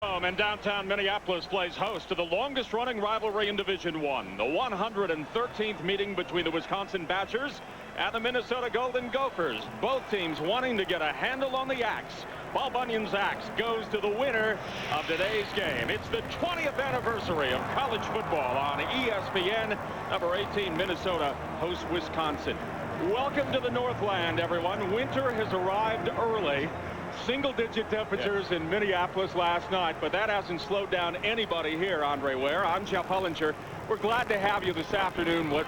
And downtown Minneapolis plays host to the longest running rivalry in Division I, the 113th meeting between the Wisconsin Badgers and the Minnesota Golden Gophers. Both teams wanting to get a handle on the axe. Paul Bunyan's axe goes to the winner of today's game. It's the 20th anniversary of college football on ESPN. Number 18, Minnesota hosts Wisconsin. Welcome to the Northland, everyone. Winter has arrived early. Single-digit temperatures in Minneapolis last night, but that hasn't slowed down anybody here. Andre Ware, I'm Jeff Hullinger. We're glad to have you this afternoon. What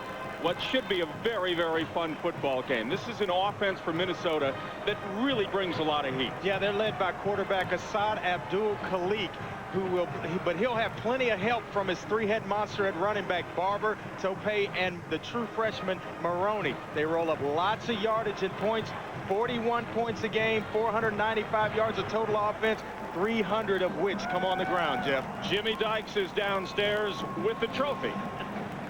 should be a very, very fun football game. This is an offense for Minnesota that really brings a lot of heat. Yeah, they're led by quarterback Asad Abdul-Khalik, but he'll have plenty of help from his three-head monster at running back, Barber, Tope, and the true freshman, Maroney. They roll up lots of yardage and points, 41 points a game, 495 yards of total offense, 300 of which come on the ground, Jeff. Jimmy Dykes is downstairs with the trophy.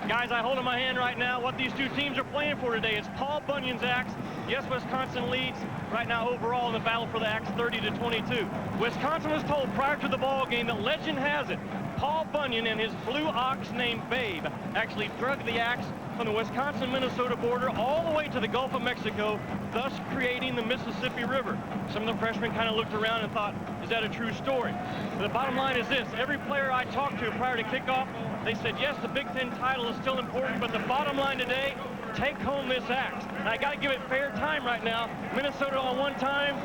Guys, I hold in my hand right now what these two teams are playing for today. It's Paul Bunyan's axe. Yes, Wisconsin leads right now overall in the battle for the axe 30-22. Wisconsin was told prior to the ball game that legend has it, Paul Bunyan and his blue ox named Babe actually drug the axe from the Wisconsin-Minnesota border all the way to the Gulf of Mexico, thus creating the Mississippi River. Some of the freshmen kind of looked around and thought, is that a true story? But the bottom line is this: every player I talked to prior to kickoff, they said, yes, the Big Ten title is still important, but the bottom line today, take home this axe. And I got to give it fair time right now. Minnesota on one time,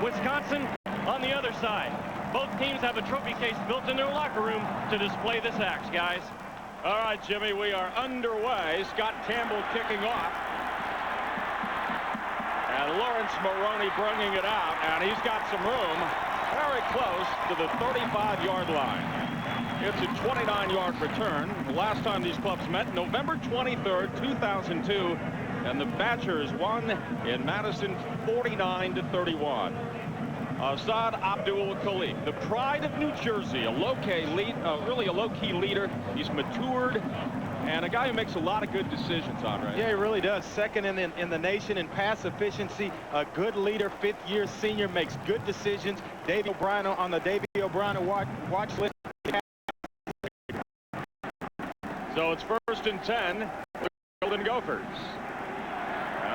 Wisconsin on the other side. Both teams have a trophy case built in their locker room to display this axe, guys. All right, Jimmy, we are underway. Scott Campbell kicking off. And Lawrence Maroney bringing it out, and he's got some room very close to the 35-yard line. It's a 29-yard return. The last time these clubs met, November 23rd, 2002, and the Badgers won in Madison 49-31. Asad Abdul-Khalik, the pride of New Jersey, a really a low-key leader. He's matured, and a guy who makes a lot of good decisions, Andre. Yeah, he really does. Second in the nation in pass efficiency. A good leader, fifth-year senior, makes good decisions. Davey O'Brien on the Davey O'Brien watch list. So it's 1st and 10 for the Golden Gophers.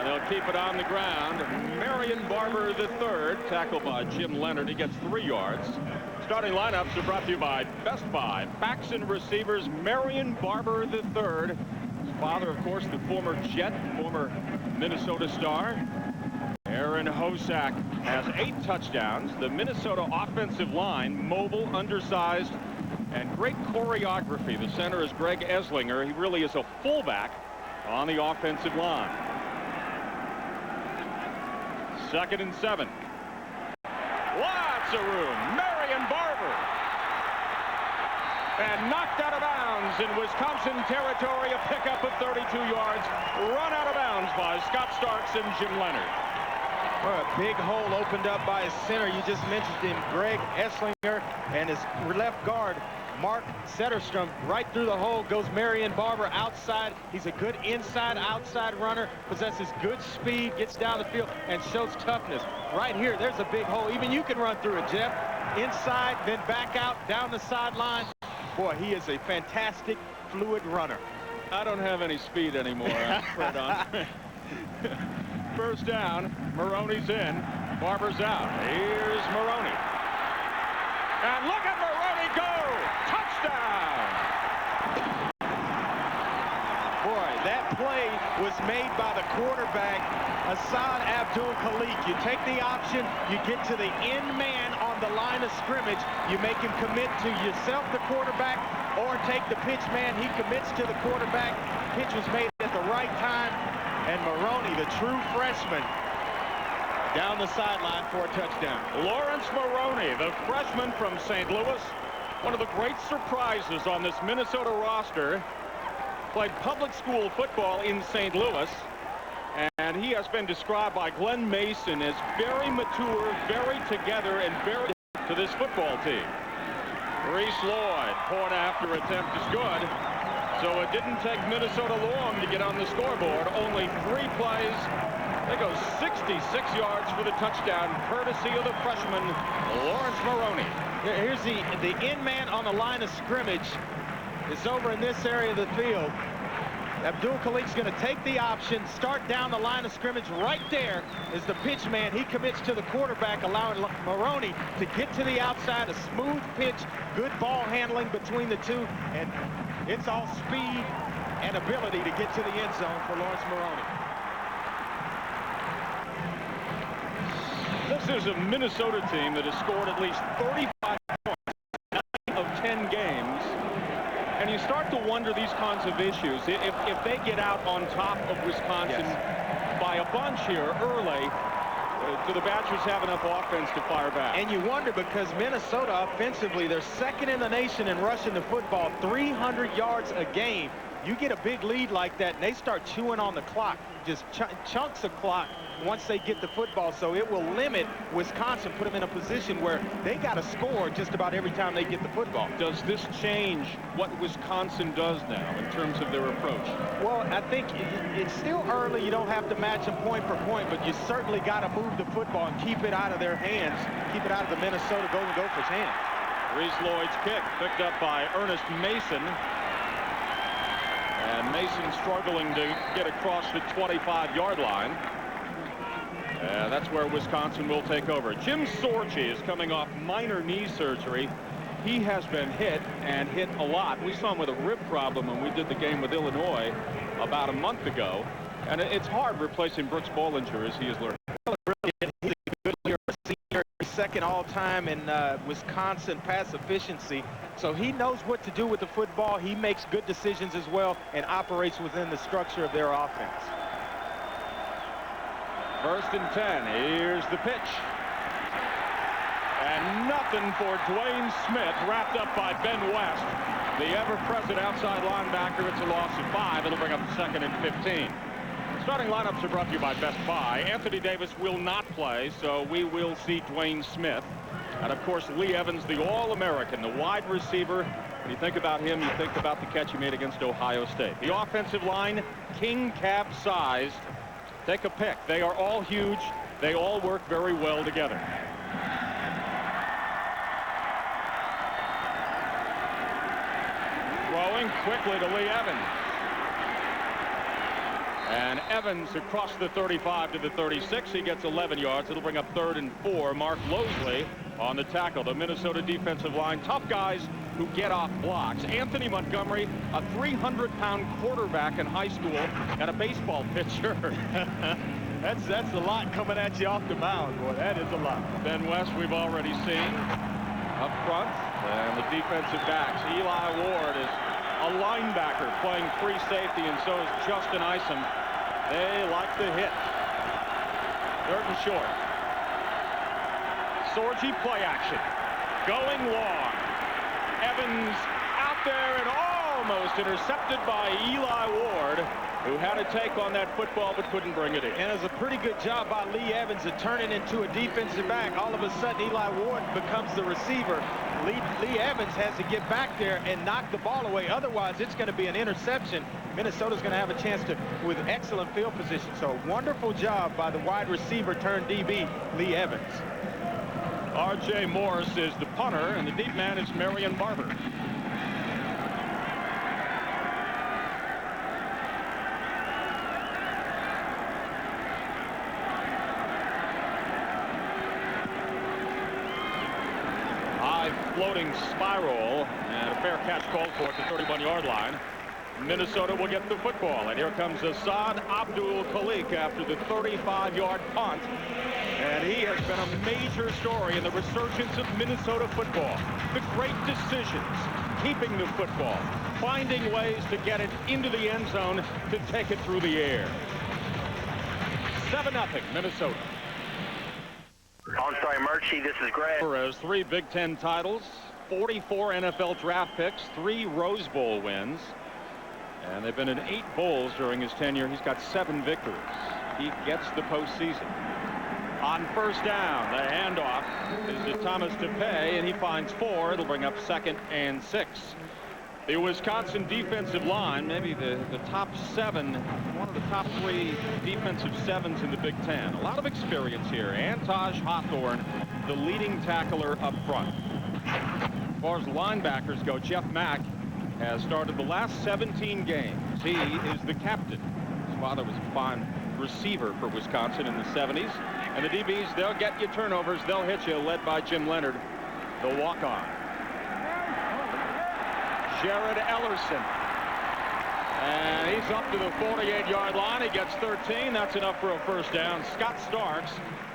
They'll keep it on the ground. Marion Barber III, tackled by Jim Leonard. He gets 3 yards. Starting lineups are brought to you by Best Buy. Backs and receivers, Marion Barber III. His father, of course, the former Jet, former Minnesota star. Aaron Hosack has 8 touchdowns. The Minnesota offensive line, mobile, undersized, and great choreography. The center is Greg Eslinger. He really is a fullback on the offensive line. 2nd and 7. Lots of room. Marion Barber. And knocked out of bounds in Wisconsin territory. A pickup of 32 yards. Run out of bounds by Scott Starks and Jim Leonard. A big hole opened up by his center. You just mentioned him, Greg Eslinger, and his left guard, Mark Setterstrom. Right through the hole goes Marion Barber outside. He's a good inside-outside runner, possesses good speed, gets down the field, and shows toughness. Right here, there's a big hole. Even you can run through it, Jeff. Inside, then back out, down the sideline. Boy, he is a fantastic, fluid runner. I don't have any speed anymore, Fred. First down, Maroney's in, Barber's out. Here's Maroney. And look at Maroney go! Touchdown! Boy, that play was made by the quarterback, Asad Abdul-Khalik. You take the option, you get to the end man on the line of scrimmage, you make him commit to yourself, the quarterback, or take the pitch man. He commits to the quarterback. Pitch was made at the right time, and Maroney, the true freshman, down the sideline for a touchdown. Lawrence Maroney, the freshman from St. Louis, one of the great surprises on this Minnesota roster. Played public school football in St. Louis, and he has been described by Glenn Mason as very mature, very together, and very to this football team. Reese Lloyd, point after attempt is good. So it didn't take Minnesota long to get on the scoreboard. Only 3 plays They go 66 yards for the touchdown, courtesy of the freshman, Lawrence Maroney. Here's the end man on the line of scrimmage. It's over in this area of the field. Abdul Khalik's going to take the option, start down the line of scrimmage. Right there is the pitch man. He commits to the quarterback, allowing Maroney to get to the outside. A smooth pitch, good ball handling between the two, and it's all speed and ability to get to the end zone for Lawrence Maroney. This is a Minnesota team that has scored at least 35 points in 9 of 10 games. And you start to wonder these kinds of issues. If they get out on top of Wisconsin by a bunch here early, do the Badgers have enough offense to fire back? And you wonder, because Minnesota offensively, they're second in the nation in rushing the football, 300 yards a game. You get a big lead like that, and they start chewing on the clock, just chunks of clock once they get the football. So it will limit Wisconsin, put them in a position where they got to score just about every time they get the football. Does this change what Wisconsin does now in terms of their approach? Well, I think it's still early. You don't have to match them point for point, but you certainly got to move the football and keep it out of their hands, keep it out of the Minnesota Golden Gophers' hands. Reese Lloyd's kick picked up by Ernest Mason. And Mason struggling to get across the 25-yard line. That's where Wisconsin will take over. Jim Sorgi is coming off minor knee surgery. He has been hit, and hit a lot. We saw him with a rib problem when we did the game with Illinois about a month ago. And it's hard replacing Brooks Bollinger, as he has learned. He's a good player, a senior, second all-time in Wisconsin pass efficiency. So he knows what to do with the football. He makes good decisions as well and operates within the structure of their offense. 1st and 10. Here's the pitch. And nothing for Dwayne Smith, wrapped up by Ben West, the ever-present outside linebacker. It's a loss of 5. It'll bring up 2nd and 15. Starting lineups are brought to you by Best Buy. Anthony Davis will not play, so we will see Dwayne Smith. And, of course, Lee Evans, the All-American, the wide receiver. When you think about him, you think about the catch he made against Ohio State. The offensive line, king cap sized. Take a pick. They are all huge. They all work very well together. Throwing quickly to Lee Evans. And Evans across the 35 to the 36. He gets 11 yards. It'll bring up 3rd and 4. Mark Losley on the tackle. The Minnesota defensive line. Tough guys who get off blocks. Anthony Montgomery, a 300-pound quarterback in high school and a baseball pitcher. That's a lot coming at you off the mound, boy. That is a lot. Ben West we've already seen up front. And the defensive backs. Eli Ward is a linebacker playing free safety, and so is Justin Isom. They like the hit. 3rd and short. Sorgi play action. Going long. Evans out there and almost intercepted by Eli Ward, who had a take on that football but couldn't bring it in. And it was a pretty good job by Lee Evans of turning into a defensive back. All of a sudden, Eli Ward becomes the receiver. Lee Evans has to get back there and knock the ball away. Otherwise, it's going to be an interception. Minnesota's going to have a chance to, with excellent field position. So wonderful job by the wide receiver turned DB, Lee Evans. R.J. Morris is the punter, and the deep man is Marion Barber. High floating spiral, and a fair catch called for at the 31-yard line. Minnesota will get the football, and here comes Assad Abdul Khalik after the 35-yard punt. And he has been a major story in the resurgence of Minnesota football. The great decisions, keeping the football, finding ways to get it into the end zone to take it through the air. 7-0 Minnesota. I'm sorry, Murchie, this is Greg. Perez, 3 Big Ten titles, 44 NFL draft picks, 3 Rose Bowl wins. And they've been in 8 bowls during his tenure. He's got 7 victories. He gets the postseason. On 1st down, the handoff is to Thomas DePay, and he finds 4. It'll bring up 2nd and 6. The Wisconsin defensive line, maybe the top 7, one of the top 3 defensive 7s in the Big Ten. A lot of experience here. Antosh Hawthorne, the leading tackler up front. As far as linebackers go, Jeff Mack has started the last 17 games. He is the captain. His father was a fine receiver for Wisconsin in the 70s. And the DBs, they'll get you turnovers. They'll hit you, led by Jim Leonard, the walk-on. Jared Ellerson. And he's up to the 48-yard line. He gets 13. That's enough for a first down. Scott Starks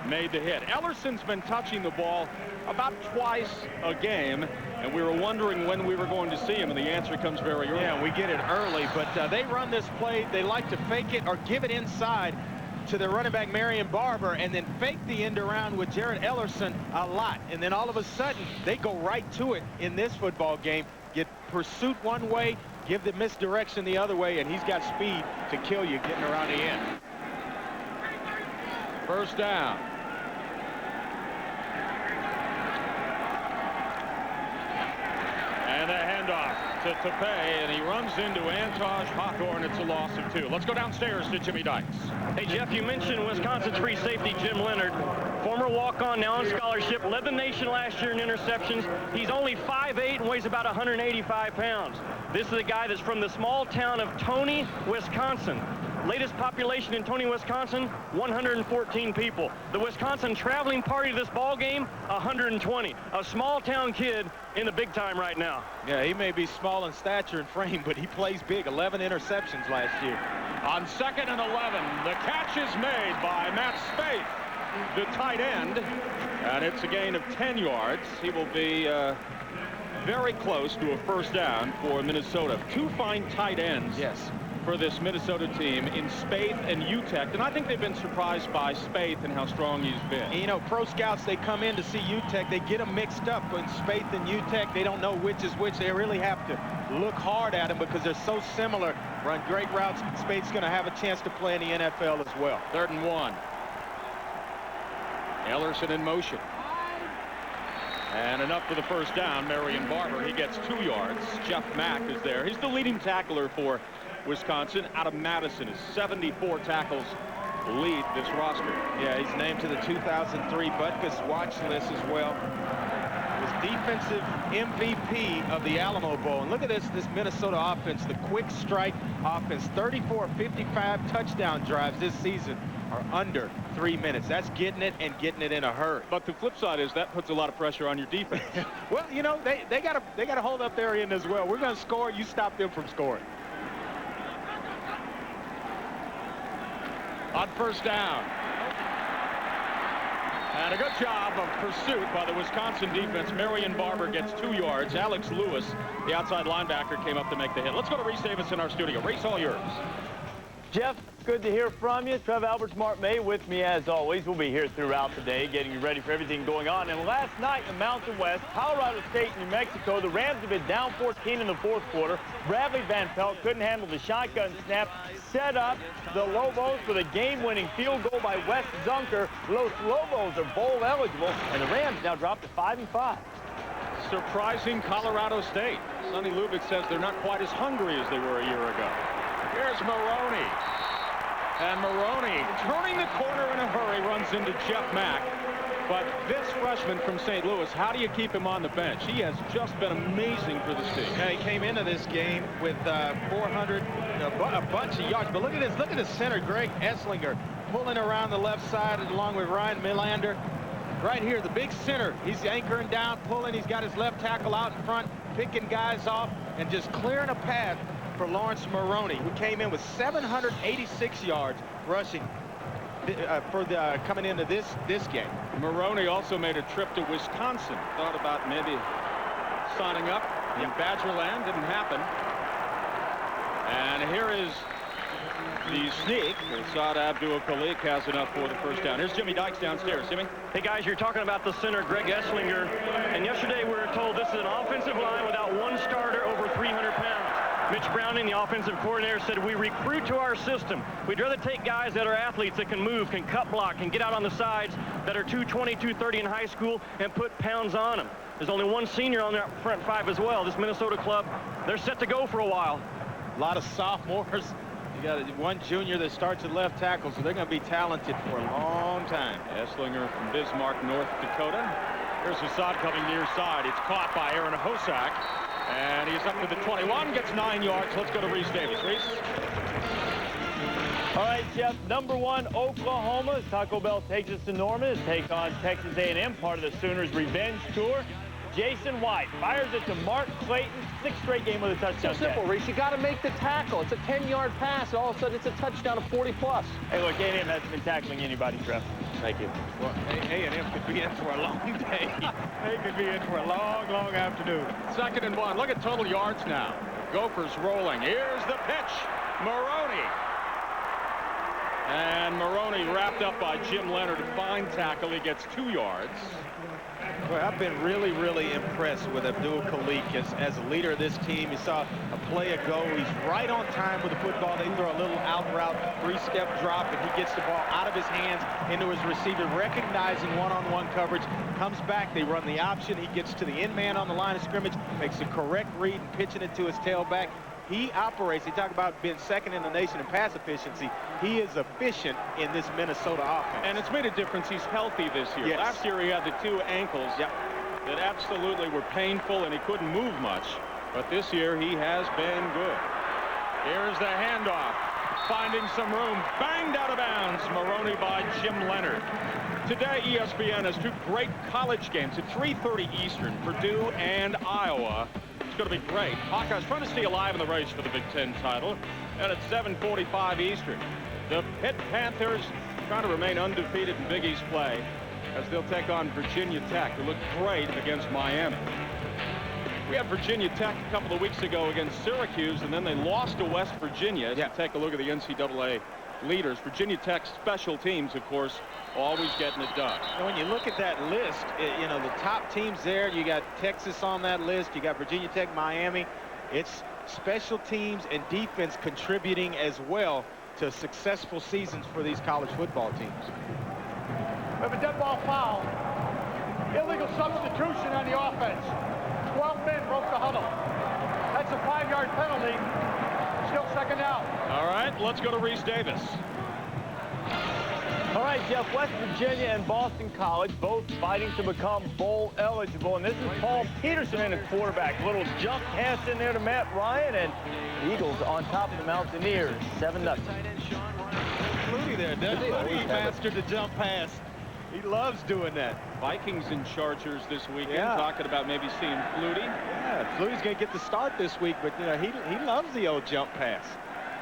made the hit. Ellerson's been touching the ball about twice a game, and we were wondering when we were going to see him, and the answer comes very early. Yeah, we get it early, but they run this play. They like to fake it or give it inside to the running back Marion Barber, and then fake the end around with Jared Ellerson a lot. And then all of a sudden, they go right to it in this football game. Get pursuit one way, give the misdirection the other way, and he's got speed to kill you getting around the end. First down. And a handoff to Tepe, and he runs into Antosh Hawthorne. It's a loss of 2. Let's go downstairs to Jimmy Dykes. Hey, Jeff, you mentioned Wisconsin's free safety, Jim Leonard. Former walk-on, now on scholarship, led the nation last year in interceptions. He's only 5'8" and weighs about 185 pounds. This is a guy that's from the small town of Tony, Wisconsin. Latest population in Tony, Wisconsin, 114 people. The Wisconsin traveling party to this ball game, 120. A small town kid in the big time right now. Yeah, he may be small in stature and frame, but he plays big. 11 interceptions last year. On 2nd and 11, the catch is made by Matt Spaeth, the tight end, and it's a gain of 10 yards. He will be very close to a first down for Minnesota. 2 fine tight ends. Yes. For this Minnesota team in Spaeth and UTEC, and I think they've been surprised by Spaeth and how strong he's been. And, you know, pro scouts, they come in to see UTEC, they get them mixed up. When Spaeth and UTEC, they don't know which is which. They really have to look hard at them because they're so similar. Run great routes. Spaeth's going to have a chance to play in the NFL as well. 3rd and 1. Ellerson in motion. And enough for the first down. Marion Barber, he gets 2 yards. Jeff Mack is there. He's the leading tackler for Wisconsin out of Madison. His 74 tackles lead this roster. Yeah, he's named to the 2003 Butkus watch list as well. Was defensive MVP of the Alamo Bowl. And look at this Minnesota offense, the quick strike offense. 34 55 touchdown drives this season are under 3 minutes. That's getting it and getting it in a hurry. But the flip side is that puts a lot of pressure on your defense. Well, you know, they got to hold up their end as well. We're going to score. You stop them from scoring. On first down. And a good job of pursuit by the Wisconsin defense. Marion Barber gets 2 yards. Alex Lewis, the outside linebacker, came up to make the hit. Let's go to Reese Davis in our studio. Reese, all yours. Jeff, good to hear from you. Trev Alberts, Mark May with me as always. We'll be here throughout the day getting you ready for everything going on. And last night in the Mountain West, Colorado State, New Mexico, the Rams have been down 14 in the 4th quarter. Bradley Van Pelt couldn't handle the shotgun snap, set up the Lobos for the game-winning field goal by Wes Zunker. Los Lobos are bowl eligible, and the Rams now dropped to 5-5. Surprising Colorado State. Sonny Lubick says they're not quite as hungry as they were a year ago. Here's Maroney. And Maroney, turning the corner in a hurry, runs into Jeff Mack. But this freshman from St. Louis, how do you keep him on the bench? He has just been amazing for this team. Yeah, he came into this game with 400, a bunch of yards. But look at this. Look at the center, Greg Esslinger, pulling around the left side along with Ryan Millander. Right here, the big center. He's anchoring down, pulling. He's got his left tackle out in front, picking guys off, and just clearing a path for Lawrence Maroney, who came in with 786 yards rushing coming into this game. Maroney also made a trip to Wisconsin. Thought about maybe signing up in Badgerland. Didn't happen. And here is the sneak. Saad Abdul-Khalik has enough for the first down. Here's Jimmy Dykes downstairs. Jimmy? Hey, guys, you're talking about the center, Greg Esslinger. And yesterday we were told this is an offensive line without one starter over 300 pounds. Mitch Browning, the offensive coordinator, said we recruit to our system. We'd rather take guys that are athletes that can move, can cut block, can get out on the sides, that are 220, 230 in high school, and put pounds on them. There's only one senior on their front five as well. This Minnesota club, they're set to go for a while. A lot of sophomores. You got one junior that starts at left tackle, so they're going to be talented for a long time. Esslinger from Bismarck, North Dakota. Here's Hassad coming near side. It's caught by Aaron Hosak. And he's up to the 21, gets 9 yards. Let's go to Reese Davis. Reese? All right, Jeff, number 1, Oklahoma. As Taco Bell takes us to Norman to take on Texas A&M, part of the Sooners' revenge tour. Jason White fires it to Mark Clayton, 6th straight game with a touchdown. So simple, Reese. You got to make the tackle. It's a 10-yard pass, and all of a sudden it's a touchdown of 40-plus. Hey, look, A&M hasn't been tackling anybody, Trev. Thank you. Well, A&M could be in for a long day. They could be in for a long, long afternoon. 2nd and 1. Look at total yards now. Gophers rolling. Here's the pitch. Maroney. And Maroney wrapped up by Jim Leonard. A fine tackle. He gets 2 yards. Boy, I've been really, really impressed with Abdul Khalik as a leader of this team. You saw a play ago. He's right on time with the football. They throw a little out route, 3-step drop, and he gets the ball out of his hands into his receiver, recognizing one-on-one coverage, comes back, they run the option, he gets to the end man on the line of scrimmage, makes the correct read and pitching it to his tailback. He operates, they talk about being 2nd in the nation in pass efficiency. He is efficient in this Minnesota offense. And it's made a difference. He's healthy this year. Yes. Last year he had the 2 ankles that absolutely were painful and he couldn't move much. But this year he has been good. Here's the handoff. Finding some room. Banged out of bounds. Maroney by Jim Leonard. Today ESPN has 2 great college games at 3:30 Eastern. Purdue and Iowa. It's going to be great. Hawkeyes trying to stay alive in the race for the Big Ten title. And at 7:45 Eastern, the Pitt Panthers trying to remain undefeated in Big East play as they'll take on Virginia Tech, who looked great against Miami. We had Virginia Tech a couple of weeks ago against Syracuse, and then they lost to West Virginia. So take a look at the NCAA leaders. Virginia Tech special teams, of course, always getting it done. And when you look at that list, you know, the top teams there, you got Texas on that list, you got Virginia Tech, Miami. It's special teams and defense contributing as well to successful seasons for these college football teams. We have a dead ball foul. Illegal substitution on the offense. 12 men broke the huddle. That's a 5-yard penalty. Still 2nd down. All right, let's go to Reese Davis. All right, Jeff, West Virginia and Boston College both fighting to become bowl eligible. And this is Paul Peterson in at quarterback. Little jump pass in there to Matt Ryan, and the Eagles on top of the Mountaineers, 7-0. Flutie there, doesn't he? He mastered the jump pass. He loves doing that. Vikings and Chargers this weekend, Yeah. talking about maybe seeing Flutie. Yeah, Flutie's going to get the start this week, but you know he loves the old jump pass.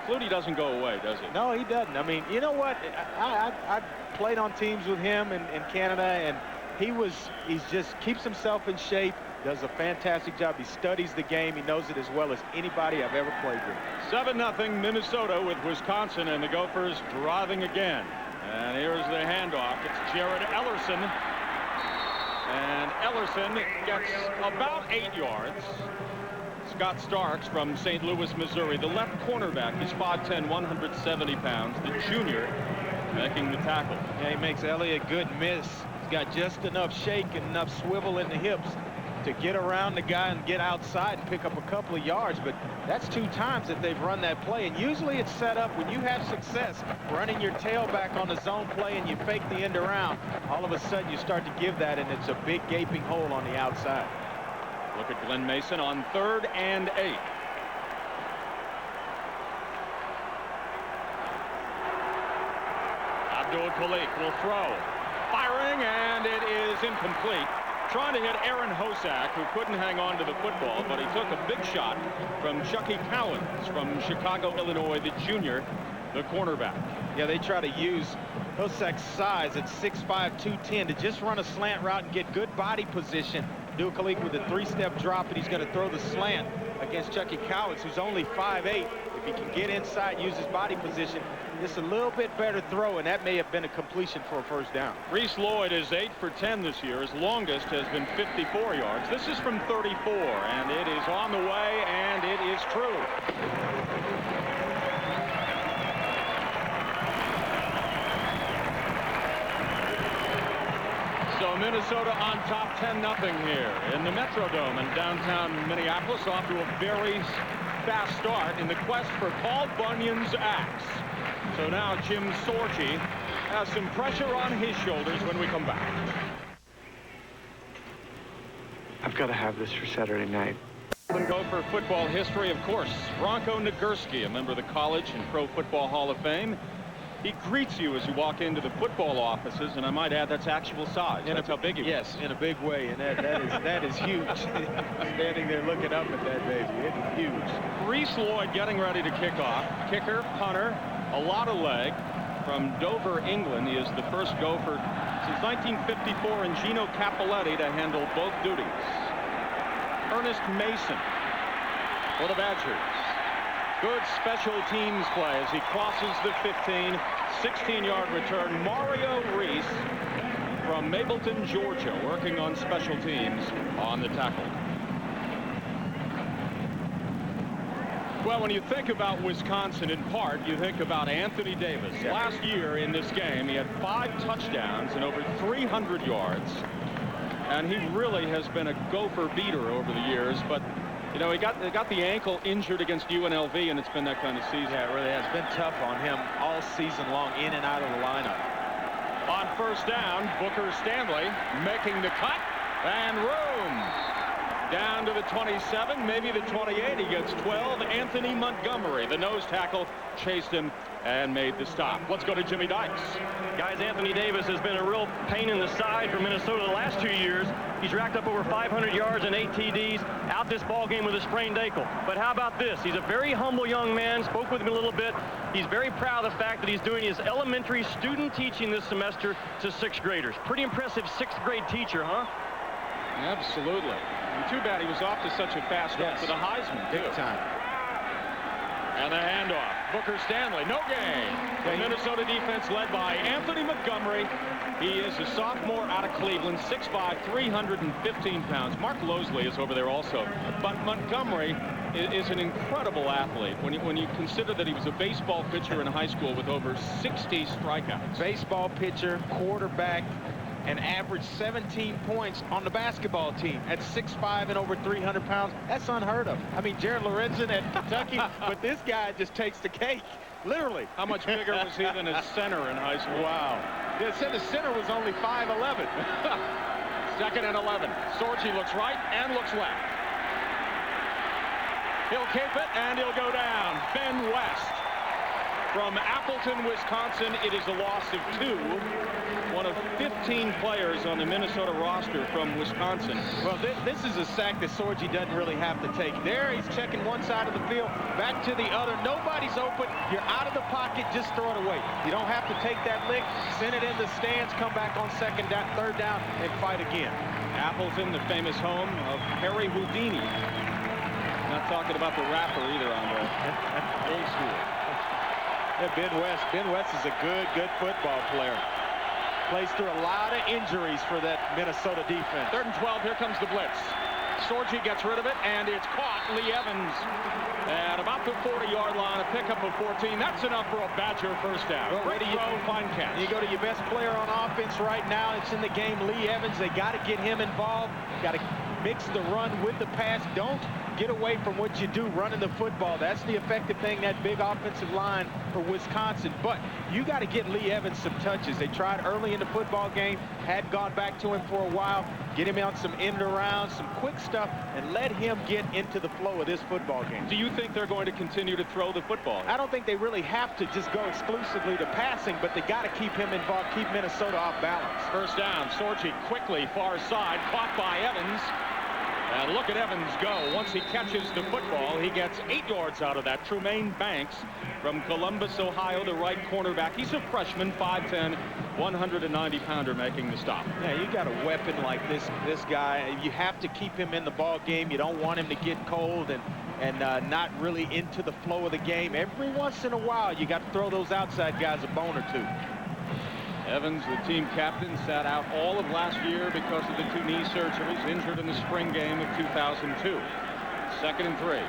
Flutie doesn't go away, does he? No, he doesn't. I mean, you know what? I played on teams with him in Canada, and he's just keeps himself in shape, does a fantastic job. He studies the game. He knows it as well as anybody I've ever played with. 7-0 Minnesota with Wisconsin, and the Gophers driving again. And here's the handoff. It's Jared Ellerson. And Ellerson gets about 8 yards. Scott Starks from St. Louis, Missouri. The left cornerback is 5'10", 170 pounds. The junior making the tackle. Yeah, he makes Elliott good miss. He's got just enough shake and enough swivel in the hips to get around the guy and get outside and pick up a couple of yards. But that's 2 times that they've run that play. And usually it's set up when you have success running your tailback on the zone play and you fake the end around. All of a sudden you start to give that, and it's a big gaping hole on the outside. Look at Glenn Mason on 3rd and 8. Abdul Khalik will throw. Firing, and it is incomplete. Trying to hit Aaron Hosak, who couldn't hang on to the football, but he took a big shot from Chucky Cowens from Chicago, Illinois, the junior, the cornerback. Yeah, they try to use Hosak's size at 6'5", 210 to just run a slant route and get good body position. Abdul Khalik with a 3-step drop, and he's going to throw the slant against Chucky Cowens, who's only 5'8". If he can get inside, use his body position, just a little bit better throw, and that may have been a completion for a 1st down. Reese Lloyd is 8 for 10 this year. His longest has been 54 yards. This is from 34, and it is on the way, and it is true. So Minnesota on top 10-0 here in the Metrodome in downtown Minneapolis, off to a very fast start in the quest for Paul Bunyan's axe. So now Jim Sorgi has some pressure on his shoulders when we come back. I've got to have this for Saturday night. Gopher football history, of course. Bronco Nagurski, a member of the College and Pro Football Hall of Fame. He greets you as you walk into the football offices, and I might add that's actual size. That's how big he was. Yes, in a big way, and that is huge. Standing there looking up at that baby, it is huge. Reese Lloyd getting ready to kick off. Kicker, punter, a lot of leg from Dover, England. He is the first Gopher since 1954, and Gino Cappelletti to handle both duties. Ernest Mason for the Badgers. Good special teams play as he crosses the 15, 16-yard return. Mario Reese from Mableton, Georgia, working on special teams on the tackle. Well, when you think about Wisconsin, in part, you think about Anthony Davis. Last year in this game, he had 5 touchdowns and over 300 yards. And he really has been a Gopher beater over the years, but you know, he got the ankle injured against UNLV, and it's been that kind of season. Yeah, it really has been tough on him all season long, in and out of the lineup. On first down, Booker Stanley making the cut, and room down to the 27, maybe the 28. He gets 12. Anthony Montgomery, the nose tackle, chased him and made the stop. Let's go to Jimmy Dykes. Guys, Anthony Davis has been a real pain in the side for Minnesota the last 2 years. He's racked up over 500 yards and 8 TDs, out this ball game with a sprained ankle. But how about this? He's a very humble young man, spoke with me a little bit. He's very proud of the fact that he's doing his elementary student teaching this semester to 6th graders. Pretty impressive 6th grade teacher, huh? Absolutely. And too bad he was off to such a fast start for the Heisman, Big time. And the handoff. Booker Stanley, no gain. The Minnesota defense led by Anthony Montgomery. He is a sophomore out of Cleveland, 6'5", 315 pounds. Mark Losley is over there also. But Montgomery is an incredible athlete when you consider that he was a baseball pitcher in high school with over 60 strikeouts. Baseball pitcher, quarterback, and averaged 17 points on the basketball team at 6'5" and over 300 pounds. That's unheard of. I mean, Jared Lorenzen at Kentucky, but this guy just takes the cake, literally. How much bigger was he than his center in high school? Wow. They said the center was only 5'11". 2nd and 11. Sorgi looks right and looks left. He'll keep it, and he'll go down. Ben West from Appleton, Wisconsin. It is a loss of 2. One of 15 players on the Minnesota roster from Wisconsin. Well, this is a sack that Sorgi doesn't really have to take. There, he's checking one side of the field, back to the other. Nobody's open. You're out of the pocket. Just throw it away. You don't have to take that lick. Send it in the stands. Come back on 2nd down, 3rd down, and fight again. Appleton, the famous home of Harry Houdini. Not talking about the rapper either on the old school. Yeah, Ben West is a good football player. Plays through a lot of injuries for that Minnesota defense. 3rd and 12, here comes the blitz. Sorgi gets rid of it, and it's caught. Lee Evans at about the 40-yard line, a pickup of 14. That's enough for a Badger first down. Well, Great throw, fine catch. You go to your best player on offense right now. It's in the game, Lee Evans. They got to get him involved. Got to mix the run with the pass. Don't get away from what you do running the football. That's the effective thing, that big offensive line for Wisconsin. But you got to get Lee Evans some touches. They tried early in the football game, had gone back to him for a while, get him out some end around, some quick stuff, and let him get into the flow of this football game. Do you think they're going to continue to throw the football? I don't think they really have to just go exclusively to passing, but they got to keep him involved, keep Minnesota off balance. First down, Sorgi quickly far side, caught by Evans. And look at Evans go. Once he catches the football, he gets 8 yards out of that. Trumaine Banks from Columbus, Ohio, the right cornerback. He's a freshman, 5'10", 190-pounder making the stop. Yeah, you got a weapon like this guy. You have to keep him in the ball game. You don't want him to get cold and not really into the flow of the game. Every once in a while, you got to throw those outside guys a bone or two. Evans, the team captain, sat out all of last year because of the 2 knee surgeries, injured in the spring game of 2002. 2nd and 3.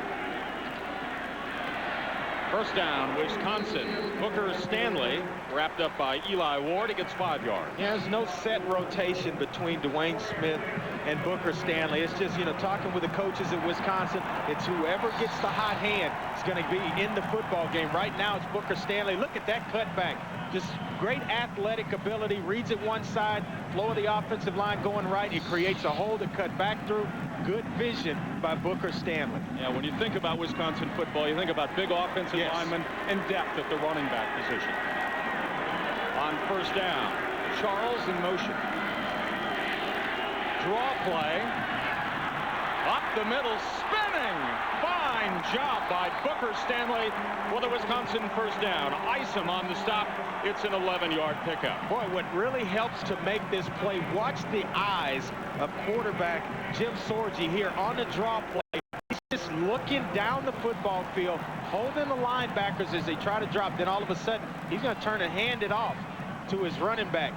First down, Wisconsin. Booker Stanley wrapped up by Eli Ward. He gets 5 yards. Yeah, there's no set rotation between Dwayne Smith and Booker Stanley. It's just, you know, talking with the coaches at Wisconsin, it's whoever gets the hot hand is going to be in the football game. Right now, it's Booker Stanley. Look at that cutback. Just great athletic ability. Reads it one side, flow of the offensive line going right. It creates a hole to cut back through. Good vision by Booker Stanley. Yeah, when you think about Wisconsin football, you think about big offensive linemen and depth at the running back position. On first down, Charles in motion. Draw play. Up the middle, spinning. Fine job by Booker Stanley for the Wisconsin first down. Isom on the stop. It's an 11-yard pickup. Boy, what really helps to make this play, watch the eyes of quarterback Jim Sorgi here on the draw play. He's just looking down the football field, holding the linebackers as they try to drop. Then all of a sudden, he's going to turn and hand it off to his running back.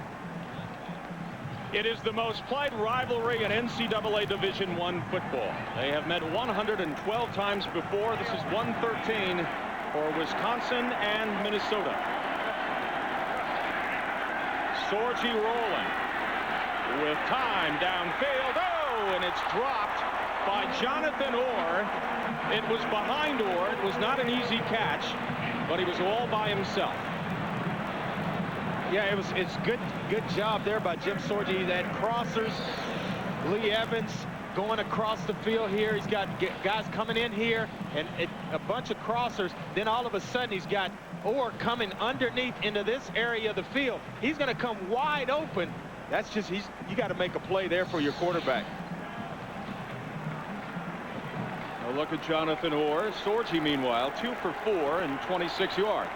It is the most played rivalry in NCAA Division I football. They have met 112 times before. This is 113 for Wisconsin and Minnesota. Sorgi rolling with time downfield. Oh, and it's dropped by Jonathan Orr. It was behind Orr. It was not an easy catch, but he was all by himself. Yeah, it's good job there by Jim Sorgi. That crossers, Lee Evans going across the field here. He's got guys coming in here and a bunch of crossers. Then all of a sudden he's got Orr coming underneath into this area of the field. He's going to come wide open. That's just, you got to make a play there for your quarterback. A look at Jonathan Orr. Sorgi, meanwhile, 2 for 4 and 26 yards.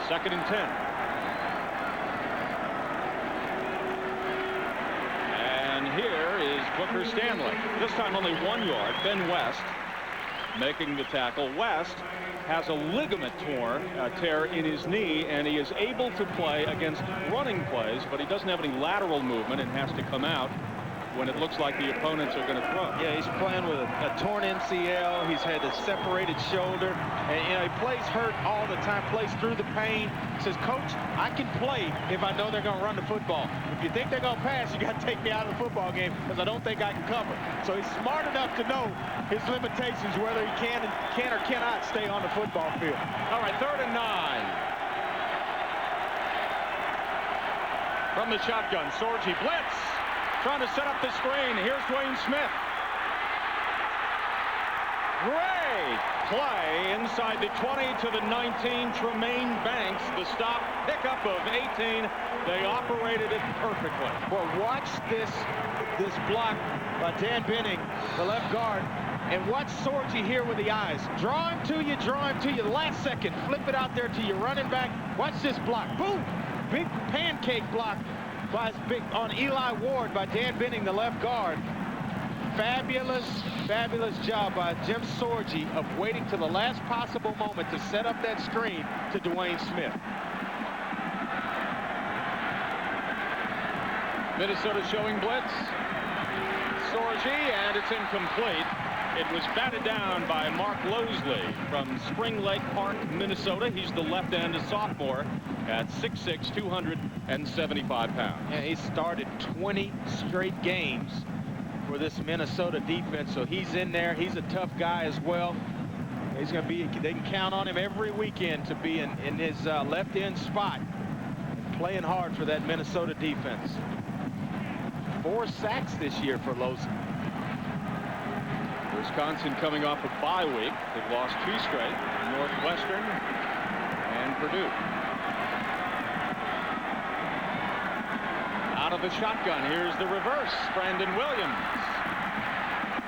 2nd and 10. And here is Booker Stanley. This time only 1 yard. Ben West making the tackle. West has a ligament tear in his knee, and he is able to play against running plays, but he doesn't have any lateral movement and has to come out when it looks like the opponents are going to throw. Yeah, he's playing with a torn MCL. He's had a separated shoulder, and you know, he plays hurt all the time, plays through the pain. He says, Coach, I can play if I know they're going to run the football. If you think they're going to pass, you got to take me out of the football game because I don't think I can cover. So he's smart enough to know his limitations, whether he can or cannot stay on the football field. All right, 3rd and 9. From the shotgun, Sorgi blitz. Trying to set up the screen. Here's Dwayne Smith. Great play inside the 20 to the 19. Tremaine Banks, the stop, pickup of 18. They operated it perfectly. Well, watch this block by Dan Benning, the left guard, and watch Sorgi here with the eyes. Draw him to you, the last second. Flip it out there to your running back. Watch this block. Boom! Big pancake block on Eli Ward by Dan Benning, the left guard. Fabulous job by Jim Sorgi of waiting to the last possible moment to set up that screen to Dwayne Smith. Minnesota showing blitz. Sorgi, and it's incomplete. It was batted down by Mark Losley from Spring Lake Park, Minnesota. He's the left end, a sophomore at 6'6", 275 pounds. Yeah, he started 20 straight games for this Minnesota defense, so he's in there. He's a tough guy as well. He's going to be, they can count on him every weekend to be in his left end spot, playing hard for that Minnesota defense. 4 sacks this year for Losley. Wisconsin coming off a bye week. They've lost 2 straight, Northwestern and Purdue. Out of the shotgun, here's the reverse, Brandon Williams.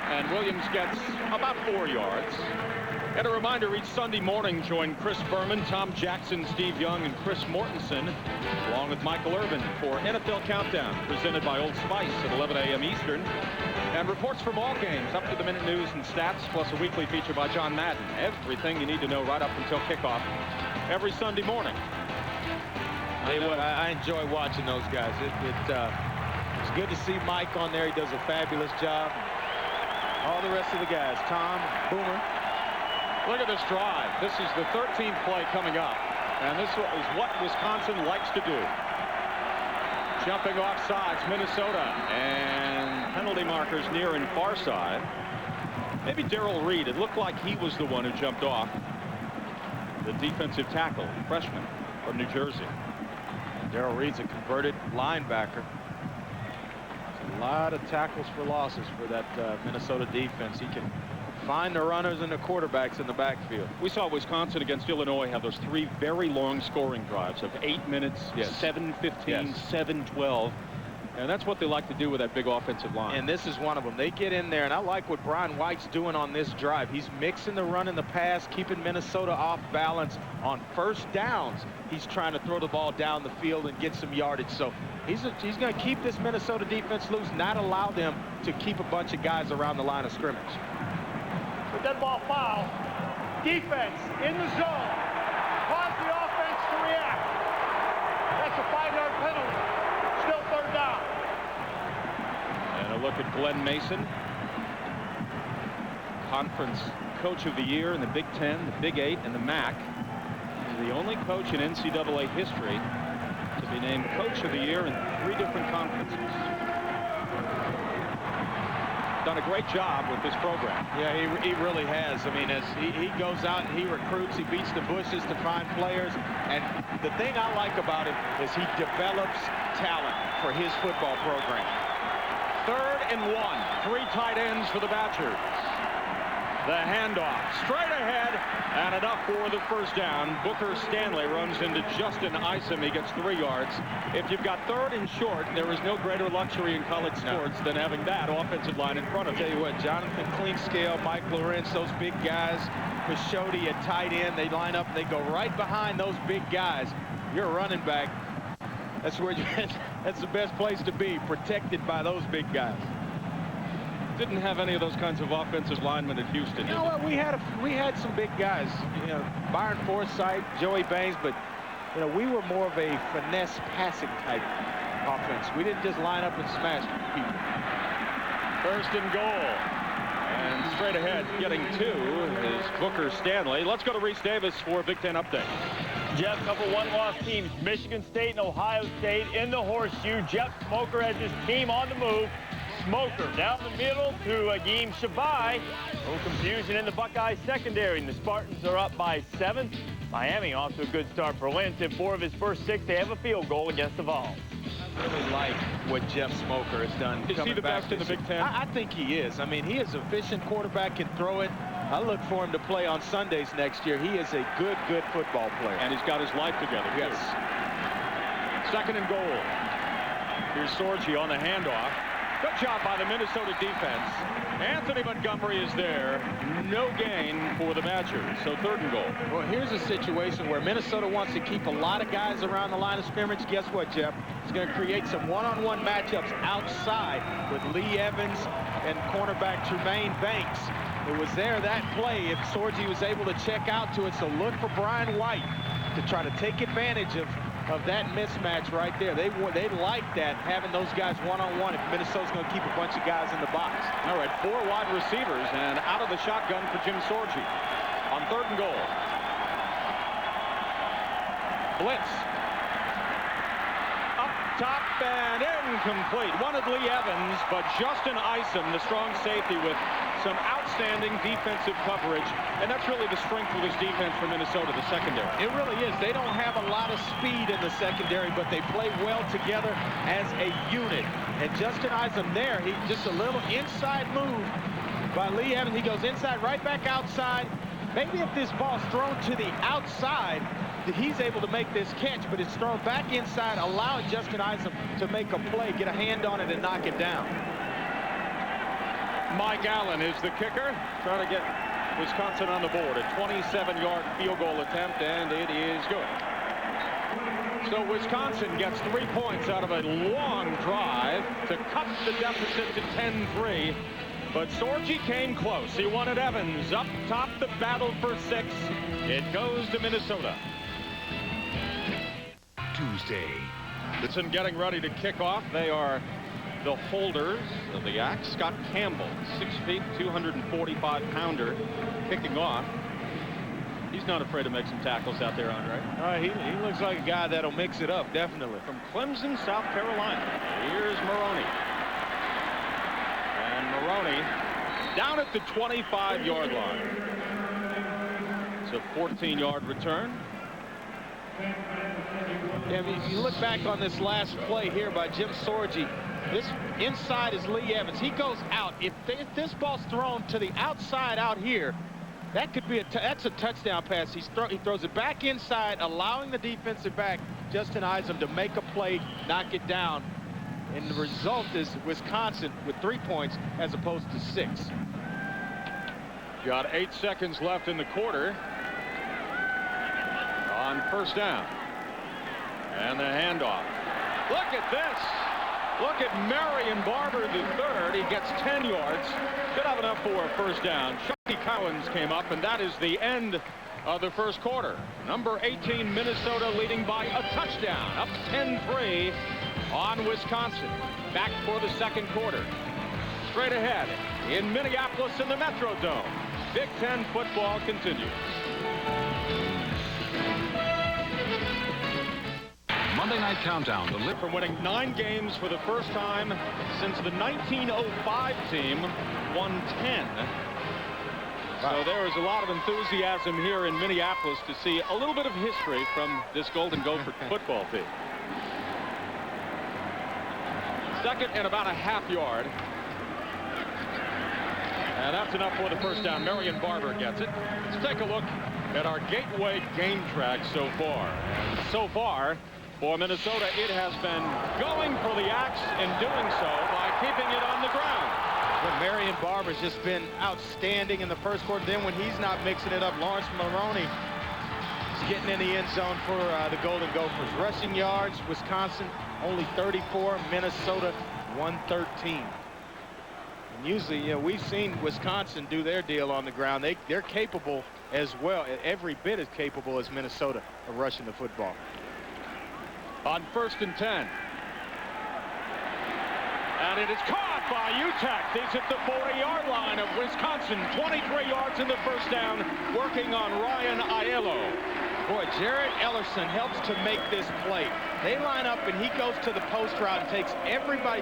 And Williams gets about 4 yards. And a reminder, each Sunday morning, join Chris Berman, Tom Jackson, Steve Young, and Chris Mortensen, along with Michael Irvin, for NFL Countdown, presented by Old Spice at 11 a.m. Eastern. And reports from all games, up-to-the-minute news and stats, plus a weekly feature by John Madden. Everything you need to know right up until kickoff every Sunday morning. I enjoy watching those guys. It's good to see Mike on there. He does a fabulous job. All the rest of the guys, Tom, Boomer, Look at this drive. This is the 13th play coming up. And this is what Wisconsin likes to do. Jumping off sides, Minnesota. And penalty markers near and far side. Maybe Darrell Reed. It looked like he was the one who jumped off. The defensive tackle, freshman from New Jersey. Darrell Reed's a converted linebacker. A lot of tackles for losses for that Minnesota defense. He can find the runners and the quarterbacks in the backfield. We saw Wisconsin against Illinois have those 3 very long scoring drives of 8 minutes, Yes. 7:15, Yes. 7:12. And that's what they like to do with that big offensive line. And this is one of them. They get in there, and I like what Brian White's doing on this drive. He's mixing the run and the pass, keeping Minnesota off balance. On first downs, he's trying to throw the ball down the field and get some yardage. So he's going to keep this Minnesota defense loose, not allow them to keep a bunch of guys around the line of scrimmage. The dead ball foul. Defense in the zone. Cause the offense to react. That's a 5-yard penalty. Still third down. And a look at Glenn Mason, conference coach of the year in the Big Ten, the Big 8, and the MAC. He's the only coach in NCAA history to be named coach of the year in 3 different conferences. Done a great job with this program. Yeah, he really has. I mean, as he goes out and he recruits, he beats the bushes to find players. And the thing I like about him is he develops talent for his football program. 3rd and 1. 3 tight ends for the Badgers. The handoff straight ahead and enough for the first down. Booker Stanley runs into Justin Isom. He gets 3 yards. If you've got 3rd and short, there is no greater luxury in college sports than having that offensive line in front of you. Tell you what, Jonathan Clinkscale, Mike Lawrence, those big guys, Pashodi at tight end, they line up and they go right behind those big guys. You're a running back. That's where that's the best place to be, protected by those big guys. Didn't have any of those kinds of offensive linemen at Houston. You know what? We had some big guys. You know, Byron Forsythe, Joey Baines, but you know, we were more of a finesse passing type offense. We didn't just line up and smash people. 1st and goal. And straight ahead, getting 2 is Booker Stanley. Let's go to Reese Davis for a Big Ten update. Jeff, couple one-loss teams, Michigan State and Ohio State in the horseshoe. Jeff Smoker has his team on the move. Smoker down the middle to Agim Shabai. A little confusion in the Buckeye secondary, and the Spartans are up by 7. Miami off to a good start for Lentz. In 4 of his first 6, they have a field goal against the Vols. I really like what Jeff Smoker has done. Is he the best in the Big Ten? I think he is. I mean, he is an efficient quarterback, can throw it. I look for him to play on Sundays next year. He is a good football player. And he's got his life together, yes. Too. 2nd and goal. Here's Sorgi on the handoff. Good job by the Minnesota defense. Anthony Montgomery is there. No gain for the Badgers. So 3rd and goal. Well, here's a situation where Minnesota wants to keep a lot of guys around the line of scrimmage. Guess what, Jeff? It's going to create some one-on-one matchups outside with Lee Evans and cornerback Tremaine Banks. It was there that play if Sorgi was able to check out to it. So look for Brian White to try to take advantage of that mismatch right there. They like that, having those guys one-on-one if Minnesota's going to keep a bunch of guys in the box. All right, 4 wide receivers and out of the shotgun for Jim Sorgi on 3rd and goal. Blitz. Up top and incomplete. Wanted Lee Evans, but Justin Isom, the strong safety, with some outstanding defensive coverage. And that's really the strength of this defense for Minnesota, the secondary. It really is. They don't have a lot of speed in the secondary, but they play well together as a unit. And Justin Isom there, he just a little inside move by Lee Evans. He goes inside, right back outside. Maybe if this ball's thrown to the outside, he's able to make this catch, but it's thrown back inside, allowing Justin Isom to make a play, get a hand on it, and knock it down. Mike Allen is the kicker, trying to get Wisconsin on the board. A 27-yard field goal attempt, and it is good. So Wisconsin gets 3 points out of a long drive to cut the deficit to 10-3. But Sorgi came close. He wanted Evans up top, the battle for 6. It goes to Minnesota. Tuesday. Dixon getting ready to kick off. They are the holders of the act. Scott Campbell, 6 feet, 245-pounder, kicking off. He's not afraid to make some tackles out there, Andre. He looks like a guy that'll mix it up, definitely. From Clemson, South Carolina. Here's Maroney. And Maroney down at the 25-yard line. It's a 14-yard return. Yeah, if you look back on this last play here by Jim Sorgi, this inside is Lee Evans. He goes out. If this ball's thrown to the outside out here, that could be that's a touchdown pass. He throws it back inside, allowing the defensive back, Justin Isom, to make a play, knock it down. And the result is Wisconsin with 3 points as opposed to 6. Got 8 seconds left in the quarter. On first down. And the handoff. Look at this. Look at Marion Barber III. He gets 10 yards. Should have enough for a first down. Chucky Collins came up, and that is the end of the first quarter. Number 18, Minnesota, leading by a touchdown. Up 10-3 on Wisconsin. Back for the second quarter. Straight ahead in Minneapolis in the Metrodome. Big Ten football continues. Monday Night Countdown. From winning 9 games for the first time since the 1905 team won 10. So there is a lot of enthusiasm here in Minneapolis to see a little bit of history from this Golden Gopher football team. Second and about a half yard. And that's enough for the first down. Marion Barber gets it. Let's take a look at our Gateway game track so far. And so far, for Minnesota, it has been going for the axe and doing so by keeping it on the ground. Well, Marion Barber's just been outstanding in the first quarter. Then when he's not mixing it up, Lawrence Maroney is getting in the end zone for the Golden Gophers. Rushing yards, Wisconsin only 34, Minnesota 113. And usually, we've seen Wisconsin do their deal on the ground. They're capable as well, every bit as capable as Minnesota of rushing the football. On first and 10. And it is caught by Utah. He's at the 40-yard line of Wisconsin. 23 yards in the first down, working on Ryan Aiello. Boy, Jared Ellerson helps to make this play. They line up and he goes to the post route and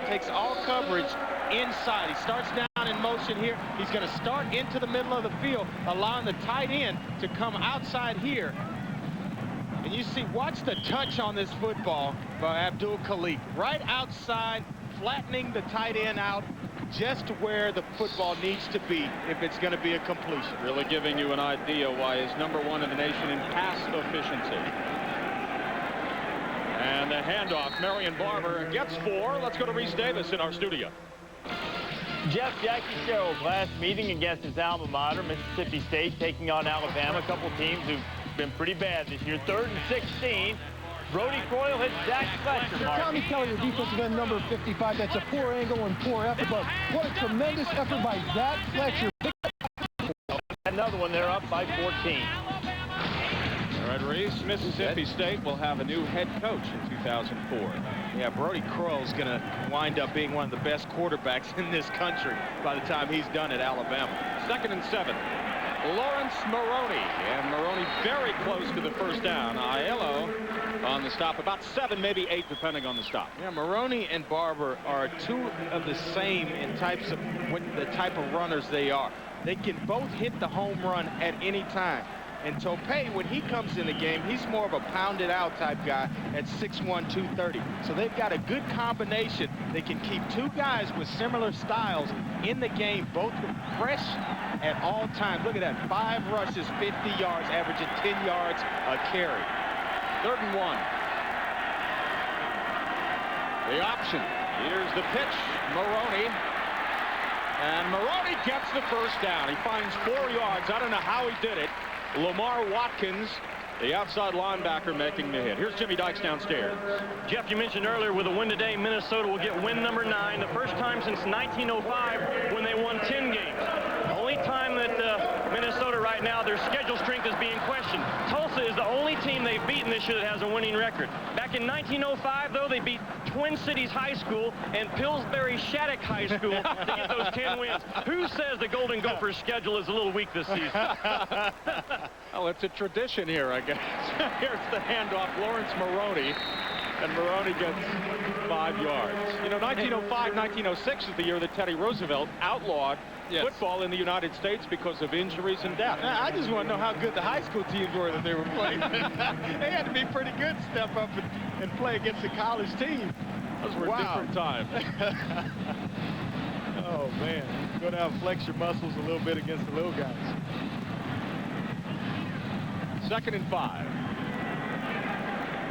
takes all coverage inside. He starts down in motion here. He's going to start into the middle of the field, allowing the tight end to come outside here. And you see, watch the touch on this football by Abdul Khalik. Right outside, flattening the tight end out just where the football needs to be if it's going to be a completion. Really giving you an idea why he's #1 in the nation in pass efficiency. And the handoff, Marion Barber gets 4. Let's go to Reese Davis in our studio. Jeff, Jackie Sherrill's last meeting against his alma mater, Mississippi State, taking on Alabama, a couple teams who've been pretty bad this year. 3rd and 16. Brody Croyle hits Zach Fletcher. Tommy Kelly, your defensive end, number 55. That's a poor angle and poor effort, but what a tremendous effort by Zach Fletcher. Another one, they're up by 14. All right, Reese, Mississippi State will have a new head coach in 2004. Yeah, Brody Croyle's going to wind up being one of the best quarterbacks in this country by the time he's done at Alabama. 2nd and 7. Lawrence Maroney, and Maroney very close to the first down. Aiello on the stop, about 7, maybe 8, depending on the stop. Yeah, Maroney and Barber are two of the same in types of the type of runners they are. They can both hit the home run at any time. And Tope, when he comes in the game, he's more of a pounded out type guy at 6'1", 230. So they've got a good combination. They can keep two guys with similar styles in the game, both fresh at all times. Look at that, 5 rushes, 50 yards, averaging 10 yards a carry. 3rd and 1. The option. Here's the pitch, Maroney. And Maroney gets the first down. He finds 4 yards. I don't know how he did it. Lamar Watkins, the outside linebacker, making the hit. Here's Jimmy Dykes downstairs. Jeff, you mentioned earlier with a win today, Minnesota will get win number 9, the first time since 1905 when they won 10 games. The only time that Minnesota right right now, their schedule strength is being questioned. Tulsa is the only team they've beaten this year that has a winning record. Back in 1905, though, they beat Twin Cities High School and Pillsbury Shattuck High School to get those 10 wins. Who says the Golden Gophers' schedule is a little weak this season? Oh, it's a tradition here, I guess. Here's the handoff, Lawrence Maroney. And Maroney gets 5 yards. You know, 1905, 1906 is the year that Teddy Roosevelt outlawed football in the United States because of injuries and death. Now, I just want to know how good the high school teams were that they were playing. They had to be pretty good to step up and play against the college team. Those were different times. Oh, man. You're going to have to flex your muscles a little bit against the little guys. 2nd and 5.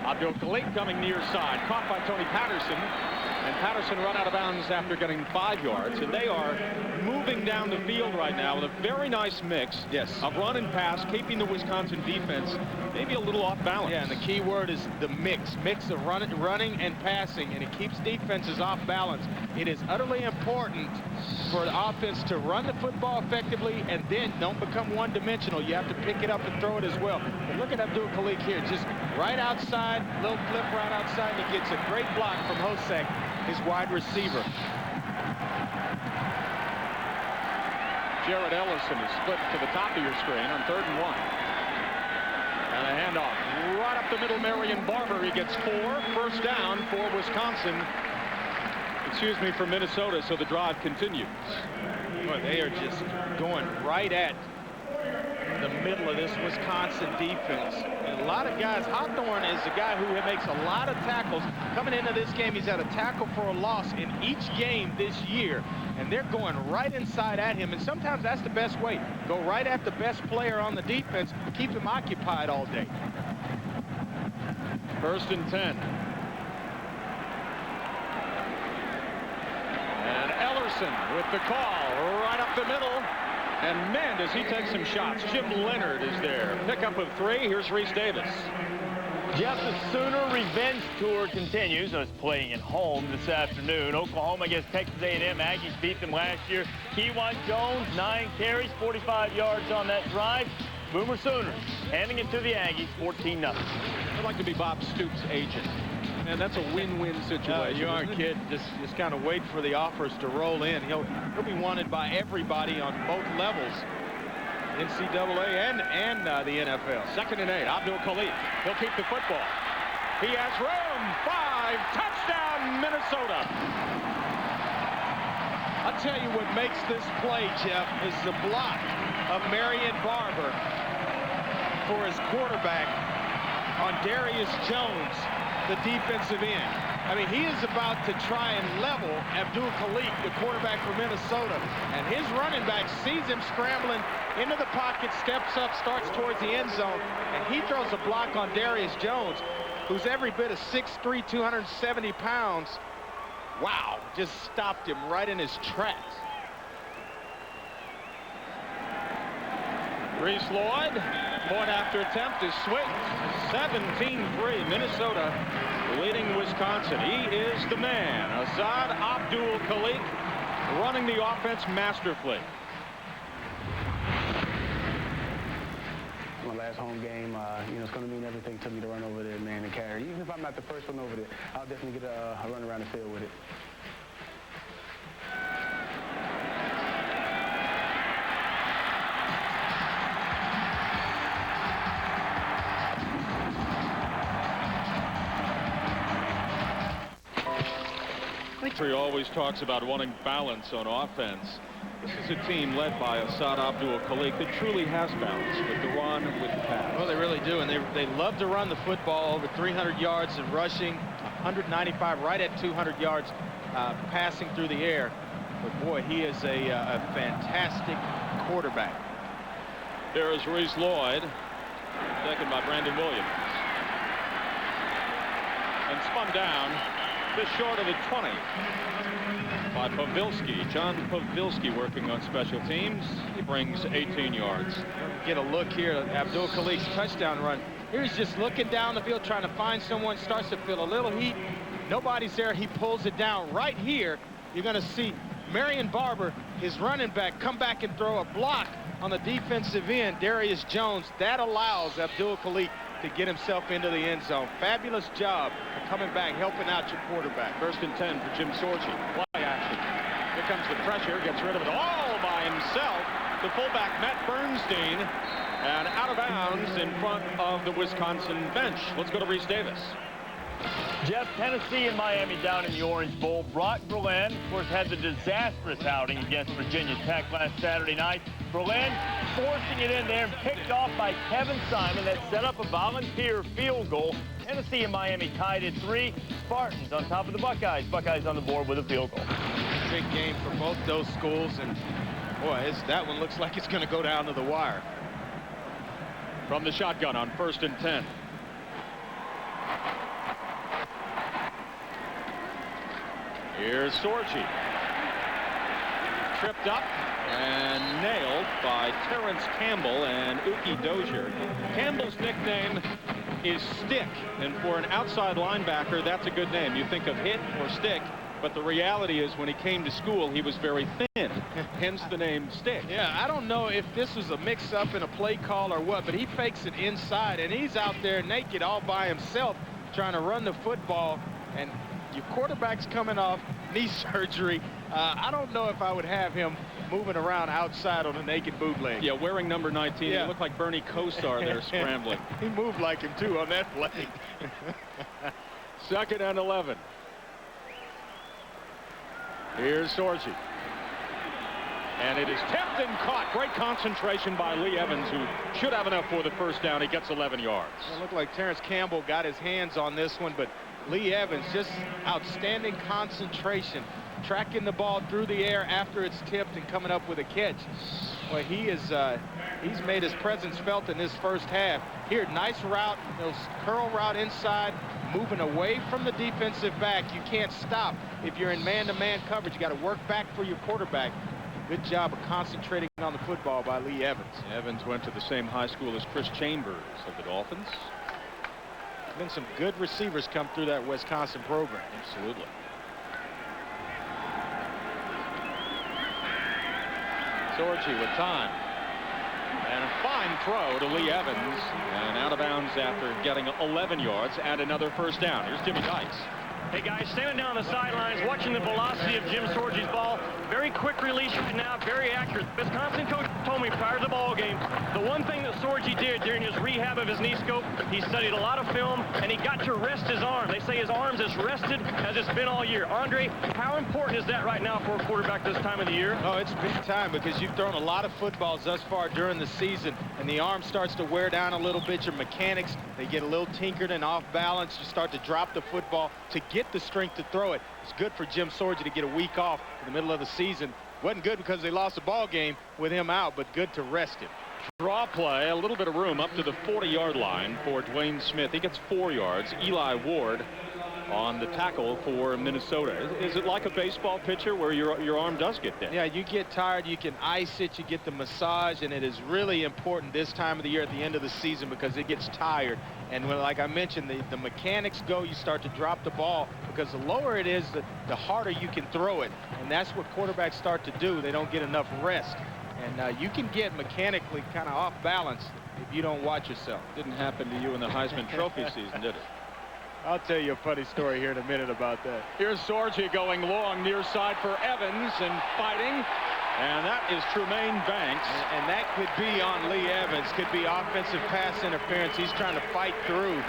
Abdul Khalik coming near side, caught by Tony Patterson, and Patterson run out of bounds after getting 5 yards, and they are moving down the field right now with a very nice mix of run and pass, keeping the Wisconsin defense maybe a little off balance. Yeah, and the key word is the mix of running and passing, and it keeps defenses off balance. It is utterly important for the offense to run the football effectively and then don't become one-dimensional. You have to pick it up and throw it as well. But look at Abdul Khalik here, just right outside, little flip right outside, and he gets a great block from Hosek, his wide receiver. Jared Ellison is split to the top of your screen on 3rd and 1. And a handoff right up the middle. Marion Barber, he gets 4. First down for Wisconsin. Excuse me, for Minnesota, so the drive continues. Boy, they are just going right at the middle of this Wisconsin defense. And a lot of guys, Hawthorne is a guy who makes a lot of tackles. Coming into this game, he's had a tackle for a loss in each game this year. And they're going right inside at him. And sometimes that's the best way. Go right at the best player on the defense. Keep him occupied all day. 1st and 10. And Ellerson with the call right up the middle. And man, does he take some shots. Jim Leonard is there. Pickup of 3. Here's Reese Davis. Jeff, the Sooner revenge tour continues. It's playing at home this afternoon. Oklahoma against Texas A&M. Aggies beat them last year. Kewan Jones, 9 carries, 45 yards on that drive. Boomer Sooners handing it to the Aggies, 14-0. I'd like to be Bob Stoops' agent. And that's a win-win situation. You aren't kidding. Just kind of wait for the offers to roll in. He'll be wanted by everybody on both levels, NCAA and the NFL. 2nd and 8. Abdul Khalik. He'll keep the football. He has room. 5. Touchdown, Minnesota. I'll tell you what makes this play, Jeff, is the block of Marion Barber for his quarterback on Darius Jones, the defensive end. I mean, he is about to try and level Abdul Khalik, the quarterback for Minnesota. And his running back sees him scrambling into the pocket, steps up, starts towards the end zone, and he throws a block on Darius Jones, who's every bit of 6'3", 270 pounds. Wow, just stopped him right in his tracks. Reese Lloyd, point after attempt is swinged. 17-3, Minnesota leading Wisconsin. He is the man. Asad Abdul Khalik running the offense masterfully. My last home game, you know, it's going to mean everything to me to run over there, man, and carry. Even if I'm not the first one over there, I'll definitely get a run around the field with it. He always talks about wanting balance on offense. This is a team led by Asad Abdul Khalik that truly has balance with the run and with the pass. Well, they really do, and they love to run the football. Over 300 yards in rushing, 195, right at 200 yards passing through the air. But boy, he is a fantastic quarterback. There is Reese Lloyd, second by Brandon Williams. And spun down just short of the 20 by Pavilski. John Pavilski working on special teams. He brings 18 yards. Get a look here at Abdul Khalik's touchdown run. Here he's just looking down the field trying to find someone, starts to feel a little heat. Nobody's there. He pulls it down. Right here, you're going to see Marion Barber, his running back, come back and throw a block on the defensive end, Darius Jones, that allows Abdul Khalik to get himself into the end zone. Fabulous job of coming back, helping out your quarterback. 1st and 10 for Jim Sorgi. Play action. Here comes the pressure, gets rid of it all by himself. The fullback, Matt Bernstein, and out of bounds in front of the Wisconsin bench. Let's go to Reese Davis. Jeff, Tennessee and Miami down in the Orange Bowl. Brock Berlin, of course, had the disastrous outing against Virginia Tech last Saturday night. Berlin forcing it in there and picked off by Kevin Simon. That set up a volunteer field goal. Tennessee and Miami tied at 3. Spartans on top of the Buckeyes. Buckeyes on the board with a field goal. Big game for both those schools, and boy, that one looks like it's going to go down to the wire. From the shotgun on 1st and 10. Here's Sorgi. Tripped up and nailed by Terrence Campbell and Uki Dozier. Campbell's nickname is Stick, and for an outside linebacker, that's a good name. You think of hit or stick, but the reality is when he came to school, he was very thin, hence the name Stick. Yeah, I don't know if this was a mix-up in a play call or what, but he fakes it inside, and he's out there naked all by himself trying to run the football, and your quarterback's coming off knee surgery. I don't know if I would have him moving around outside on a naked bootleg. Yeah, wearing number 19. Yeah. He looked like Bernie Kosar there scrambling. He moved like him, too, on that play. 2nd and 11. Here's Sorgi. And it is tipped and caught. Great concentration by Lee Evans, who should have enough for the 1st down. He gets 11 yards. It looked like Terrence Campbell got his hands on this one, but Lee Evans, just outstanding concentration, tracking the ball through the air after it's tipped and coming up with a catch. Well, he's made his presence felt in this 1st half. Here, nice route, those curl route inside, moving away from the defensive back. You can't stop. If you're in man-to-man coverage, you got to work back for your quarterback. Good job of concentrating on the football by Lee Evans. Evans went to the same high school as Chris Chambers of the Dolphins. Been some good receivers come through that Wisconsin program. Absolutely. Sorgi with time. And a fine throw to Lee Evans. And out of bounds after getting 11 yards and another 1st down. Here's Jimmy Dykes. Hey guys, standing down on the sidelines, watching the velocity of Jim Sorgi's ball. Very quick release right now, very accurate. Wisconsin coach told me prior to the ball game, the one thing that Sorgi did during his rehab of his knee scope, he studied a lot of film, and he got to rest his arm. They say his arm's as rested as it's been all year. Andre, how important is that right now for a quarterback this time of the year? Oh, it's big time because you've thrown a lot of footballs thus far during the season, and the arm starts to wear down a little bit. Your mechanics, they get a little tinkered and off balance. You start to drop the football to get the strength to throw it. It's good for Jim Sorgi to get a week off in the middle of the season. Wasn't good because they lost the ball game with him out, but good to rest him. Draw play, a little bit of room up to the 40-yard line for Dwayne Smith. He gets 4 yards. Eli Ward on the tackle for Minnesota. Is it like a baseball pitcher where your arm does get dead? Yeah, you get tired, you can ice it, you get the massage, and it is really important this time of the year at the end of the season because it gets tired. And when, like I mentioned, the mechanics go, you start to drop the ball because the lower it is, the harder you can throw it. And that's what quarterbacks start to do. They don't get enough rest. And you can get mechanically kind of off balance if you don't watch yourself. Didn't happen to you in the Heisman Trophy season, did it? I'll tell you a funny story here in a minute about that. Here's Sorgi going long near side for Evans and fighting. And that is Tremaine Banks. And that could be on Lee Evans. Could be offensive pass interference. He's trying to fight through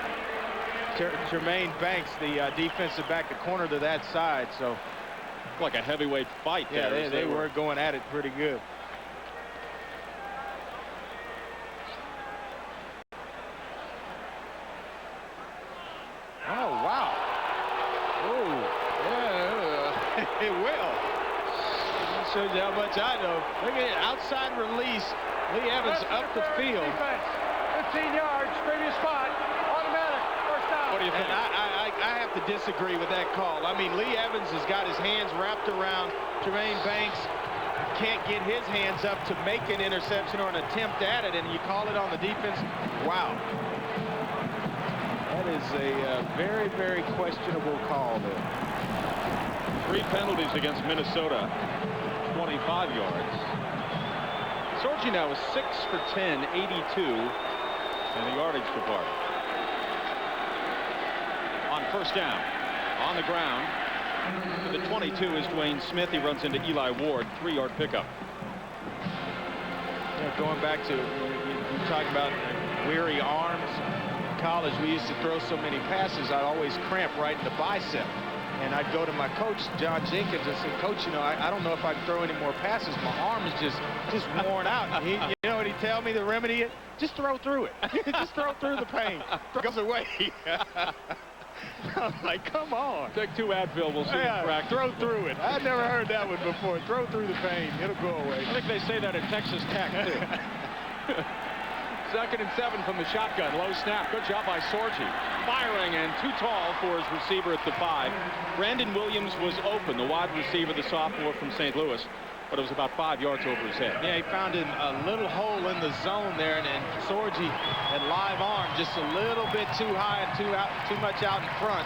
Tremaine Banks, the defensive back, the corner to that side. So like a heavyweight fight. Yeah, there they were going at it pretty good. Oh, wow. Oh, yeah, it will. That shows you how much I know. Look at it, outside release. Lee Evans up the field. Defense, 15 yards, previous spot, automatic, 1st down. What do you think? And I have to disagree with that call. I mean, Lee Evans has got his hands wrapped around Tremaine Banks. Can't get his hands up to make an interception or an attempt at it, and you call it on the defense. Wow. That is a very, very questionable call there. 3 penalties against Minnesota, 25 yards. Sorgi now is 6 for 10, 82 in the yardage department. On first down, on the ground, to the 22 is Dwayne Smith. He runs into Eli Ward, 3-yard pickup. Going back to, you talking about weary arms. In college, we used to throw so many passes, I'd always cramp right in the bicep. And I'd go to my coach, John Jenkins, and say, Coach, you know, I don't know if I can throw any more passes. My arm is just worn out. And you know what he'd tell me the remedy is? Just throw through it. Just throw through the pain. It goes away. I'm like, come on. Take 2 Advil, we'll see it crack. Throw through it. I'd never heard that one before. Throw through the pain. It'll go away. I think they say that at Texas Tech, too. 2nd and 7 from the shotgun. Low snap. Good job by Sorgi. Firing and too tall for his receiver at the 5. Brandon Williams was open, the wide receiver, the sophomore from St. Louis, but it was about 5 yards over his head. Yeah, he found a little hole in the zone there, and Sorgi had live arm just a little bit too high and too much out in front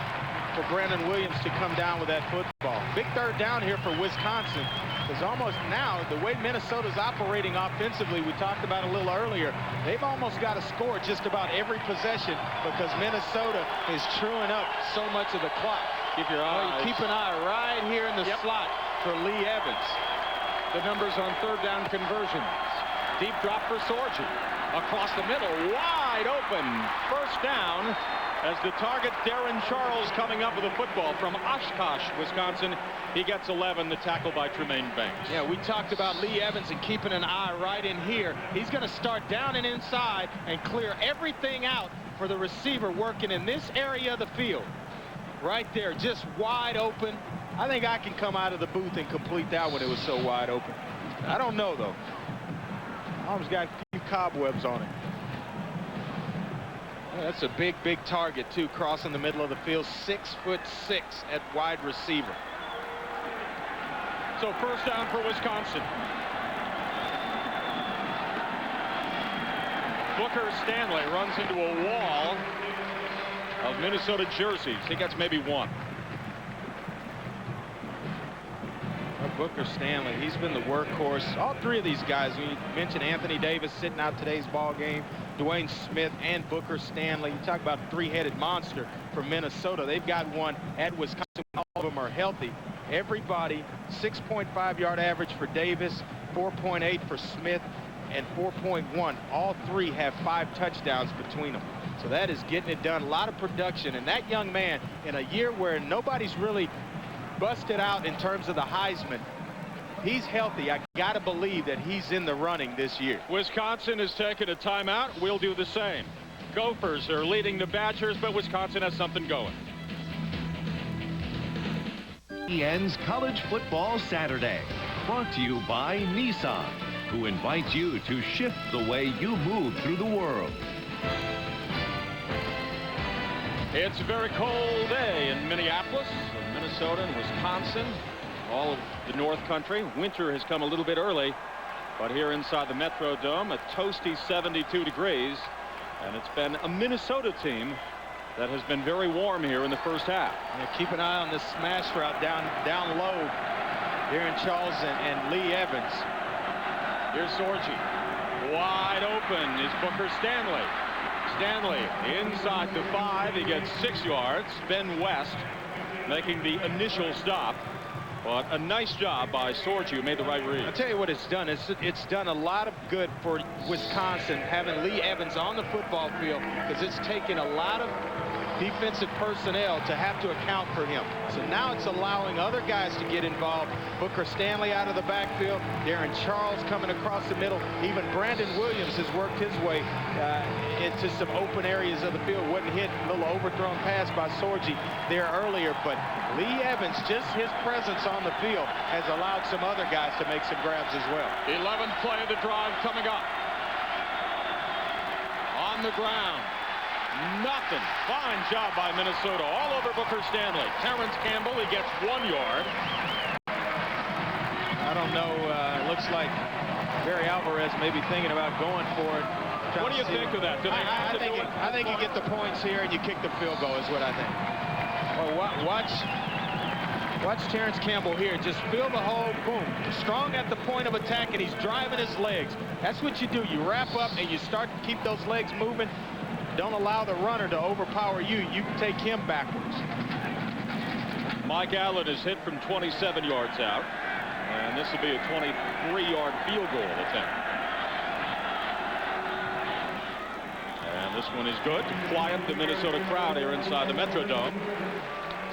for Brandon Williams to come down with that football. Big 3rd down here for Wisconsin. Because almost now, the way Minnesota's operating offensively, we talked about a little earlier, they've almost got to score just about every possession because Minnesota is chewing up so much of the clock. Keep your eye. Keep an eye right here in the slot for Lee Evans. The numbers on 3rd down conversions. Deep drop for Sorgi. Across the middle, wide open. First down as the target, Darren Charles, coming up with a football from Oshkosh, Wisconsin. He gets 11, the tackle by Tremaine Banks. Yeah, we talked about Lee Evans and keeping an eye right in here. He's going to start down and inside and clear everything out for the receiver working in this area of the field. Right there, just wide open. I think I can come out of the booth and complete that one. It was so wide open. I don't know, though. Arm's got a few cobwebs on it. Yeah, that's a big, big target, too, crossing the middle of the field. 6'6" at wide receiver. So first down for Wisconsin. Booker Stanley runs into a wall of Minnesota jerseys. He gets maybe 1. Booker Stanley, he's been the workhorse. All 3 of these guys, we mentioned Anthony Davis sitting out today's ball game, Dwayne Smith and Booker Stanley. You talk about a 3-headed monster from Minnesota. They've got one at Wisconsin. All of them are healthy. Everybody, 6.5 yard average for Davis, 4.8 for Smith, and 4.1. All 3 have 5 touchdowns between them. So that is getting it done. A lot of production. And that young man, in a year where nobody's really busted out in terms of the Heisman, he's healthy. I got to believe that he's in the running this year. Wisconsin has taken a timeout. We'll do the same. Gophers are leading the Badgers, but Wisconsin has something going. EN's College Football Saturday, brought to you by Nissan, who invites you to shift the way you move through the world. It's a very cold day in Minneapolis, Minnesota, and Wisconsin, all of the North Country. Winter has come a little bit early, but here inside the Metrodome, a toasty 72 degrees, and it's been a Minnesota team that has been very warm here in the first half. Yeah, keep an eye on this smash route down low. Darren Charles and Lee Evans. Here's Sorgi. Wide open is Booker Stanley. Stanley inside the 5. He gets 6 yards. Ben West making the initial stop. But a nice job by Sorgi, who made the right read. I'll tell you what it's done. It's done a lot of good for Wisconsin having Lee Evans on the football field, because it's taken a lot of defensive personnel to have to account for him. So now it's allowing other guys to get involved. Booker Stanley out of the backfield, Darren Charles coming across the middle. Even Brandon Williams has worked his way into some open areas of the field. Wasn't hit, a little overthrown pass by Sorgi there earlier, but Lee Evans, just his presence on the field has allowed some other guys to make some grabs as well. 11th play of the drive coming up. On the ground. Nothing. Fine job by Minnesota. All over Booker Stanley. Terrence Campbell, he gets 1 yard. I don't know. It looks like Barry Alvarez may be thinking about going for it. What do you think of that? I think you get the points here and you kick the field goal is what I think. Well, watch Watch Terrence Campbell here. Just fill the hole, boom. Strong at the point of attack, and he's driving his legs. That's what you do. You wrap up, and you start to keep those legs moving. Don't allow the runner to overpower you. You can take him backwards. Mike Allen is hit from 27 yards out, and this will be a 23-yard field goal attempt. And this one is good to quiet the Minnesota crowd here inside the Metrodome.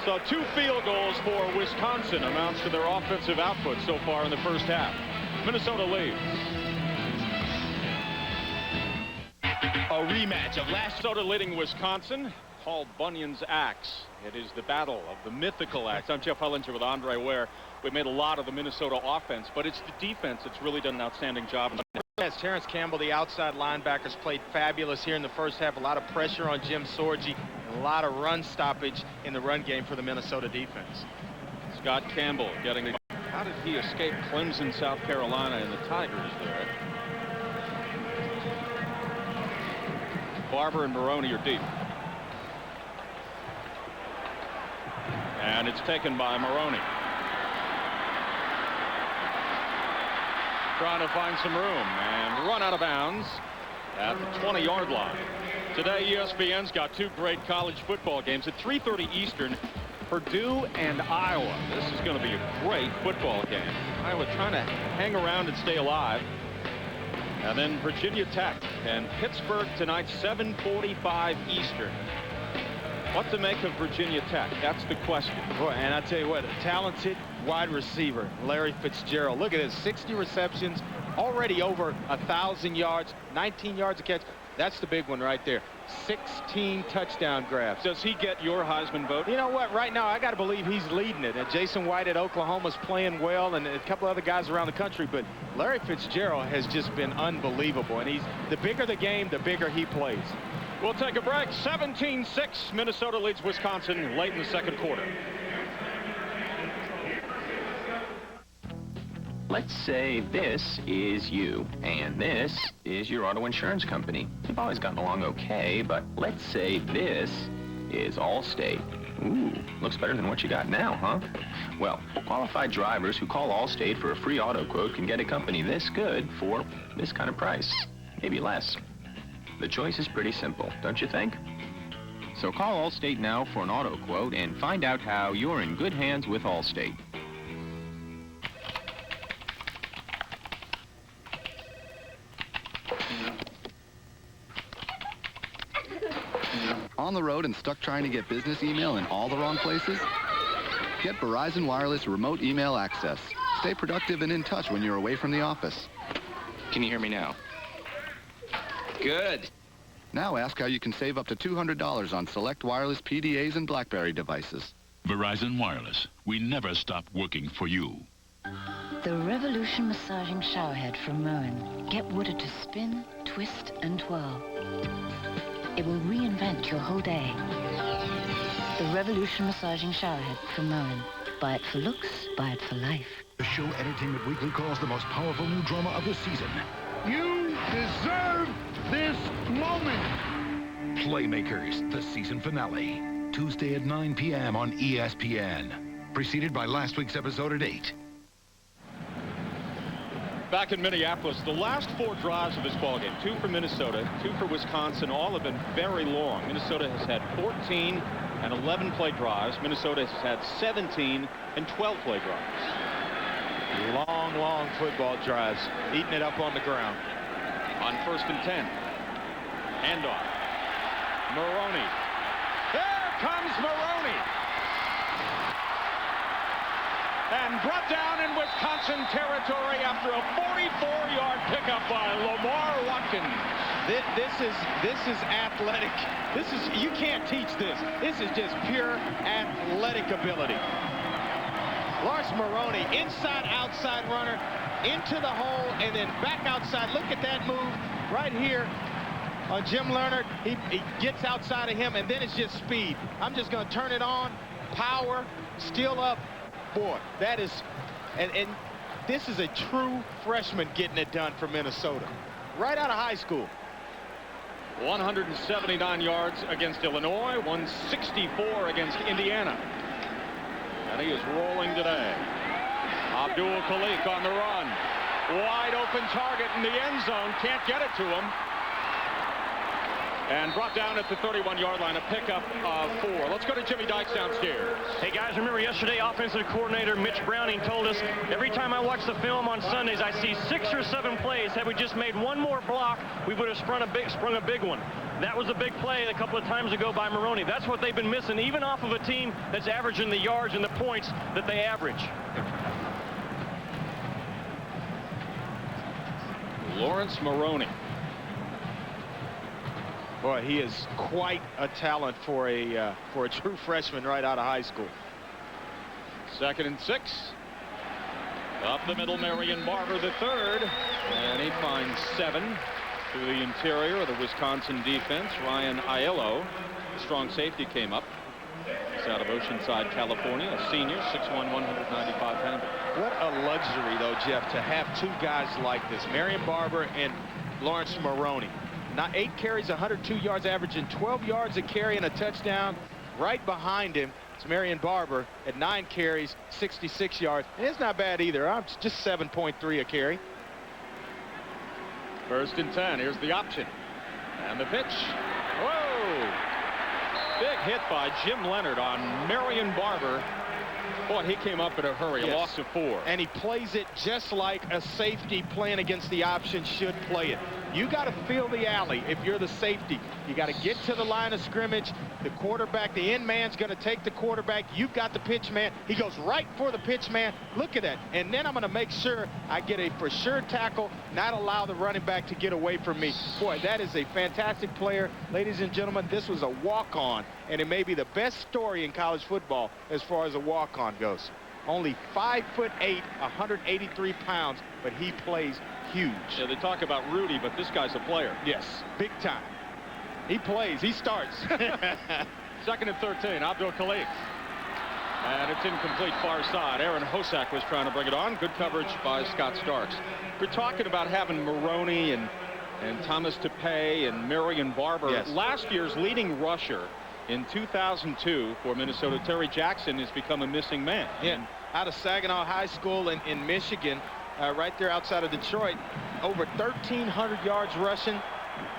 So 2 field goals for Wisconsin amounts to their offensive output so far in the first half. Minnesota leads. A rematch of last Minnesota leading Wisconsin. Paul Bunyan's axe. It is the battle of the mythical axe. I'm Jeff Hullinger with Andre Ware. We made a lot of the Minnesota offense, but it's the defense that's really done an outstanding job. Yes, Terrence Campbell, the outside linebackers, played fabulous here in the first half. A lot of pressure on Jim Sorgi. A lot of run stoppage in the run game for the Minnesota defense. Scott Campbell getting the... How did he escape Clemson, South Carolina, and the Tigers there? Barber and Maroney are deep. And it's taken by Maroney. Trying to find some room and run out of bounds at the 20-yard line. Today, ESPN's got 2 great college football games at 3:30 Eastern. Purdue and Iowa. This is going to be a great football game. Iowa trying to hang around and stay alive. And then Virginia Tech and Pittsburgh tonight, 7:45 Eastern. What to make of Virginia Tech? That's the question. Boy, and I tell you what, a talented wide receiver, Larry Fitzgerald. Look at his 60 receptions, already over 1,000 yards, 19 yards a catch. That's the big one right there. 16 touchdown grabs. Does he get your Heisman vote? You know what? Right now, I got to believe he's leading it. And Jason White at Oklahoma's playing well, and a couple other guys around the country. But Larry Fitzgerald has just been unbelievable. And the bigger the game, the bigger he plays. We'll take a break. 17-6. Minnesota leads Wisconsin late in the second quarter. Let's say this is you, and this is your auto insurance company. You've always gotten along okay, but let's say this is Allstate. Ooh, looks better than what you got now, huh? Well, qualified drivers who call Allstate for a free auto quote can get a company this good for this kind of price, maybe less. The choice is pretty simple, don't you think? So call Allstate now for an auto quote and find out how you're in good hands with Allstate. On the road and stuck trying to get business email in all the wrong places? Get Verizon Wireless Remote Email Access. Stay productive and in touch when you're away from the office. Can you hear me now? Good. Now ask how you can save up to $200 on select wireless PDAs and BlackBerry devices. Verizon Wireless. We never stop working for you. The Revolution Massaging Showerhead from Moen. Get water to spin, twist, and twirl. It will reinvent your whole day. The Revolution Massaging Showerhead from Moen. Buy it for looks, buy it for life. The show Entertainment Weekly calls the most powerful new drama of the season. You deserve this moment. Playmakers, the season finale. Tuesday at 9 p.m. on ESPN. Preceded by last week's episode at 8. Back in Minneapolis, the last 4 drives of this ballgame, 2 for Minnesota, 2 for Wisconsin, all have been very long. Minnesota has had 14 and 11 play drives. Minnesota has had 17 and 12 play drives. Long football drives, eating it up on the ground. On 1st and 10. Handoff. Maroney. There comes Maroney. And brought down in Wisconsin territory after a 44-yard pickup by Lamar Watkins. This is athletic. You can't teach this. This is just pure athletic ability. Lars Maroney, inside outside runner, into the hole and then back outside. Look at that move right here on Jim Leonard. He gets outside of him, and then it's just speed. I'm just going to turn it on, power, steal up. Boy, that is, and this is a true freshman getting it done for Minnesota. Right out of high school. 179 yards against Illinois, 164 against Indiana. And he is rolling today. Abdul Khalik on the run. Wide open target in the end zone. Can't get it to him. And brought down at the 31-yard line, a pickup of 4. Let's go to Jimmy Dykes downstairs. Hey, guys, remember yesterday, offensive coordinator Mitch Browning told us, every time I watch the film on Sundays, I see 6 or 7 plays. Had we just made one more block, we would have sprung a big one. That was a big play a couple of times ago by Maroney. That's what they've been missing, even off of a team that's averaging the yards and the points that they average. Lawrence Maroney. Boy, he is quite a talent for a true freshman right out of high school. 2nd and 6. Up the middle, Marion Barber, the third. And he finds 7 to the interior of the Wisconsin defense. Ryan Aiello, the strong safety, came up. He's out of Oceanside, California, a senior, 6'1", 195 pounder. What a luxury, though, Jeff, to have 2 guys like this, Marion Barber and Lawrence Maroney. Now 8 carries, 102 yards, averaging 12 yards a carry and a touchdown. Right behind him, it's Marion Barber at 9 carries, 66 yards. And it's not bad either. I'm just 7.3 a carry. 1st and 10. Here's the option. And the pitch. Whoa! Big hit by Jim Leonard on Marion Barber. Boy, he came up in a hurry. Yes. A loss of 4. And he plays it just like a safety playing against the option should play it. You got to feel the alley if you're the safety. You got to get to the line of scrimmage. The quarterback, the end man's going to take the quarterback. You've got the pitch man. He goes right for the pitch man. Look at that. And then I'm going to make sure I get a for sure tackle, not allow the running back to get away from me. Boy, that is a fantastic player. Ladies and gentlemen, this was a walk-on, and it may be the best story in college football as far as a walk-on goes. Only 5'8", 183 pounds, but he plays huge. Yeah, they talk about Rudy, but this guy's a player. Yes, big time. He plays. He starts. 2nd and 13. Abdul Khalik. And it's incomplete, far side. Aaron Hosack was trying to bring it on. Good coverage by Scott Starks. We're talking about having Maroney and Thomas Tepay and Marion Barber. Yes. Last year's leading rusher in 2002 for Minnesota, Terry Jackson, has become a missing man. Yeah, out of Saginaw High School in Michigan, right there outside of Detroit. Over 1,300 yards rushing,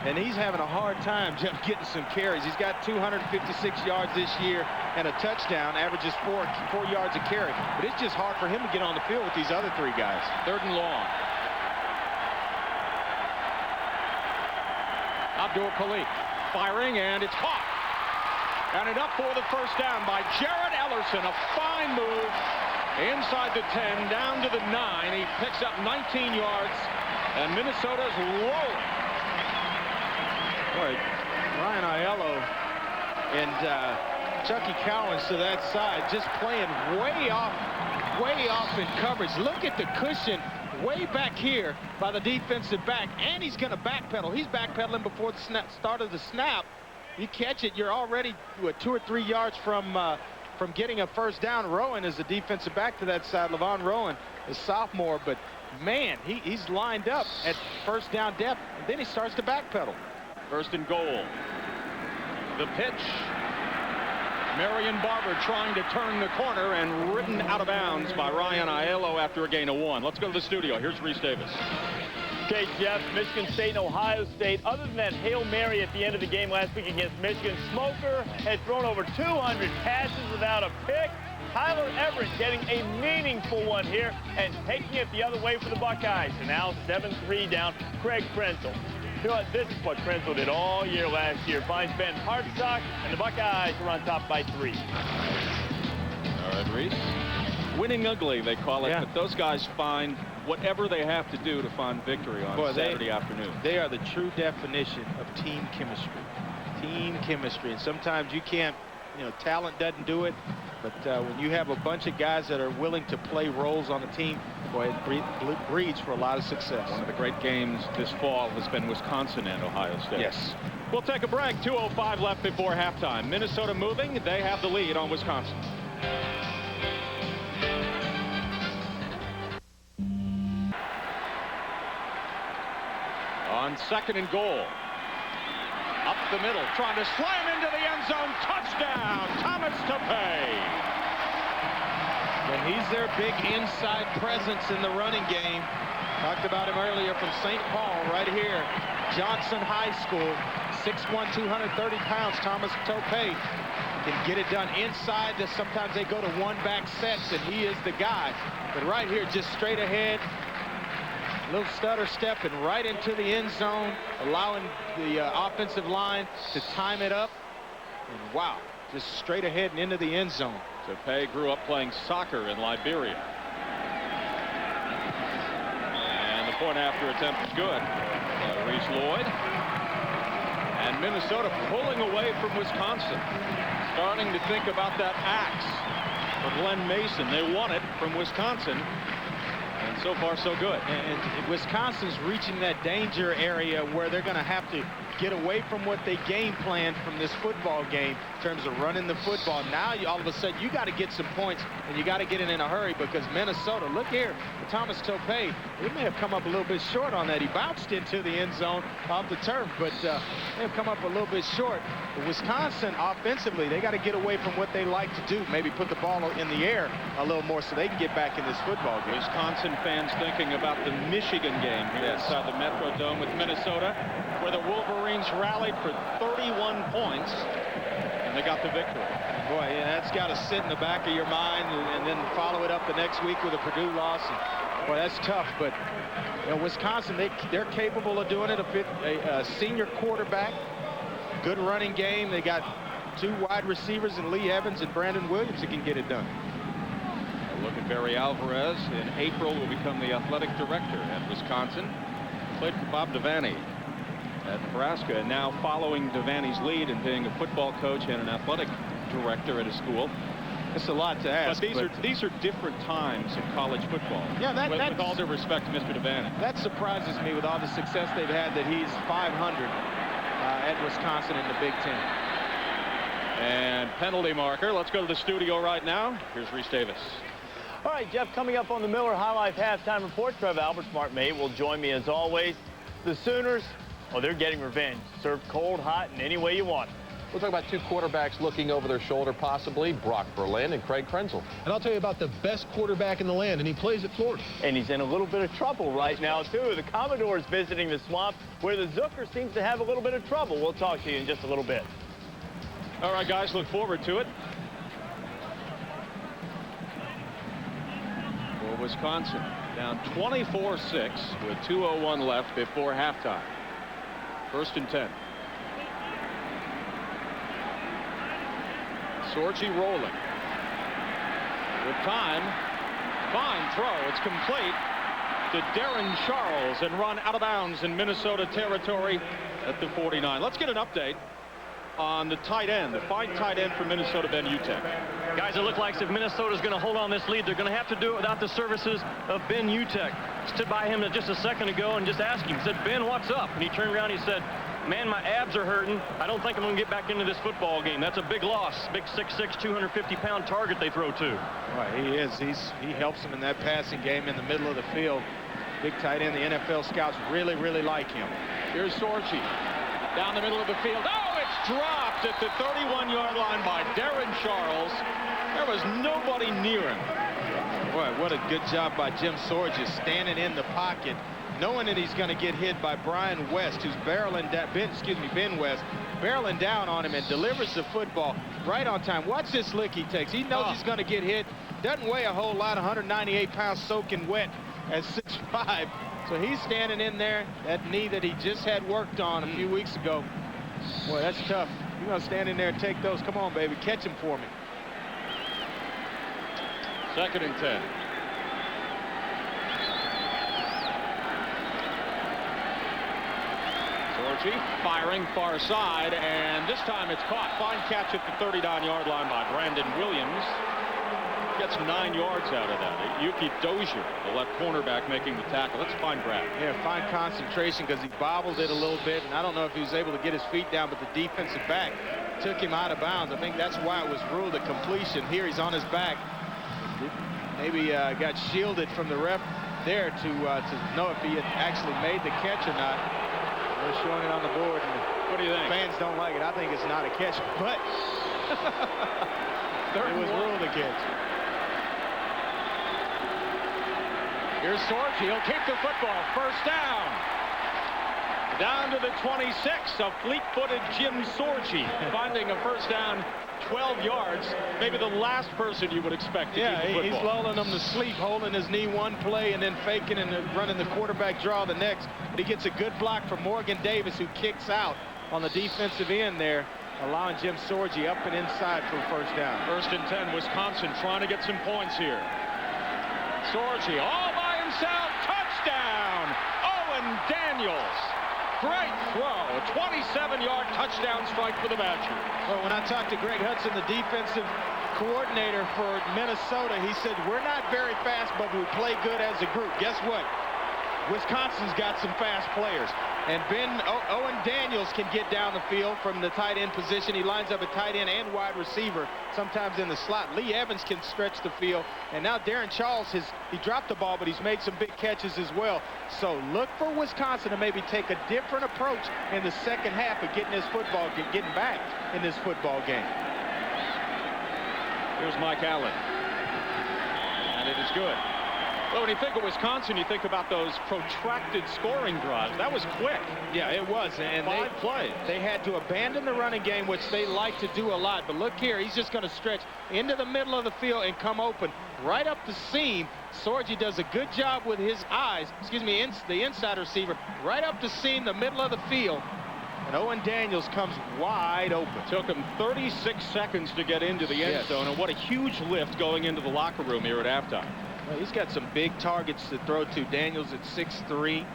and he's having a hard time just getting some carries. He's got 256 yards this year and a touchdown, averages 4 yards a carry. But it's just hard for him to get on the field with these other 3 guys. 3rd and long. Abdul Khalik firing, and it's caught. And enough for the first down by Jared Ellerson. A fine move inside the 10, down to the 9. He picks up 19 yards, and Minnesota's rolling. Boy, Ryan Aiello and Chucky Cowens to that side, just playing way off in coverage. Look at the cushion way back here by the defensive back, and he's going to backpedal. He's backpedaling before the start of the snap. You catch it, you're already 2 or 3 yards from getting a first down. Rowan is the defensive back to that side. Levon Rowan is sophomore, but man, he's lined up at first down depth, and then he starts to backpedal. 1st and goal. The pitch. Marion Barber trying to turn the corner and ridden out of bounds by Ryan Aiello after a gain of 1. Let's go to the studio. Here's Reese Davis. Okay, Jeff, Michigan State and Ohio State, other than that Hail Mary at the end of the game last week against Michigan, Smoker had thrown over 200 passes without a pick. Tyler Everett getting a meaningful one here and taking it the other way for the Buckeyes. And now 7-3 down, Craig Krenzel. You know what? This is what Krenzel did all year last year. Finds Ben Hartsock, and the Buckeyes are on top by 3. All right, Reese. Winning ugly, they call it, but those guys find whatever they have to do to find victory on Saturday afternoon. They are the true definition of team chemistry. Team chemistry. And sometimes you can't, talent doesn't do it. But when you have a bunch of guys that are willing to play roles on the team, boy, it breeds for a lot of success. One of the great games this fall has been Wisconsin and Ohio State. Yes. We'll take a break. 2:05 left before halftime. Minnesota moving. They have the lead on Wisconsin. On 2nd and goal. Up the middle, trying to slam into the end zone. Touchdown, Thomas Tepay. And he's their big inside presence in the running game. Talked about him earlier from St. Paul right here. Johnson High School, 6'1", 230 pounds. Thomas Tope can get it done inside. Sometimes they go to one-back sets, and he is the guy. But right here, just straight ahead, little stutter step and right into the end zone, allowing the offensive line to time it up. And wow, just straight ahead and into the end zone. Tope grew up playing soccer in Liberia. And the point after attempt is good. Reese Lloyd. And Minnesota pulling away from Wisconsin. Starting to think about that axe for Glenn Mason. They won it from Wisconsin. And so far, so good. And Wisconsin's reaching that danger area where they're going to have to get away from what they game planned from this football game in terms of running the football. Now, all of a sudden, you got to get some points, and you got to get it in a hurry because Minnesota, look here, Thomas Tope, he may have come up a little bit short on that. He bounced into the end zone off the turf, but may have come up a little bit short. But Wisconsin, offensively, they got to get away from what they like to do, maybe put the ball in the air a little more so they can get back in this football game. Wisconsin fans thinking about the Michigan game here inside the Metrodome with Minnesota, where the Wolverines rallied for 31 points, and they got the victory. Boy, yeah, that's got to sit in the back of your mind, and then follow it up the next week with a Purdue loss. And, boy, that's tough. But you know, Wisconsin, they're capable of doing it. A senior quarterback, good running game. They got two wide receivers in Lee Evans and Brandon Williams that can get it done. A look at Barry Alvarez. In April, will become the athletic director at Wisconsin. Played for Bob Devaney at Nebraska, and now following Devaney's lead and being a football coach and an athletic director at a school. It's a lot to ask. But these are different times in college football. Yeah, with all due respect to Mr. Devaney. That surprises me with all the success they've had that he's 500 at Wisconsin in the Big Ten. And penalty marker. Let's go to the studio right now. Here's Reese Davis. All right, Jeff, coming up on the Miller High Life halftime report, Trev Alberts, Mark May will join me as always. The Sooners, oh, they're getting revenge. Served cold, hot, and any way you want. We'll talk about two quarterbacks looking over their shoulder, possibly Brock Berlin and Craig Krenzel. And I'll tell you about the best quarterback in the land, and he plays at Florida. And he's in a little bit of trouble right now, too. The Commodores visiting the Swamp, where the Zucker seems to have a little bit of trouble. We'll talk to you in just a little bit. All right, guys, look forward to it. For Wisconsin, down 24-6 with 2:01 left before halftime. 1st and 10. Sorgi rolling. With time. Fine throw. It's complete to Darren Charles and run out of bounds in Minnesota territory at the 49. Let's get an update on the tight end, the fine tight end for Minnesota, Ben Utek. Guys, it looks like if Minnesota's going to hold on this lead, they're going to have to do it without the services of Ben Utek. Stood by him just a second ago and just asked him, said, "Ben, what's up?" And he turned around and he said, "Man, my abs are hurting. I don't think I'm going to get back into this football game." That's a big loss. Big 6'6", 250-pound target they throw to. Right, he is. He helps them in that passing game in the middle of the field. Big tight end. The NFL scouts really, really like him. Here's Sorgi down the middle of the field. Oh, it's dropped at the 31-yard line by Darren Charles. There was nobody near him. Boy, what a good job by Jim Sorgi standing in the pocket, knowing that he's going to get hit by Brian West, who's barreling down, Ben West, barreling down on him and delivers the football right on time. Watch this lick he takes. He knows he's going to get hit. Doesn't weigh a whole lot, 198 pounds soaking wet at 6'5". So he's standing in there, that knee that he just had worked on a few weeks ago. Boy, that's tough. You're going to stand in there and take those. Come on, baby, catch him for me. 2nd and 10. Sorgi firing far side, and this time it's caught. Fine catch at the 39-yard line by Brandon Williams. Gets 9 yards out of that. Yuki Dozier, the left cornerback, making the tackle. That's a fine grab. Yeah, fine concentration because he bobbled it a little bit, and I don't know if he was able to get his feet down, but the defensive back took him out of bounds. I think that's why it was ruled a completion. Here he's on his back. Maybe got shielded from the ref there to know if he had actually made the catch or not. They're showing it on the board. And what do you think? Fans don't like it. I think it's not a catch, but it was ruled a catch. Here's Sorge. He'll keep the football. First down. Down to the 26 of fleet-footed Jim Sorge, finding a first down 12 yards. Maybe the last person you would expect to keep the football. He's lulling him to sleep, holding his knee one play and then faking and running the quarterback draw the next. But he gets a good block from Morgan Davis, who kicks out on the defensive end there, allowing Jim Sorge up and inside for a first down. 1st and 10, Wisconsin trying to get some points here. Sorge all by himself. Touchdown, Owen Daniels. Great throw, a 27-yard touchdown strike for the Badgers. Well, when I talked to Greg Hudson, the defensive coordinator for Minnesota, he said, we're not very fast, but we play good as a group. Guess what? Wisconsin's got some fast players. And Owen Daniels can get down the field from the tight end position. He lines up a tight end and wide receiver, sometimes in the slot. Lee Evans can stretch the field. And now Darren Charles, he dropped the ball, but he's made some big catches as well. So look for Wisconsin to maybe take a different approach in the second half of getting back in this football game. Here's Mike Allen. And it is good. Well, when you think of Wisconsin, you think about those protracted scoring drives. That was quick. Yeah, it was. And 5 plays. They had to abandon the running game, which they like to do a lot. But look here, he's just going to stretch into the middle of the field and come open right up the seam. Sorge does a good job with his eyes, the inside receiver, right up the seam, the middle of the field. And Owen Daniels comes wide open. Took him 36 seconds to get into the end zone, and what a huge lift going into the locker room here at halftime. Well, he's got some big targets to throw to. Daniels at 6'3",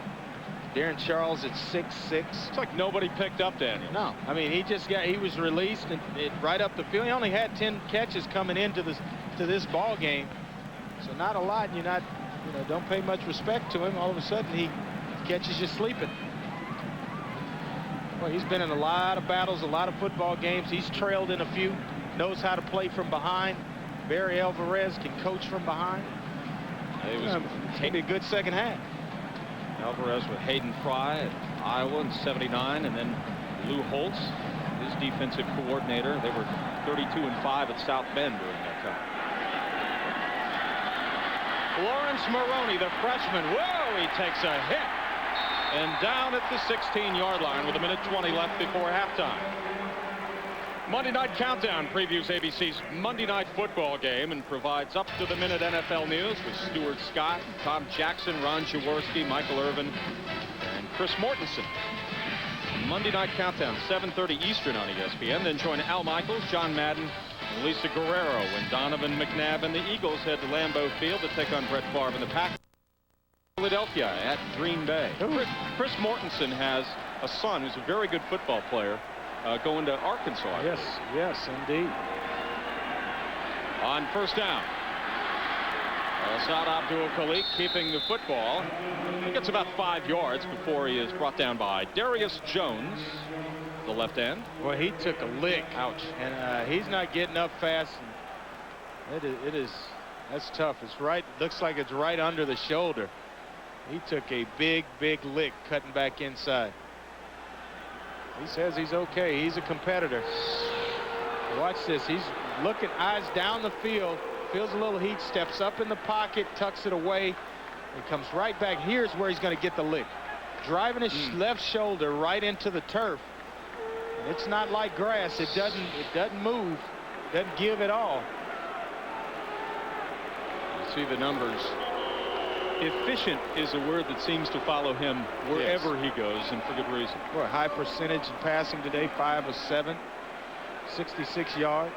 Darren Charles at 6'6". It's like nobody picked up Daniels. No, I mean, he was released and right up the field. He only had 10 catches coming into this ball game, so not a lot. And don't pay much respect to him. All of a sudden, he catches you sleeping. Well, he's been in a lot of battles, a lot of football games. He's trailed in a few, knows how to play from behind. Barry Alvarez can coach from behind. It was maybe a good second half. Alvarez with Hayden Fry at Iowa in '79, and then Lou Holtz, his defensive coordinator. They were 32-5 at South Bend during that time. Lawrence Maroney, the freshman. Whoa, he takes a hit. And down at the 16-yard line with 1:20 left before halftime. Monday Night Countdown previews ABC's Monday Night Football game and provides up-to-the-minute NFL news with Stuart Scott, Tom Jackson, Ron Jaworski, Michael Irvin, and Chris Mortensen. Monday Night Countdown, 7:30 Eastern on ESPN. Then join Al Michaels, John Madden, and Lisa Guerrero when Donovan McNabb and the Eagles head to Lambeau Field to take on Brett Favre and the Packers. Philadelphia at Green Bay. Chris Mortensen has a son who's a very good football player. Going to Arkansas. Yes, indeed. On first down, Saad Abdul-Khalik keeping the football. He gets about 5 yards before he is brought down by Darius Jones, the left end. Well, he took a lick. Ouch. And he's not getting up fast. That's tough. It's right. Looks like it's right under the shoulder. He took a big lick cutting back inside. He says he's okay. He's a competitor. Watch this. He's looking, eyes down the field, feels a little heat, steps up in the pocket, tucks it away, and comes right back. Here's where he's going to get the lick. Driving his left shoulder right into the turf. And it's not like grass. It doesn't move. It doesn't give at all. You see the numbers. Efficient is a word that seems to follow him wherever he goes, and for good reason. Well, high percentage in passing today, 5 of 7, 66 yards.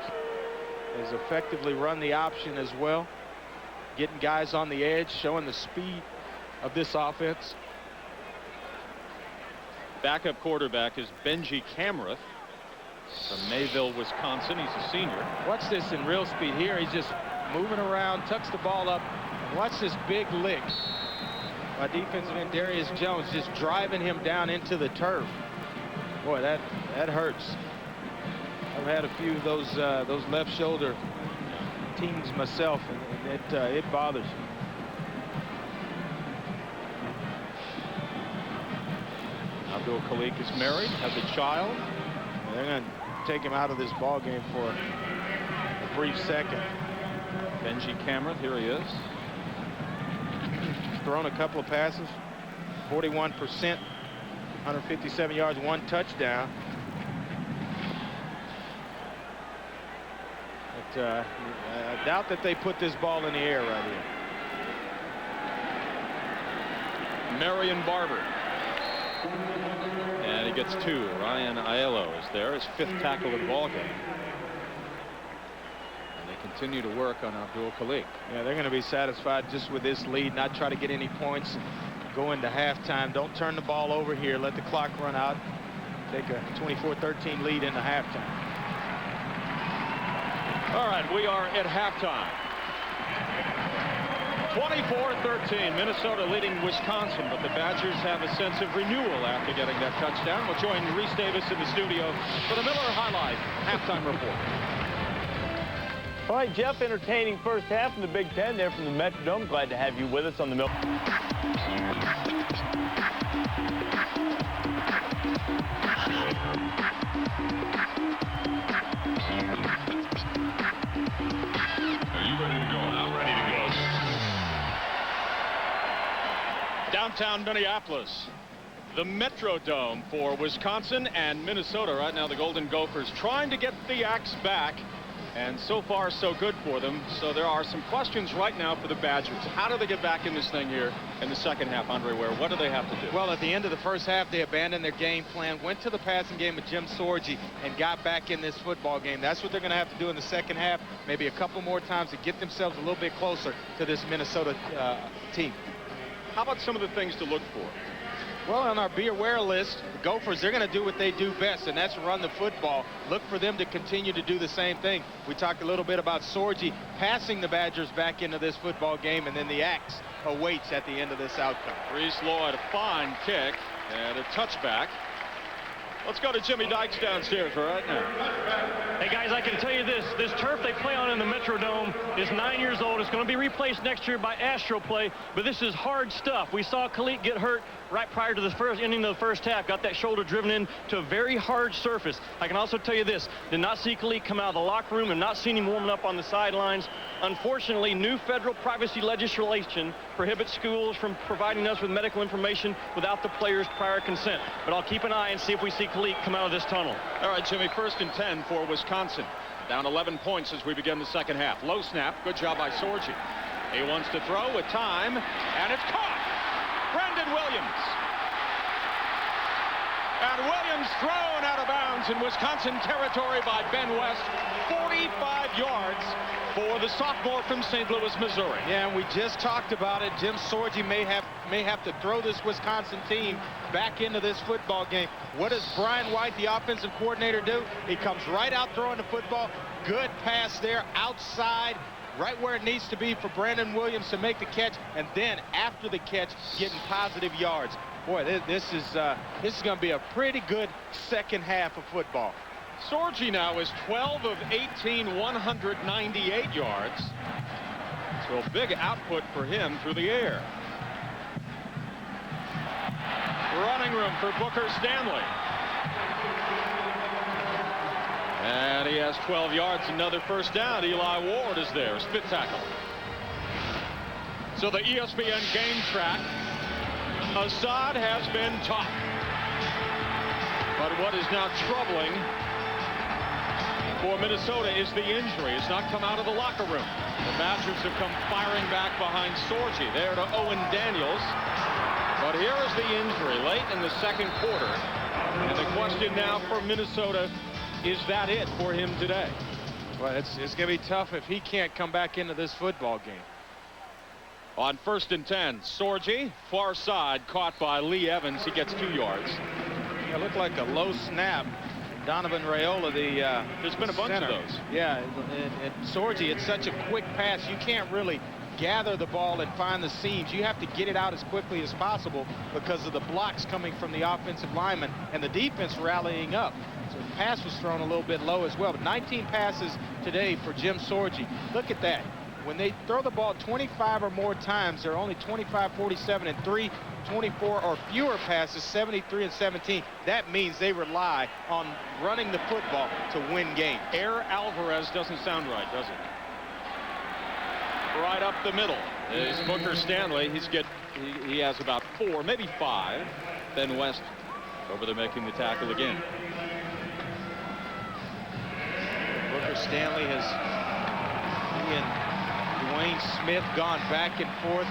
Has effectively run the option as well, getting guys on the edge, showing the speed of this offense. Backup quarterback is Benji Kamrath from Mayville, Wisconsin. He's a senior. Watch this in real speed here. He's just moving around, tucks the ball up. Watch this big lick by defensive end Darius Jones, just driving him down into the turf. Boy, that hurts. I've had a few of those left shoulder teams myself, and it bothers you. Abdul-Khalik is married, has a child. They're going to take him out of this ball game for a brief second. Benji Kamrath, here he is. thrown a couple of passes, 41%, 157 yards, 1 touchdown. But I doubt that they put this ball in the air right here. Marion Barber. And he gets 2. Ryan Aiello is there, his 5th tackle of the ball game. And they continue to work on Abdul Khalik. Yeah, they're going to be satisfied just with this lead, not try to get any points, go into halftime. Don't turn the ball over here. Let the clock run out. Take a 24-13 lead into halftime. All right, we are at halftime. 24-13, Minnesota leading Wisconsin, but the Badgers have a sense of renewal after getting that touchdown. We'll join Reese Davis in the studio for the Miller Highlight halftime report. All right, Jeff, entertaining first half in the Big Ten there from the Metrodome. Glad to have you with us on the Miller. Downtown Minneapolis, the Metrodome for Wisconsin and Minnesota. Right now the Golden Gophers trying to get the Axe back, and so far so good for them. So there are some questions right now for the Badgers. How do they get back in this thing here in the second half, Andre Ware? What do they have to do? Well, at the end of the first half, they abandoned their game plan, went to the passing game with Jim Sorgi, and got back in this football game. That's what they're going to have to do in the second half, maybe a couple more times to get themselves a little bit closer to this Minnesota team. How about some of the things to look for? Well, on our be aware list, the Gophers, they're going to do what they do best, and that's run the football. Look for them to continue to do the same thing. We talked a little bit about Sorgi passing the Badgers back into this football game, and then the Axe awaits at the end of this outcome. Reese Lloyd, a fine kick and a touchback. Let's go to Jimmy Dykes downstairs right now. Hey, guys, I can tell you this. This turf they play on in the Metrodome is 9 years old. It's going to be replaced next year by AstroPlay, but this is hard stuff. We saw Khalik get hurt right prior to the first inning of the first half. Got that shoulder driven in to a very hard surface. I can also tell you this. Did not see Khalik come out of the locker room and not seen him warming up on the sidelines. Unfortunately, new federal privacy legislation prohibits schools from providing us with medical information without the players' prior consent. But I'll keep an eye and see if we see Khalik come out of this tunnel. All right, Jimmy, 1st and 10 for Wisconsin. Down 11 points as we begin the second half. Low snap. Good job by Sorgi. He wants to throw with time, and it's caught. Brandon Williams. And Williams thrown out of bounds in Wisconsin territory by Ben West. 45 yards for the sophomore from St. Louis, Missouri. Yeah, and we just talked about it. Jim Sorgi may have to throw this Wisconsin team back into this football game. What does Brian White, the offensive coordinator, do? He comes right out throwing the football. Good pass there outside, right where it needs to be for Brandon Williams to make the catch, and then after the catch, getting positive yards. Boy, this is going to be a pretty good second half of football. Sorgi now is 12 of 18, 198 yards. So a big output for him through the air. Running room for Booker Stanley. And he has 12 yards, another first down. Eli Ward is there, spit tackle. So the ESPN game track, Assad has been tough. But what is now troubling for Minnesota is the injury. It's not come out of the locker room. The Badgers have come firing back behind Sorgi. There to Owen Daniels. But here is the injury late in the second quarter. And the question now for Minnesota, is that it for him today? Well, it's going to be tough if he can't come back into this football game. On 1st and 10, Sorgi, far side, caught by Lee Evans. He gets 2 yards. It looked like a low snap. Donovan Raiola, there's been a bunch center. of those. Yeah, and Sorgi, it's such a quick pass. You can't really gather the ball and find the seams. You have to get it out as quickly as possible because of the blocks coming from the offensive lineman and the defense rallying up. So the pass was thrown a little bit low as well. But 19 passes today for Jim Sorgi. Look at that. When they throw the ball 25 or more times, they're only 25, 47, and 3 24 or fewer passes, 73 and 17. That means they rely on running the football to win games. Air Alvarez doesn't sound right, does it? Right up the middle is Booker Stanley. He's got he has about 4, maybe 5. Then West over there making the tackle again. Booker Stanley has, he and Dwayne Smith gone back and forth.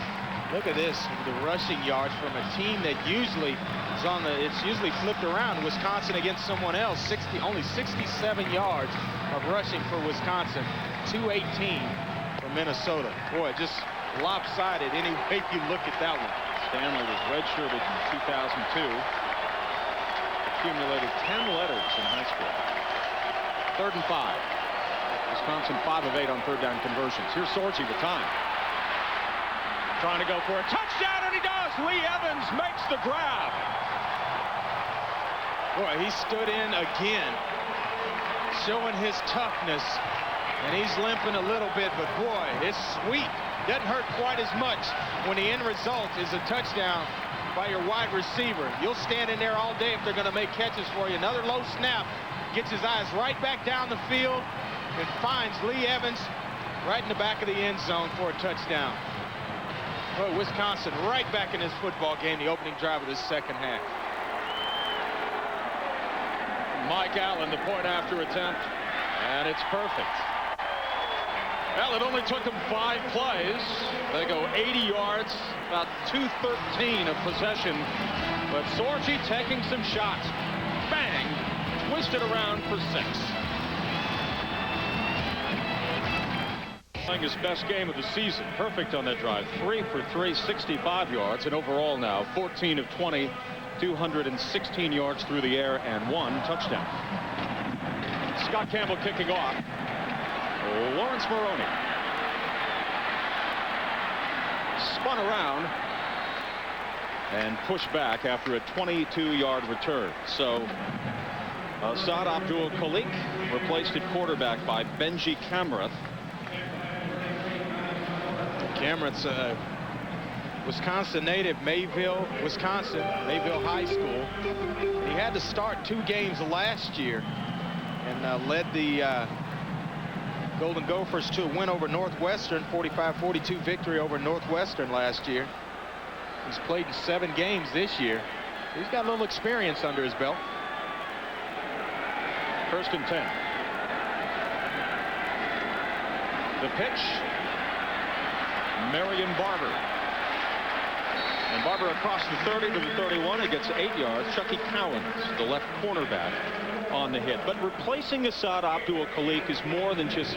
Look at this, the rushing yards from a team that usually is on the, it's usually flipped around. Wisconsin against someone else, only 67 yards of rushing for Wisconsin, 218 for Minnesota. Boy, just lopsided any way you look at that one. Stanley was redshirted in 2002. Accumulated 10 letters in high school. 3rd and 5. Wisconsin 5 of 8 on 3rd down conversions. Here's Sorgi with time. Trying to go for a touchdown, and he does. Lee Evans makes the grab. Boy, he stood in again, showing his toughness, and he's limping a little bit, but boy, it's sweet. Doesn't hurt quite as much when the end result is a touchdown by your wide receiver. You'll stand in there all day if they're going to make catches for you. Another low snap, gets his eyes right back down the field and finds Lee Evans right in the back of the end zone for a touchdown. Well, Wisconsin right back in this football game, the opening drive of this second half. Mike Allen, the point after attempt, and it's perfect. Well, it only took them 5 plays. They go 80 yards, about 2:13 of possession. But Sorgi taking some shots. Bang! Twisted around for 6. Playing his best game of the season. Perfect on that drive. 3 for 3, 65 yards. And overall now, 14 of 20, 216 yards through the air and 1 touchdown. Scott Campbell kicking off. Lawrence Maroney. Spun around and pushed back after a 22-yard return. So Saad Abdul Khalik replaced at quarterback by Benji Kamrath. Kamrath's a Wisconsin native, Mayville, Wisconsin, Mayville High School. He had to start 2 games last year and led the Golden Gophers to a win over Northwestern, 45-42 victory over Northwestern last year. He's played in 7 games this year. He's got a little experience under his belt. 1st and 10. The pitch. Marion Barber. And Barber across the 30 to the 31. He gets 8 yards. Chucky Cowens, the left cornerback, on the hit. But replacing Asad Abdul Khalik is more than just,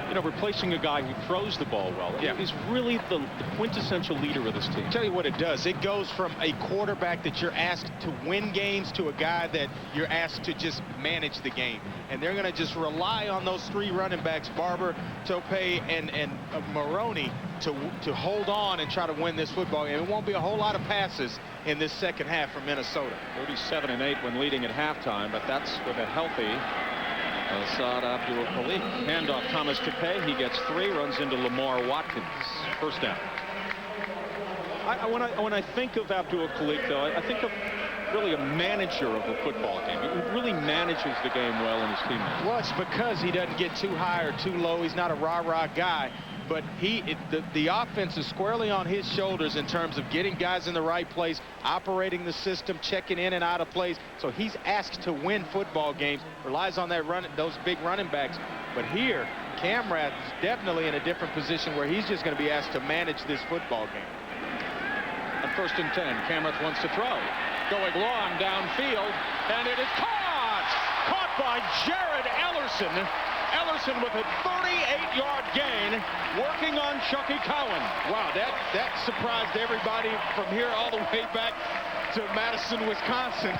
you know, replacing a guy who throws the ball well. Yeah. He's really the quintessential leader of this team. Tell you what it does. It goes from a quarterback that you're asked to win games to a guy that you're asked to just manage the game. And they're going to just rely on those 3 running backs, Barber, Tope, and Maroney, to hold on and try to win this football game. It won't be a whole lot of passes in this second half for Minnesota. 37-8 when leading at halftime, but that's with a healthy Asad Abdul Khalik. Handoff Thomas Tope. He gets 3, runs into Lamar Watkins. 1st down. When I think of Abdul Khalik, though, I think of really a manager of a football game. He really manages the game well in his teammates. Well, it's because he doesn't get too high or too low. He's not a rah-rah guy. But the offense is squarely on his shoulders in terms of getting guys in the right place, operating the system, checking in and out of plays. So he's asked to win football games, relies on those big running backs. But here, Kamrath is definitely in a different position where he's just going to be asked to manage this football game. On 1st and 10, Kamrath wants to throw. Going long downfield, and it is caught! Caught by Jared Ellerson. Ellerson with a 38-yard gain, working on Chucky Cowan. Wow, that surprised everybody from here all the way back to Madison, Wisconsin.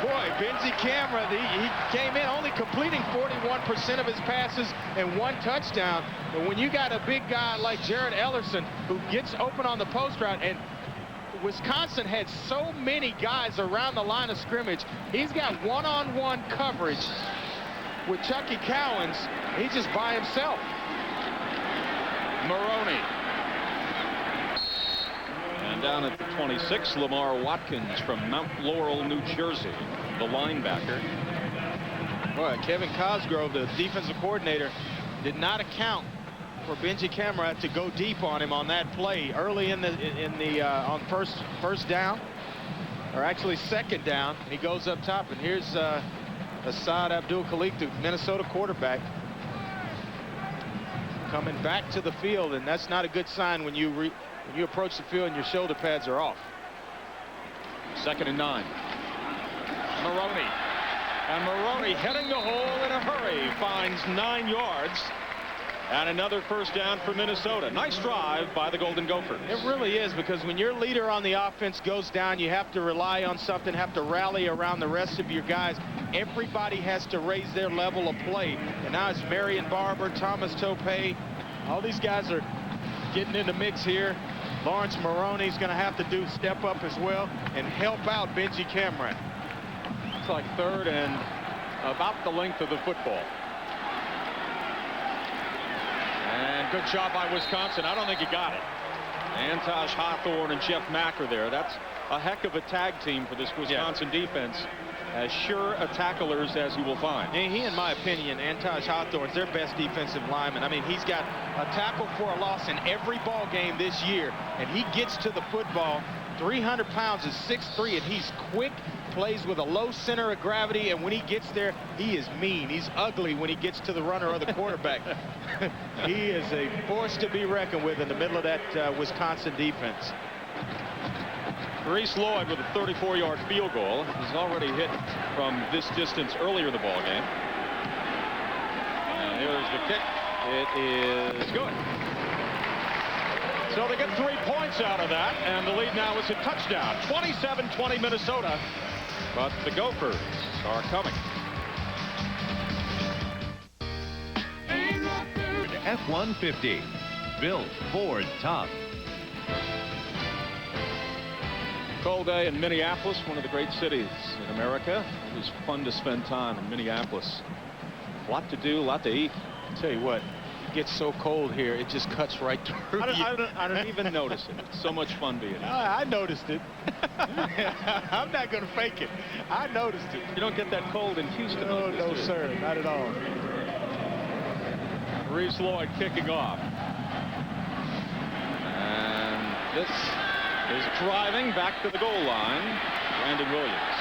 Boy, Benji Kamrath, he came in only completing 41% of his passes and 1 touchdown. But when you got a big guy like Jared Ellerson who gets open on the post route, and Wisconsin had so many guys around the line of scrimmage, he's got one-on-one coverage with Chucky Cowens. He's just by himself. Maroney. And down at the 26, Lamar Watkins from Mount Laurel, New Jersey, the linebacker. Boy, Kevin Cosgrove, the defensive coordinator, did not account for Benji Camara to go deep on him on that play early on first down, or actually second down. He goes up top, and here's Asad Abdul-Khalik, the Minnesota quarterback, coming back to the field, and that's not a good sign when you approach the field and your shoulder pads are off. 2nd and 9. Maroney. And Maroney heading the hole in a hurry, finds 9 yards. And another first down for Minnesota. Nice drive by the Golden Gophers. It really is, because when your leader on the offense goes down, you have to rely on something, have to rally around the rest of your guys. Everybody has to raise their level of play. And now it's Marion Barber, Thomas Tope. All these guys are getting in the mix here. Lawrence Maroney's going to have to step up as well and help out Benji Camara. It's like 3rd and about the length of the football. And good job by Wisconsin. I don't think he got it. Antosh Hawthorne and Jeff Mack are there. That's a heck of a tag team for this Wisconsin defense. As sure a tacklers as you will find. And he, in my opinion, Antosh Hawthorne's their best defensive lineman. I mean, he's got a tackle for a loss in every ball game this year, and he gets to the football. 300 pounds, is 6'3", and he's quick, plays with a low center of gravity, and when he gets there, he is mean. He's ugly when he gets to the runner or the quarterback. He is a force to be reckoned with in the middle of that Wisconsin defense. Reese Lloyd with a 34-yard field goal. He's already hit from this distance earlier in the ball game. And here's the kick. It is good. So they get 3 points out of that, and the lead now is a touchdown. 27-20 Minnesota, but the Gophers are coming. F-150, built Ford tough. Cold day in Minneapolis, one of the great cities in America. It was fun to spend time in Minneapolis. A lot to do, a lot to eat. I'll tell you what, it gets so cold here, it just cuts right through. I don't even notice it. It's so much fun being here. I noticed it. I'm not going to fake it. I noticed it. You don't get that cold in Houston. No, sir, not at all. Reese Lloyd kicking off. And this is driving back to the goal line. Brandon Williams.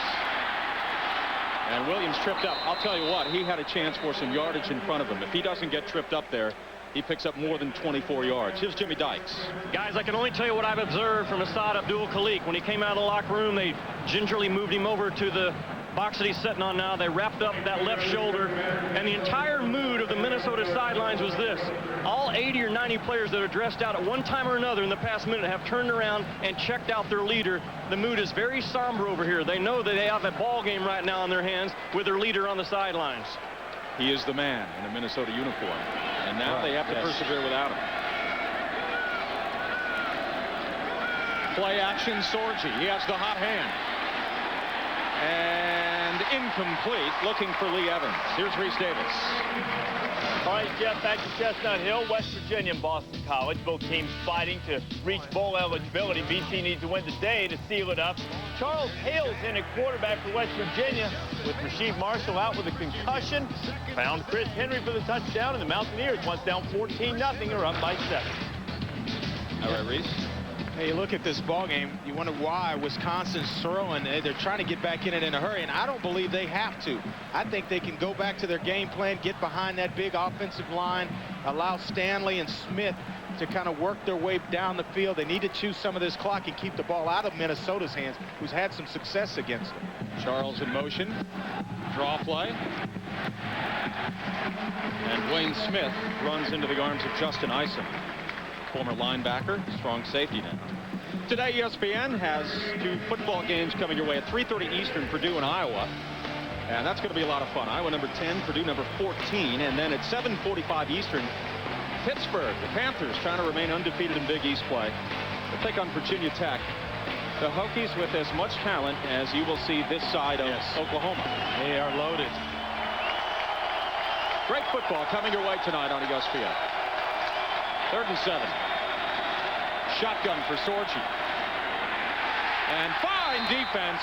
And Williams tripped up. I'll tell you what, he had a chance for some yardage in front of him. If he doesn't get tripped up there, he picks up more than 24 yards. Here's Jimmy Dykes. Guys, I can only tell you what I've observed from Asad Abdul-Khalik. When he came out of the locker room, they gingerly moved him over to the box that he's sitting on now. They wrapped up that left shoulder, and the entire mood of the Minnesota sidelines was this. All 80 or 90 players that are dressed out at one time or another in the past minute have turned around and checked out their leader. The mood is very somber over here. They know that they have a ball game right now in their hands with their leader on the sidelines. He is the man in a Minnesota uniform, and now they have to persevere without him. Play action, Sorgi. He has the hot hand. And incomplete, looking for Lee Evans. Here's Reese Davis. All right, Jeff, back to Chestnut Hill, West Virginia and Boston College. Both teams fighting to reach bowl eligibility. BC needs to win today to seal it up. Charles Hale's in at quarterback for West Virginia with Rasheed Marshall out with a concussion. Found Chris Henry for the touchdown, and the Mountaineers, once down 14-0, are up by 7. All right, Reese. Hey, you look at this ball game, you wonder why Wisconsin's throwing. They're trying to get back in it in a hurry, and I don't believe they have to. I think they can go back to their game plan, get behind that big offensive line, allow Stanley and Smith to kind of work their way down the field. They need to chew some of this clock and keep the ball out of Minnesota's hands, who's had some success against them. Charles in motion. Draw play. And Wayne Smith runs into the arms of Justin Isom. Former linebacker, strong safety now. Today, ESPN has 2 football games coming your way at 3:30 Eastern, Purdue and Iowa. And that's going to be a lot of fun. Iowa number 10, Purdue number 14. And then at 7:45 Eastern, Pittsburgh, the Panthers trying to remain undefeated in Big East play. They'll take on Virginia Tech. The Hokies with as much talent as you will see this side of Oklahoma. They are loaded. Great football coming your way tonight on ESPN. 3rd and 7. Shotgun for Sorgi. And fine defense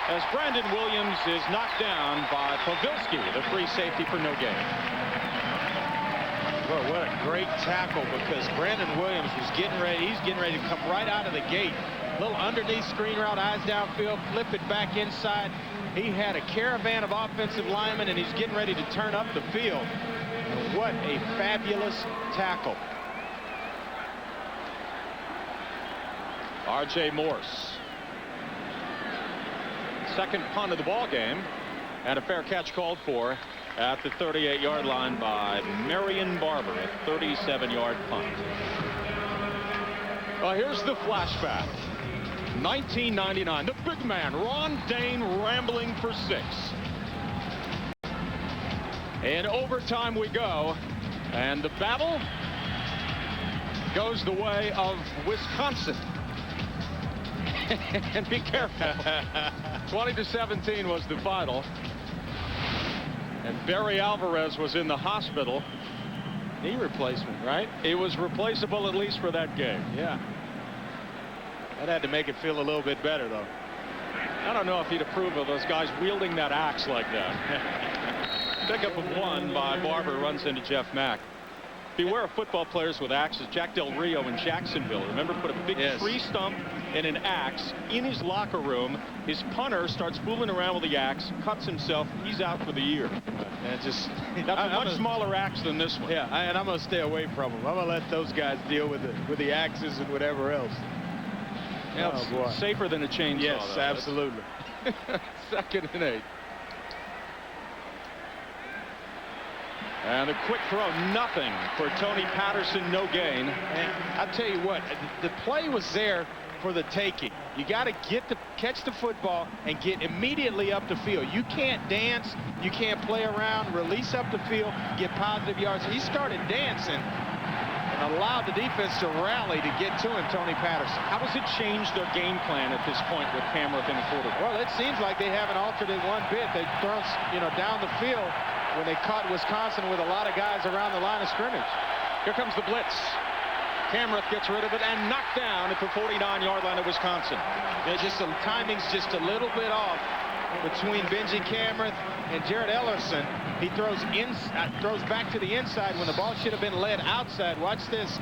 as Brandon Williams is knocked down by Pavilski, the free safety for no gain. Boy, what a great tackle, because Brandon Williams was getting ready. He's getting ready to come right out of the gate. Little underneath screen route, eyes downfield, flip it back inside. He had a caravan of offensive linemen, and he's getting ready to turn up the field. And what a fabulous tackle. R.J. Morse. Second punt of the ball game, and a fair catch called for at the 38-yard line by Marion Barber, a 37-yard punt. Well, here's the flashback. 1999, the big man, Ron Dane, rambling for 6. In overtime we go, and the battle goes the way of Wisconsin. And be careful. 20-17 was the final. And Barry Alvarez was in the hospital. Knee replacement, right? He was replaceable at least for that game. Yeah. That had to make it feel a little bit better, though. I don't know if he'd approve of those guys wielding that axe like that. Pickup of 1 by Barber, runs into Jeff Mack. Beware of football players with axes. Jack Del Rio in Jacksonville, remember, put a big tree stump and an axe in his locker room. His punter starts fooling around with the axe, cuts himself. He's out for the year. And just that's a much smaller axe than this one. Yeah, and I'm going to stay away from them. I'm going to let those guys deal with the axes and whatever else. Yeah, oh, boy. Safer than a chainsaw. Yes, though. Absolutely. 2nd and 8. And a quick throw, nothing for Tony Patterson, no gain. And I'll tell you what, the play was there for the taking. You got to catch the football and get immediately up the field. You can't dance, you can't play around, release up the field, get positive yards. He started dancing and allowed the defense to rally to get to him, Tony Patterson. How does it change their game plan at this point with Camera in the quarterback? Well, it seems like they haven't altered it one bit. They've thrown, down the field when they caught Wisconsin with a lot of guys around the line of scrimmage. Here comes the blitz. Camera gets rid of it and knocked down at the 49-yard line of Wisconsin. Just the timing's just a little bit off between Benji Camera and Jared Ellerson. He throws back to the inside when the ball should have been led outside. Watch this.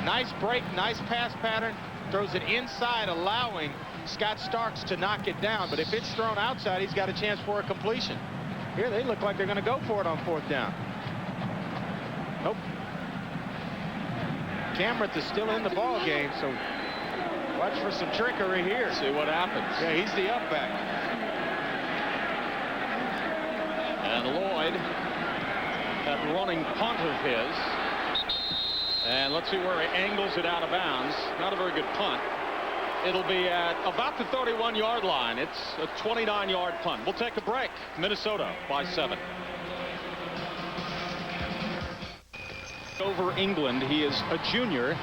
Nice break, nice pass pattern. Throws it inside, allowing Scott Starks to knock it down. But if it's thrown outside, he's got a chance for a completion. Here they look like they're going to go for it on 4th down. Nope. Camrith is still in the ball game, so watch for some trickery here. See what happens. Yeah, he's the up back. And Lloyd, that running punt of his. And let's see where he angles it out of bounds. Not a very good punt. It'll be at about the 31-yard line. It's a 29-yard punt. We'll take a break. Minnesota by 7. Over England, he is a junior,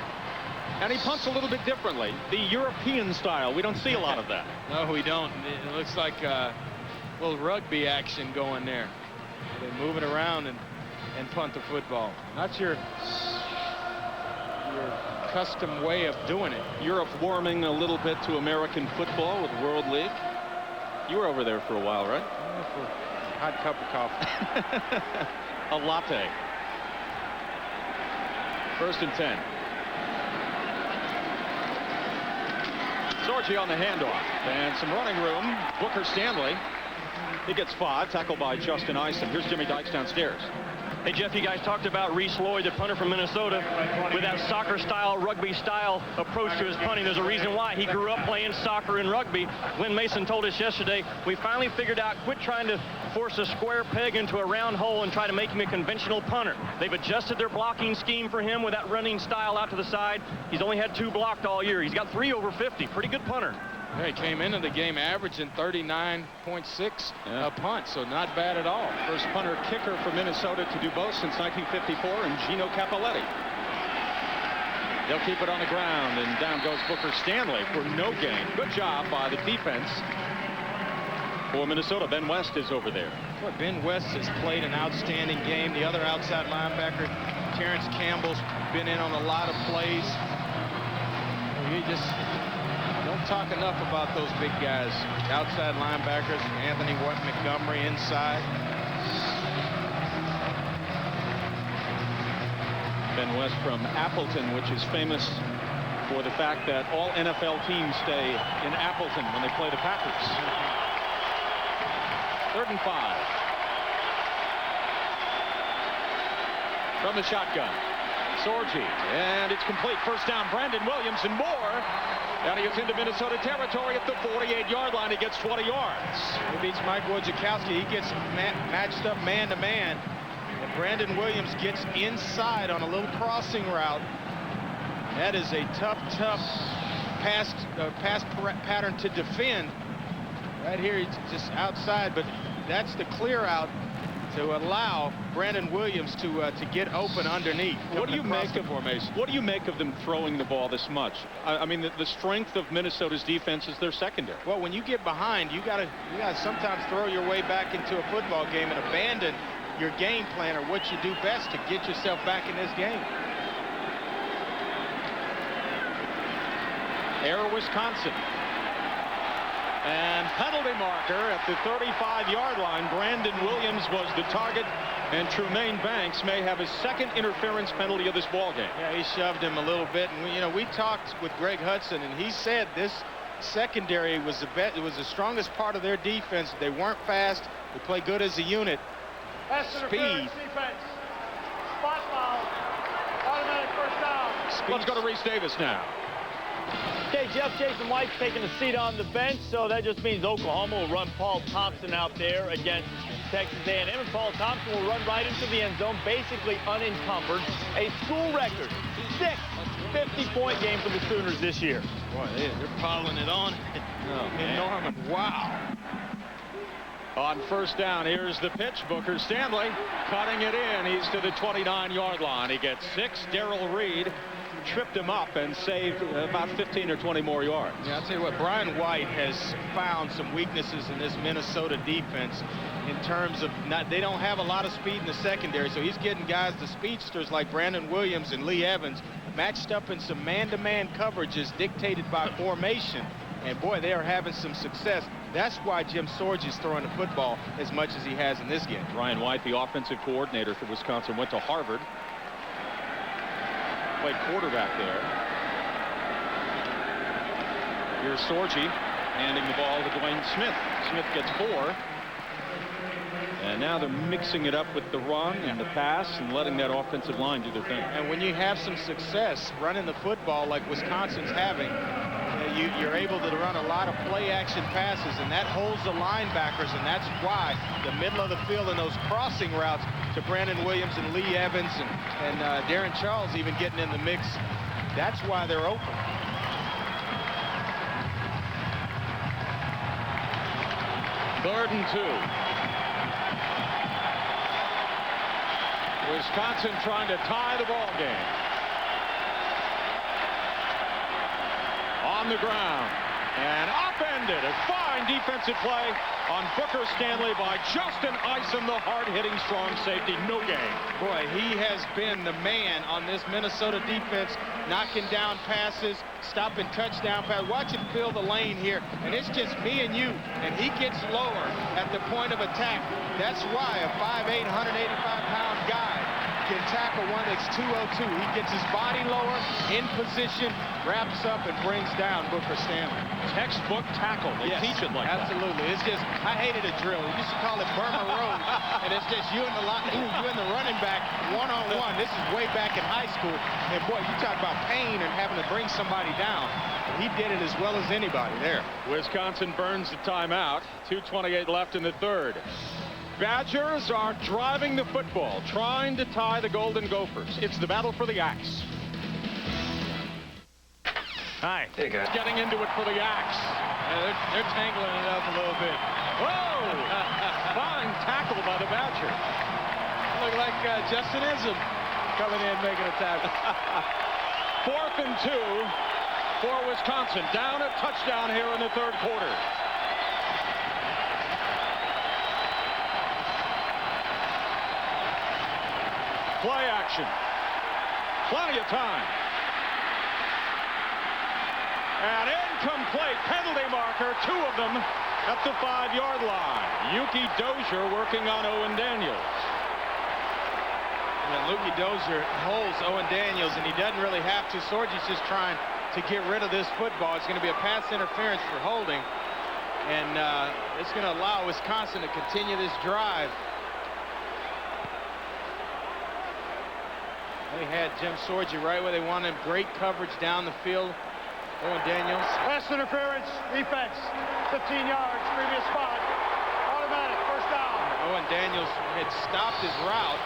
and he punts a little bit differently. The European style. We don't see a lot of that. No, we don't. It looks like a little rugby action going there. They're moving around and punt the football. Not your custom way of doing it. Europe warming a little bit to American football with World League. You were over there for a while, right? Yeah, for a hot cup of coffee. A latte. 1st and 10. Sorgi on the handoff. And some running room. Booker Stanley. He gets 5. Tackled by Justin Eisen. Here's Jimmy Dykes downstairs. Hey, Jeff, you guys talked about Reese Lloyd, the punter from Minnesota, with that soccer-style, rugby-style approach to his punting. There's a reason why. He grew up playing soccer and rugby. Glenn Mason told us yesterday, we finally figured out, quit trying to force a square peg into a round hole and try to make him a conventional punter. They've adjusted their blocking scheme for him with that running style out to the side. He's only had 2 blocked all year. He's got 3 over 50. Pretty good punter. Yeah, he came into the game averaging 39.6 a punt, so not bad at all. First punter kicker for Minnesota to do both since 1954, and Gino Cappelletti. They'll keep it on the ground, and down goes Booker Stanley for no gain. Good job by the defense for Minnesota. Ben West is over there. Boy, Ben West has played an outstanding game. The other outside linebacker, Terrence Campbell's been in on a lot of plays. You just don't talk enough about those big guys. Outside linebackers, Anthony Montgomery inside. Ben West from Appleton, which is famous for the fact that all NFL teams stay in Appleton when they play the Packers. 3rd and 5. From the shotgun. Sorgi, and it's complete. First down, Brandon Williams and more. And he is into Minnesota territory at the 48-yard line. He gets 20 yards. He beats Mike Wojciechowski. He gets matched up man-to-man. And Brandon Williams gets inside on a little crossing route. That is a tough pass pattern to defend. Right here, he's just outside, but that's the clear out to allow Brandon Williams to get open underneath. What do you make of formation? What do you make of them throwing the ball this much? I mean, the strength of Minnesota's defense is their secondary. Well, when you get behind, you gotta sometimes throw your way back into a football game and abandon your game plan or what you do best to get yourself back in this game. Air, Wisconsin. And penalty marker at the 35-yard line. Brandon Williams was the target, and Tremaine Banks may have his second interference penalty of this ball game. Yeah, he shoved him a little bit, and we talked with Greg Hudson, and he said this secondary was the strongest part of their defense. They weren't fast. They play good as a unit. Speed. Defense. Spot foul. Automatic first down. Let's go to Reese Davis now. Okay, Jeff, Jason White's taking a seat on the bench, so that just means Oklahoma will run Paul Thompson out there against Texas A&M, and Paul Thompson will run right into the end zone, basically unencumbered. A school record, 6 50-point games for the Sooners this year. Boy, they're piling it on. Norman, wow. On first down, here's the pitch. Booker Stanley cutting it in. He's to the 29-yard line. He gets 6. Darrell Reed tripped him up and saved about 15 or 20 more yards. Yeah, I'll tell you what, Brian White has found some weaknesses in this Minnesota defense in terms of they don't have a lot of speed in the secondary, so he's getting guys, the speedsters like Brandon Williams and Lee Evans, matched up in some man-to-man coverages dictated by formation. And boy, they are having some success. That's why Jim Sorge is throwing the football as much as he has in this game. Brian White, the offensive coordinator for Wisconsin, went to Harvard. Played quarterback there. Here's Sorgi handing the ball to Dwayne Smith. Smith gets 4. And now they're mixing it up with the run and the pass and letting that offensive line do their thing. And when you have some success running the football like Wisconsin's having, you're able to run a lot of play-action passes, and that holds the linebackers, and that's why the middle of the field and those crossing routes to Brandon Williams and Lee Evans and Darren Charles even getting in the mix, that's why they're open. Third and 2. Wisconsin trying to tie the ball game. On the ground and upended. A fine defensive play on Booker Stanley by Justin Isom, the hard-hitting strong safety. No gain. Boy, he has been the man on this Minnesota defense, knocking down passes, stopping touchdown passes. Watch him fill the lane here, and it's just me and you, and he gets lower at the point of attack. That's why a 5'8", 185-pound guy can tackle one that's 202. He gets his body lower, in position, wraps up, and brings down Booker Stanley. Textbook tackle. They teach it like absolutely. that. It's just, I hated a drill. We used to call it Burma Road, and it's just you and the running back one-on-one. This is way back in high school, and boy, you talk about pain and having to bring somebody down. He did it as well as anybody there. Wisconsin burns the timeout. 2:28 left in the third. Badgers are driving the football, trying to tie the Golden Gophers. It's the battle for the axe. Hi. Hey, guys. Getting into it for the axe. They're tangling it up a little bit. Whoa! Fine tackle by the Badger. Look like Justin Isom coming in making a tackle. 4th and 2 for Wisconsin. Down a touchdown here in the third quarter. Play action. Plenty of time. And incomplete. Penalty marker. 2 of them at the 5-yard line. Yuki Dozier working on Owen Daniels. And Lukey Dozier holds Owen Daniels, and he doesn't really have to. Sorgi's just trying to get rid of this football. It's going to be a pass interference for holding, and it's going to allow Wisconsin to continue this drive. They had Jim Sorgi right where they wanted him. Great coverage down the field. Owen Daniels. Pass interference, defense, 15 yards, previous spot. Automatic, first down. Owen Daniels had stopped his route.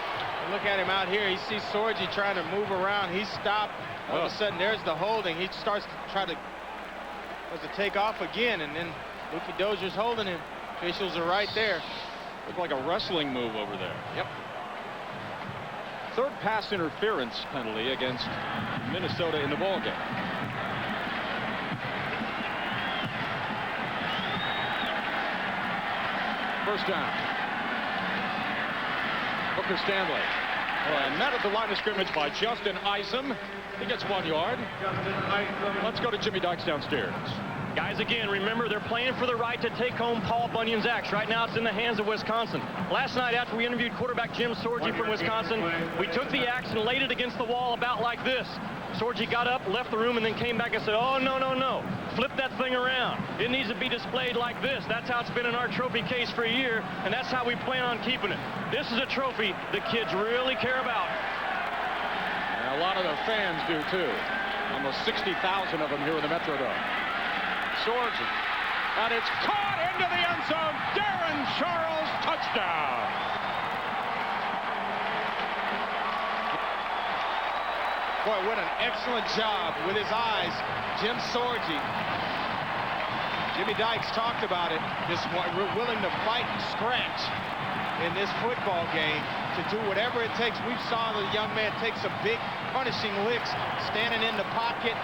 And look at him out here. He sees Sorgi trying to move around. He stopped. All of a sudden, there's the holding. He starts to try to take off again, and then Lukey Dozier's holding him. Officials are right there. Looked like a wrestling move over there. Yep. Third pass interference penalty against Minnesota in the ballgame. First down. Booker Stanley. And met at the line of scrimmage by Justin Isom. He gets 1 yard. Let's go to Jimmy Dykes downstairs. Guys, again, remember, they're playing for the right to take home Paul Bunyan's axe. Right now, it's in the hands of Wisconsin. Last night, after we interviewed quarterback Jim Sorgi from Wisconsin, we took the axe and laid it against the wall about like this. Sorgi got up, left the room, and then came back and said, oh, no, no, no. Flip that thing around. It needs to be displayed like this. That's how it's been in our trophy case for a year, and that's how we plan on keeping it. This is a trophy the kids really care about. And a lot of the fans do, too. Almost 60,000 of them here in the Metrodome. Sorgi, and it's caught into the end zone. Darren Charles, touchdown. Boy, what an excellent job with his eyes, Jim Sorgi. Jimmy Dykes talked about it. We're willing to fight and scratch in this football game to do whatever it takes. We saw the young man take some big punishing licks, standing in the pocket.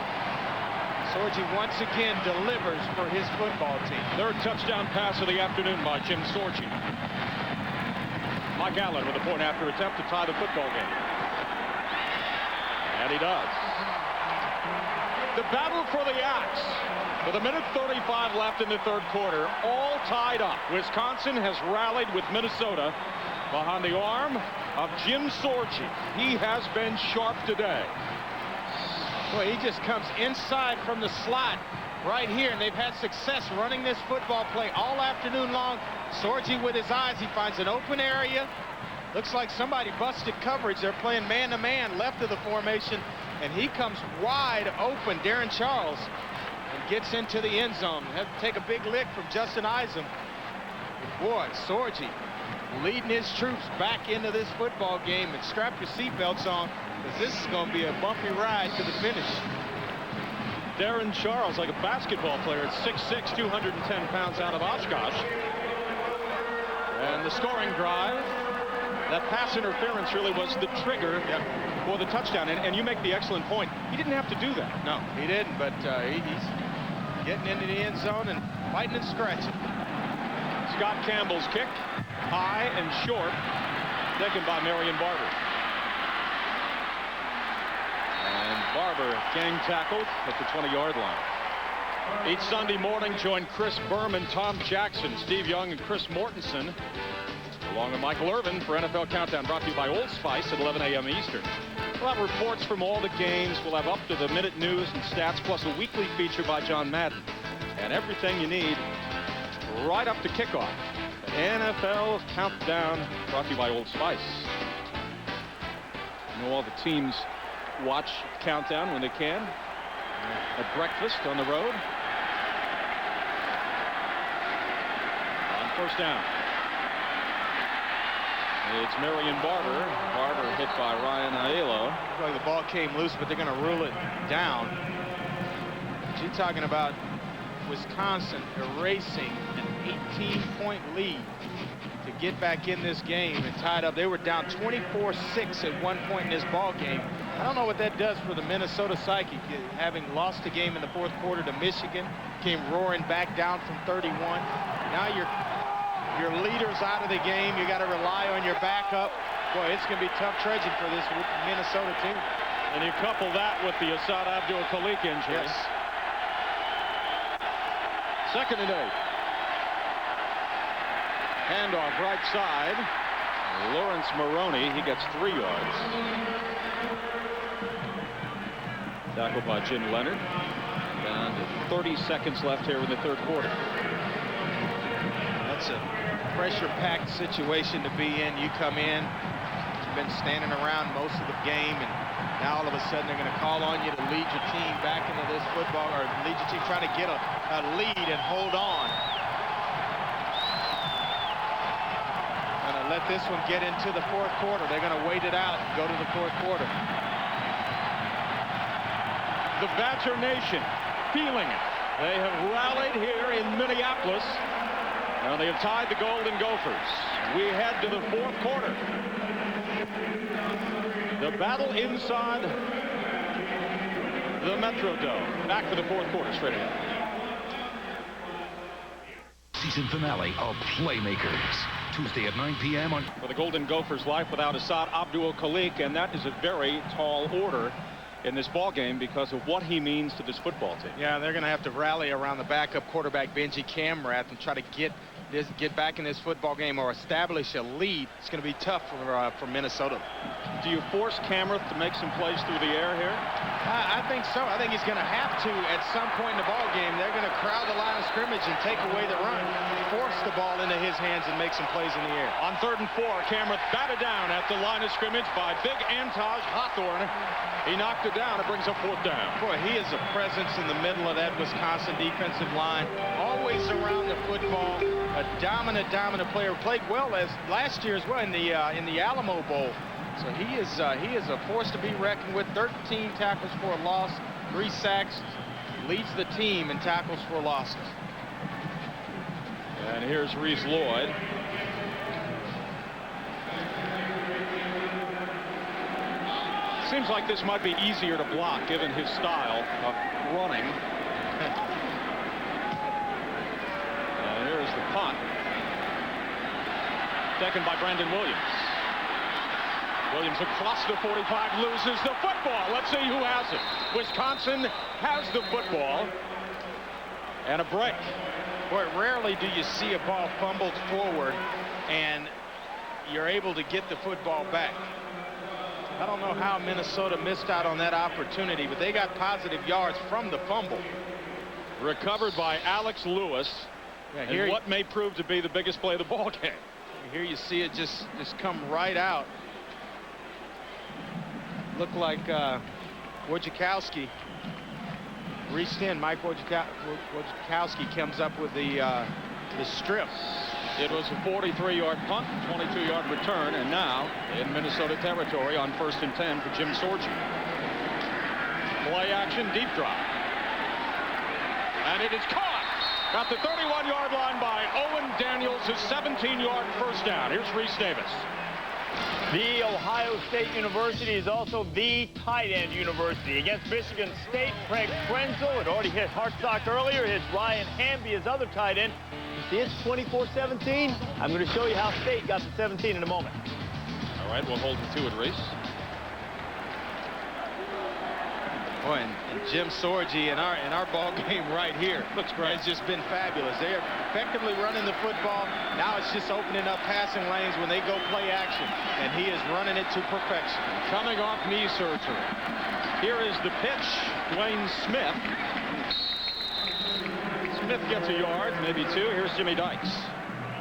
Sorgi once again delivers for his football team. Third touchdown pass of the afternoon by Jim Sorgi. Mike Allen with a point after attempt to tie the football game. And he does. The battle for the axe. With a minute 35 left in the third quarter, all tied up. Wisconsin has rallied with Minnesota behind the arm of Jim Sorgi. He has been sharp today. Boy, he just comes inside from the slot right here, and they've had success running this football play all afternoon long. Sorgi with his eyes, he finds an open area. Looks like somebody busted coverage. They're playing man-to-man left of the formation, and he comes wide open, Darren Charles, and gets into the end zone. Had to take a big lick from Justin Isom. Boy, Sorgi leading his troops back into this football game, and strap your seatbelts on, because this is going to be a bumpy ride to the finish. Darren Charles, like a basketball player, at 6'6", 210 pounds, out of Oshkosh. And the scoring drive, that pass interference really was the trigger for the touchdown. And you make the excellent point. He didn't have to do that. No, he didn't, but he's getting into the end zone and fighting and scratching. Scott Campbell's kick, high and short, taken by Marion Barber. And Barber gang tackled at the 20-yard line. Each Sunday morning, join Chris Berman, Tom Jackson, Steve Young, and Chris Mortensen, along with Michael Irvin for NFL Countdown, brought to you by Old Spice at 11 a.m. Eastern. We'll have reports from all the games. We'll have up-to-the-minute news and stats, plus a weekly feature by John Madden. And everything you need right up to kickoff. The NFL Countdown, brought to you by Old Spice. You know, all the teams watch Countdown when they can. At breakfast on the road. On first down. It's Marion Barber. Barber hit by Ryan Aiello. Looks like the ball came loose, but they're going to rule it down. But you're talking about Wisconsin erasing an 18-point lead to get back in this game and tied up. They were down 24-6 at one point in this ball game. I don't know what that does for the Minnesota psyche, having lost the game in the fourth quarter to Michigan, came roaring back down from 31. Now your leader's out of the game. You got to rely on your backup. Boy, it's going to be tough trudging for this Minnesota team. And you couple that with the Assad Abdul-Khalik injury. Yes. 2nd and 8. Handoff right side. Lawrence Maroney, he gets 3 yards. Tackled by Jim Leonard. Down to 30 seconds left here in the third quarter. That's a pressure-packed situation to be in. You come in, you've been standing around most of the game, and now all of a sudden they're going to call on you to lead your team back into this football, or lead your team, try to get a lead and hold on. Going to let this one get into the fourth quarter. They're going to wait it out and go to the fourth quarter. The Badger Nation feeling it. They have rallied here in Minneapolis. Now they have tied the Golden Gophers. We head to the fourth quarter. The battle inside the Metrodome. Back for the fourth quarter, straight ahead. Season finale of Playmakers. Tuesday at 9 p.m. on... For the Golden Gophers, life without Assad Abdul Khalik, and that is a very tall order in this ball game because of what he means to this football team. Yeah, they're going to have to rally around the backup quarterback Benji Camrath and try to get back in this football game or establish a lead. It's going to be tough for Minnesota. Do you force Camrath to make some plays through the air here? I think so. I think he's going to have to at some point in the ball game. They're going to crowd the line of scrimmage and take away the run, force the ball into his hands and make some plays in the air. On 3rd and 4, Camrath batted down at the line of scrimmage by big Antaj Hawthorne. He knocked it down. It brings up 4th down. Boy, he is a presence in the middle of that Wisconsin defensive line. Always around the football. A dominant player. Played well as last year as well in the Alamo Bowl. So he is a force to be reckoned with. 13 tackles for a loss, 3 sacks. Leads the team in tackles for losses. And here's Reese Lloyd. Seems like this might be easier to block given his style of running. And here's the punt. Taken by Brandon Williams. Williams across the 45, loses the football. Let's see who has it. Wisconsin has the football. And a break. Boy, rarely do you see a ball fumbled forward and you're able to get the football back. I don't know how Minnesota missed out on that opportunity, but they got positive yards from the fumble. Recovered by Alex Lewis. Yeah, and what may prove to be the biggest play of the ball game. Here you see it just come right out. Looked like Wojciechowski reached in. Mike Wojciechowski comes up with the strip. It was a 43-yard punt, 22-yard return, and now in Minnesota territory on 1st and 10 for Jim Sorgi. Play action, deep drop. And it is caught at the 31-yard line by Owen Daniels, his 17-yard first down. Here's Reese Davis. The Ohio State University is also the tight end university. Against Michigan State, Craig Krenzel had already hit Hartsock earlier. His Ryan Hamby, his other tight end. You see it's 24-17. I'm going to show you how State got to 17 in a moment. All right, we'll hold you to it, Reese. Boy, and Jim Sorgi in our ball game right here looks great. It's just been fabulous. They are effectively running the football. Now it's just opening up passing lanes when they go play action, and he is running it to perfection. Coming off knee surgery. Here is the pitch. Dwayne Smith. Smith gets a yard, maybe 2. Here's Jimmy Dykes.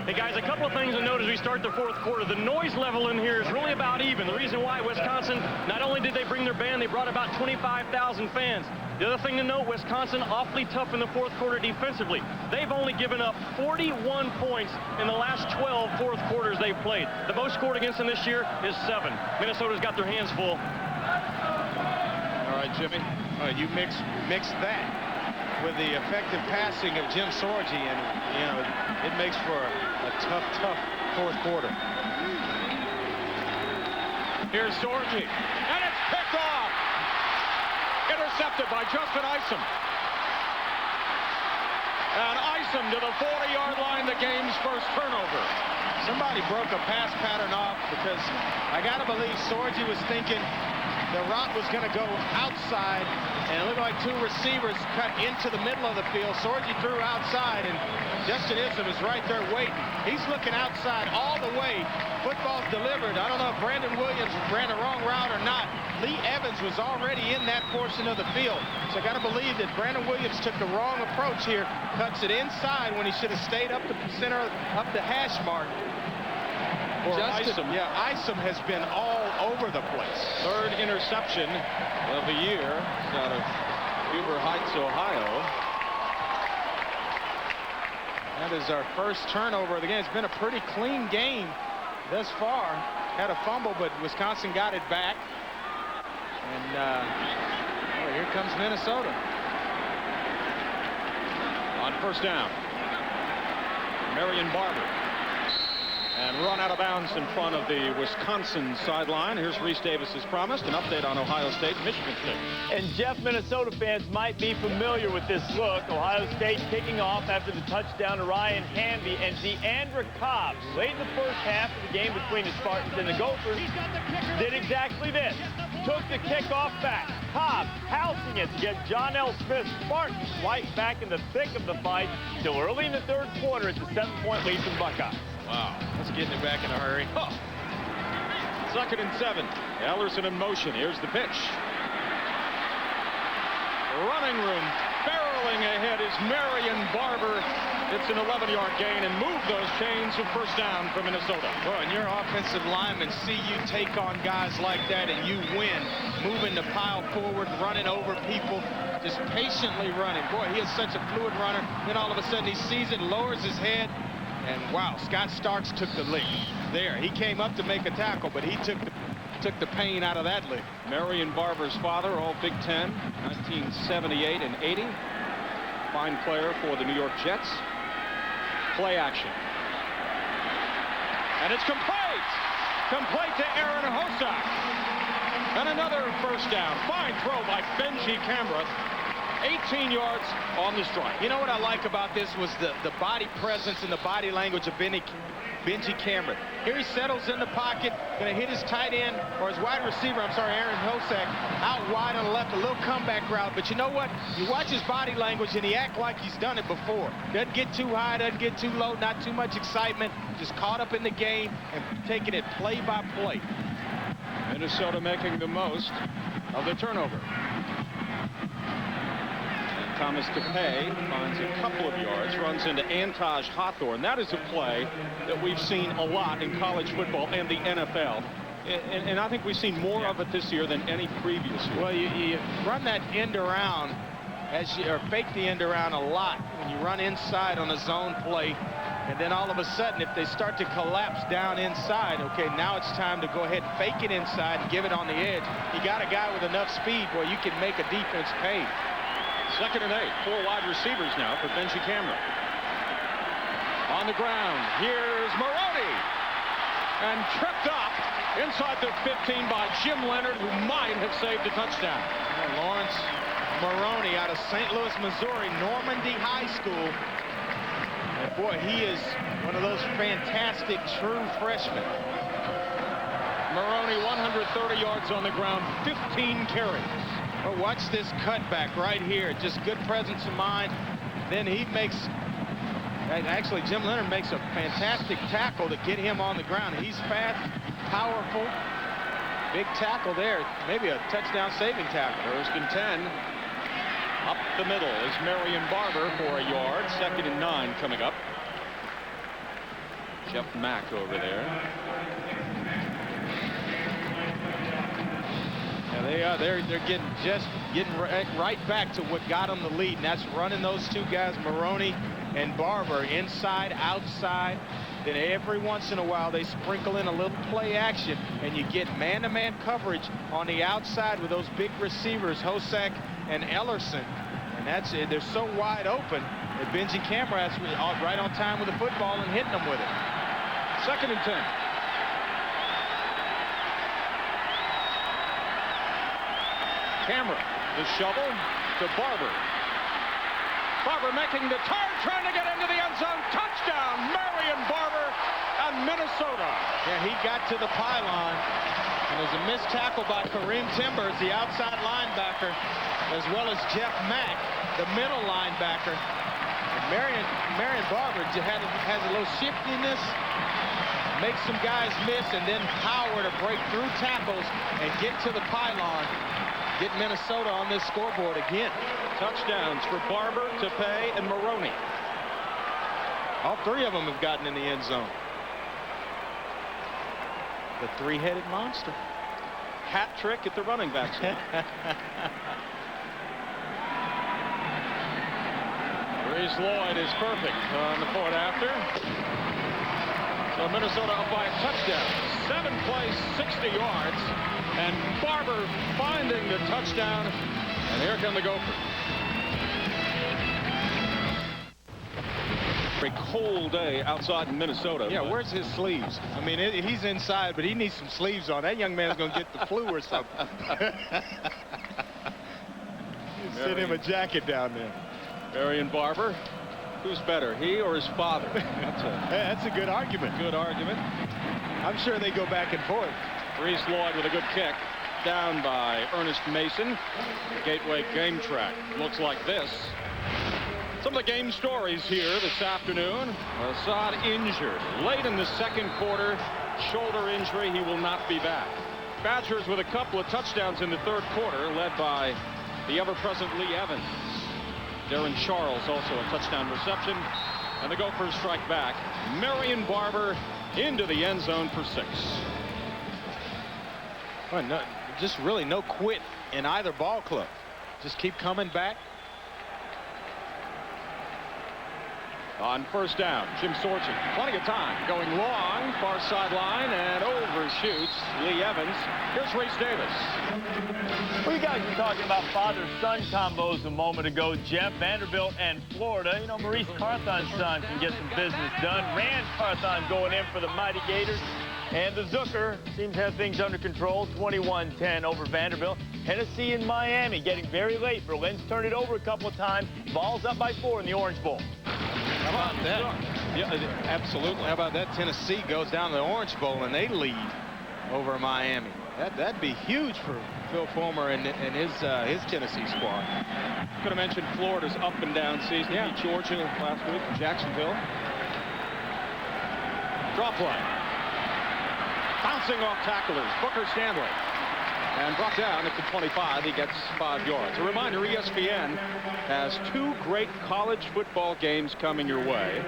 Hey guys, a couple of things to note as we start the fourth quarter. The noise level in here is really about even. The reason why Wisconsin, not only did they bring their band, they brought about 25,000 fans. The other thing to note, Wisconsin awfully tough in the fourth quarter defensively. They've only given up 41 points in the last 12 fourth quarters they've played. The most scored against them this year is 7. Minnesota's got their hands full. All right, Jimmy, you mix that with the effective passing of Jim Sorgi, and you know it makes for a tough fourth quarter. Here's Sorgi, and it's picked off. Intercepted by Justin Isom. And Isom to the 40-yard line, the game's first turnover. Somebody broke a pass pattern off because I got to believe Sorgi was thinking the route was going to go outside, and it looked like 2 receivers cut into the middle of the field. Sorgi threw outside, and Justin Isom is right there waiting. He's looking outside all the way. Football's delivered. I don't know if Brandon Williams ran the wrong route or not. Lee Evans was already in that portion of the field. So I got to believe that Brandon Williams took the wrong approach here. Cuts it inside when he should have stayed up the center, up the hash mark. Isom. Yeah, Isom has been all over the place. Third interception of the year out of Huber Heights, Ohio. That is our first turnover of the game. It's been a pretty clean game thus far. Had a fumble, but Wisconsin got it back. And oh, here comes Minnesota. On first down, Marion Barber. And run out of bounds in front of the Wisconsin sideline. Here's Reese Davis as promised. An update on Ohio State and Michigan State. And Jeff, Minnesota fans might be familiar with this look. Ohio State kicking off after the touchdown to Ryan Hamby, and DeAndre Cobb, late in the first half of the game between the Spartans and the Gophers, did exactly this. Took the kickoff back. Cobb housing it to get John L. Smith Spartans right back in the thick of the fight. Still early in the third quarter, it's a 7-point lead for the Buckeyes. Wow, that's getting it back in a hurry. Oh. 2nd and 7. Ellerson in motion. Here's the pitch. Running room. Barreling ahead is Marion Barber. It's an 11-yard gain and move those chains to first down for Minnesota. Well, and your offensive linemen see you take on guys like that and you win. Moving the pile forward, running over people, just patiently running. Boy, he is such a fluid runner. Then all of a sudden he sees it, lowers his head, and wow, Scott Starks took the lick. There, he came up to make a tackle, but he took the pain out of that lick. Marion Barber's father, all Big Ten, 1978 and 80. Fine player for the New York Jets. Play action. And it's complete. Complete to Aaron Hosak. And another first down. Fine throw by Benji Camera. 18 yards on the strike. You know what I like about this was the body presence and the body language of Benji Cameron. Here he settles in the pocket, going to hit his tight end, or his wide receiver, I'm sorry, Aaron Hosak, out wide on the left, a little comeback route. But you know what? You watch his body language, and he acts like he's done it before. Doesn't get too high, doesn't get too low, not too much excitement, just caught up in the game and taking it play by play. Minnesota making the most of the turnover. Thomas DePay finds a couple of yards, runs into Antaj Hawthorne. That is a play that we've seen a lot in college football and the NFL. And I think we've seen more of it this year than any previous year. Well, you run that end around, or fake the end around a lot when you run inside on a zone play. And then all of a sudden, if they start to collapse down inside, okay, now it's time to go ahead and fake it inside and give it on the edge. You got a guy with enough speed where you can make a defense pay. 2nd and 8. 4 wide receivers now for Benji Camera. On the ground, here's Maroney. And tripped up inside the 15 by Jim Leonard, who might have saved a touchdown. Lawrence Maroney out of St. Louis, Missouri, Normandy High School. And boy, he is one of those fantastic true freshmen. Maroney, 130 yards on the ground, 15 carries. Well, watch this cutback right here. Just good presence of mind. Then he makes, actually Jim Leonard makes a fantastic tackle to get him on the ground. He's fast, powerful. Big tackle there. Maybe a touchdown saving tackle. 1st and 10. Up the middle is Marion Barber for a yard. 2nd and 9 coming up. Jeff Mack over there. Yeah, they're getting right back to what got them the lead, and that's running those two guys, Maroney and Barber, inside, outside. Then every once in a while they sprinkle in a little play action, and you get man-to-man coverage on the outside with those big receivers, Hosak and Ellerson. And that's it. They're so wide open that Benji Camrat's right on time with the football and hitting them with it. 2nd and 10. Camera, the shovel to Barber. Barber making the turn, trying to get into the end zone. Touchdown, Marion Barber and Minnesota. Yeah, he got to the pylon. And there's a missed tackle by Kareem Timbers, the outside linebacker, as well as Jeff Mack, the middle linebacker. And Marion Barber has a little shiftiness. make some guys miss, and then power to break through tackles and get to the pylon. Get Minnesota on this scoreboard again. Touchdowns for Barber, Tepe, and Maroney. All three of them have gotten in the end zone. The three-headed monster. Hat trick at the running back spot. Reese Lloyd is perfect on the point after. So Minnesota up by a touchdown. 7 plays, 60 yards. And Barber finding the touchdown. And here come the Gophers. A cold day outside in Minnesota. Yeah, where's his sleeves? I mean, he's inside, but he needs some sleeves on. That young man's going to get the flu or something. Send him a jacket down there. Marion Barber. Who's better, he or his father? That's a good argument. Good argument. I'm sure they go back and forth. Reese Lloyd with a good kick. Down by Ernest Mason. Gateway game track. Looks like this. Some of the game stories here this afternoon. Assad injured late in the second quarter. Shoulder injury. He will not be back. Badgers with a couple of touchdowns in the third quarter, led by the ever-present Lee Evans. Darren Charles also a touchdown reception. And the Gophers strike back. Marion Barber into the end zone for 6. Well, no, just really no quit in either ball club. Just keep coming back. On first down, Jim Sorgi, plenty of time, going long, far sideline, and overshoots Lee Evans. Here's Reese Davis. Well, you guys were talking about father-son combos a moment ago, Jeff. Vanderbilt and Florida. You know, Maurice Carthon's son can get some business done. Rand Carthon going in for the Mighty Gators. And the Zucker seems to have things under control. 21-10 over Vanderbilt. Tennessee and Miami getting very late. Berlin's turned it over a couple of times. Ball's up by 4 in the Orange Bowl. How about that? Yeah, absolutely. How about that? Tennessee goes down to the Orange Bowl and they lead over Miami. That'd be huge for Phil Fulmer and his Tennessee squad. Could have mentioned Florida's up and down season. Yeah. Beat Georgia last week in Jacksonville. Draw play. Bouncing off tacklers, Booker Stanley. And brought down at the 25. He gets 5 yards. A reminder, ESPN has 2 great college football games coming your way.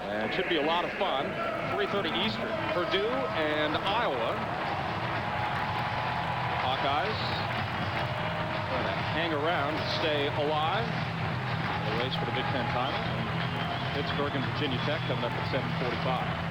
And it should be a lot of fun. 3:30 Eastern. Purdue and Iowa. Hawkeyes going to hang around to stay alive. The race for the Big Ten title. Pittsburgh and Virginia Tech coming up at 7:45.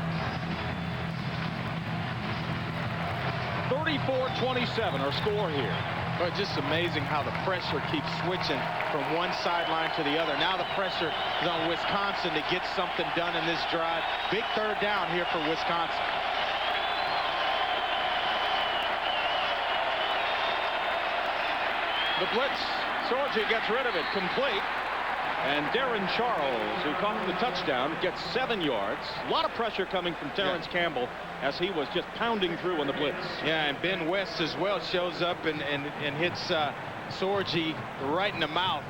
34-27 our score here. But just amazing how the pressure keeps switching from one sideline to the other. Now the pressure is on Wisconsin to get something done in this drive. Big third down here for Wisconsin. The blitz. Sorgi gets rid of it. Complete. And Darren Charles, who caught the touchdown, gets 7 yards. A lot of pressure coming from Terrence Campbell as he was just pounding through on the blitz. Yeah, and Ben West as well shows up and hits Sorgi right in the mouth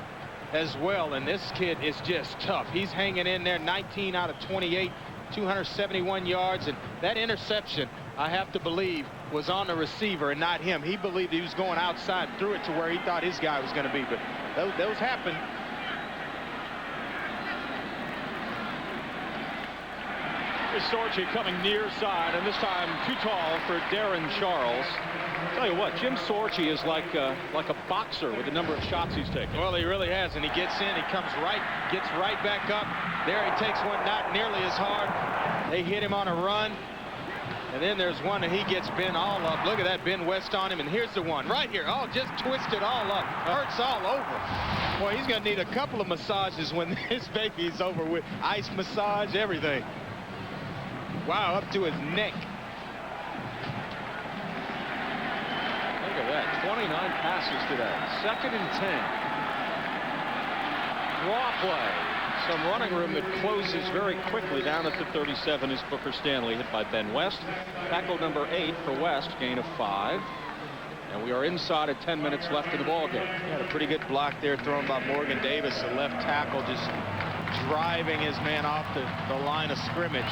as well. And this kid is just tough. He's hanging in there. 19 out of 28, 271 yards. And that interception, I have to believe, was on the receiver and not him. He believed he was going outside and threw it to where he thought his guy was going to be. But those happen. Sorgi coming near side, and this time too tall for Darren Charles. Tell you what, Jim Sorgi is like a boxer with the number of shots he's taken. Well, he really has, and he gets in, he comes right, gets right back up. There he takes one not nearly as hard. They hit him on a run, and then there's one that he gets Ben all up. Look at that, Ben West on him, and here's the one right here. Oh, just twisted all up. Hurts all over. Boy, he's going to need a couple of massages when this baby is over with. Ice massage, everything. Wow, up to his neck. Look at that, 29 passes today. 2nd and 10. Draw play. Some running room that closes very quickly. Down at the 37 is Booker Stanley, hit by Ben West. Tackle number 8 for West, gain of 5. And we are inside at 10 minutes left in the ball game. He had a pretty good block there thrown by Morgan Davis, the left tackle, just driving his man off the line of scrimmage.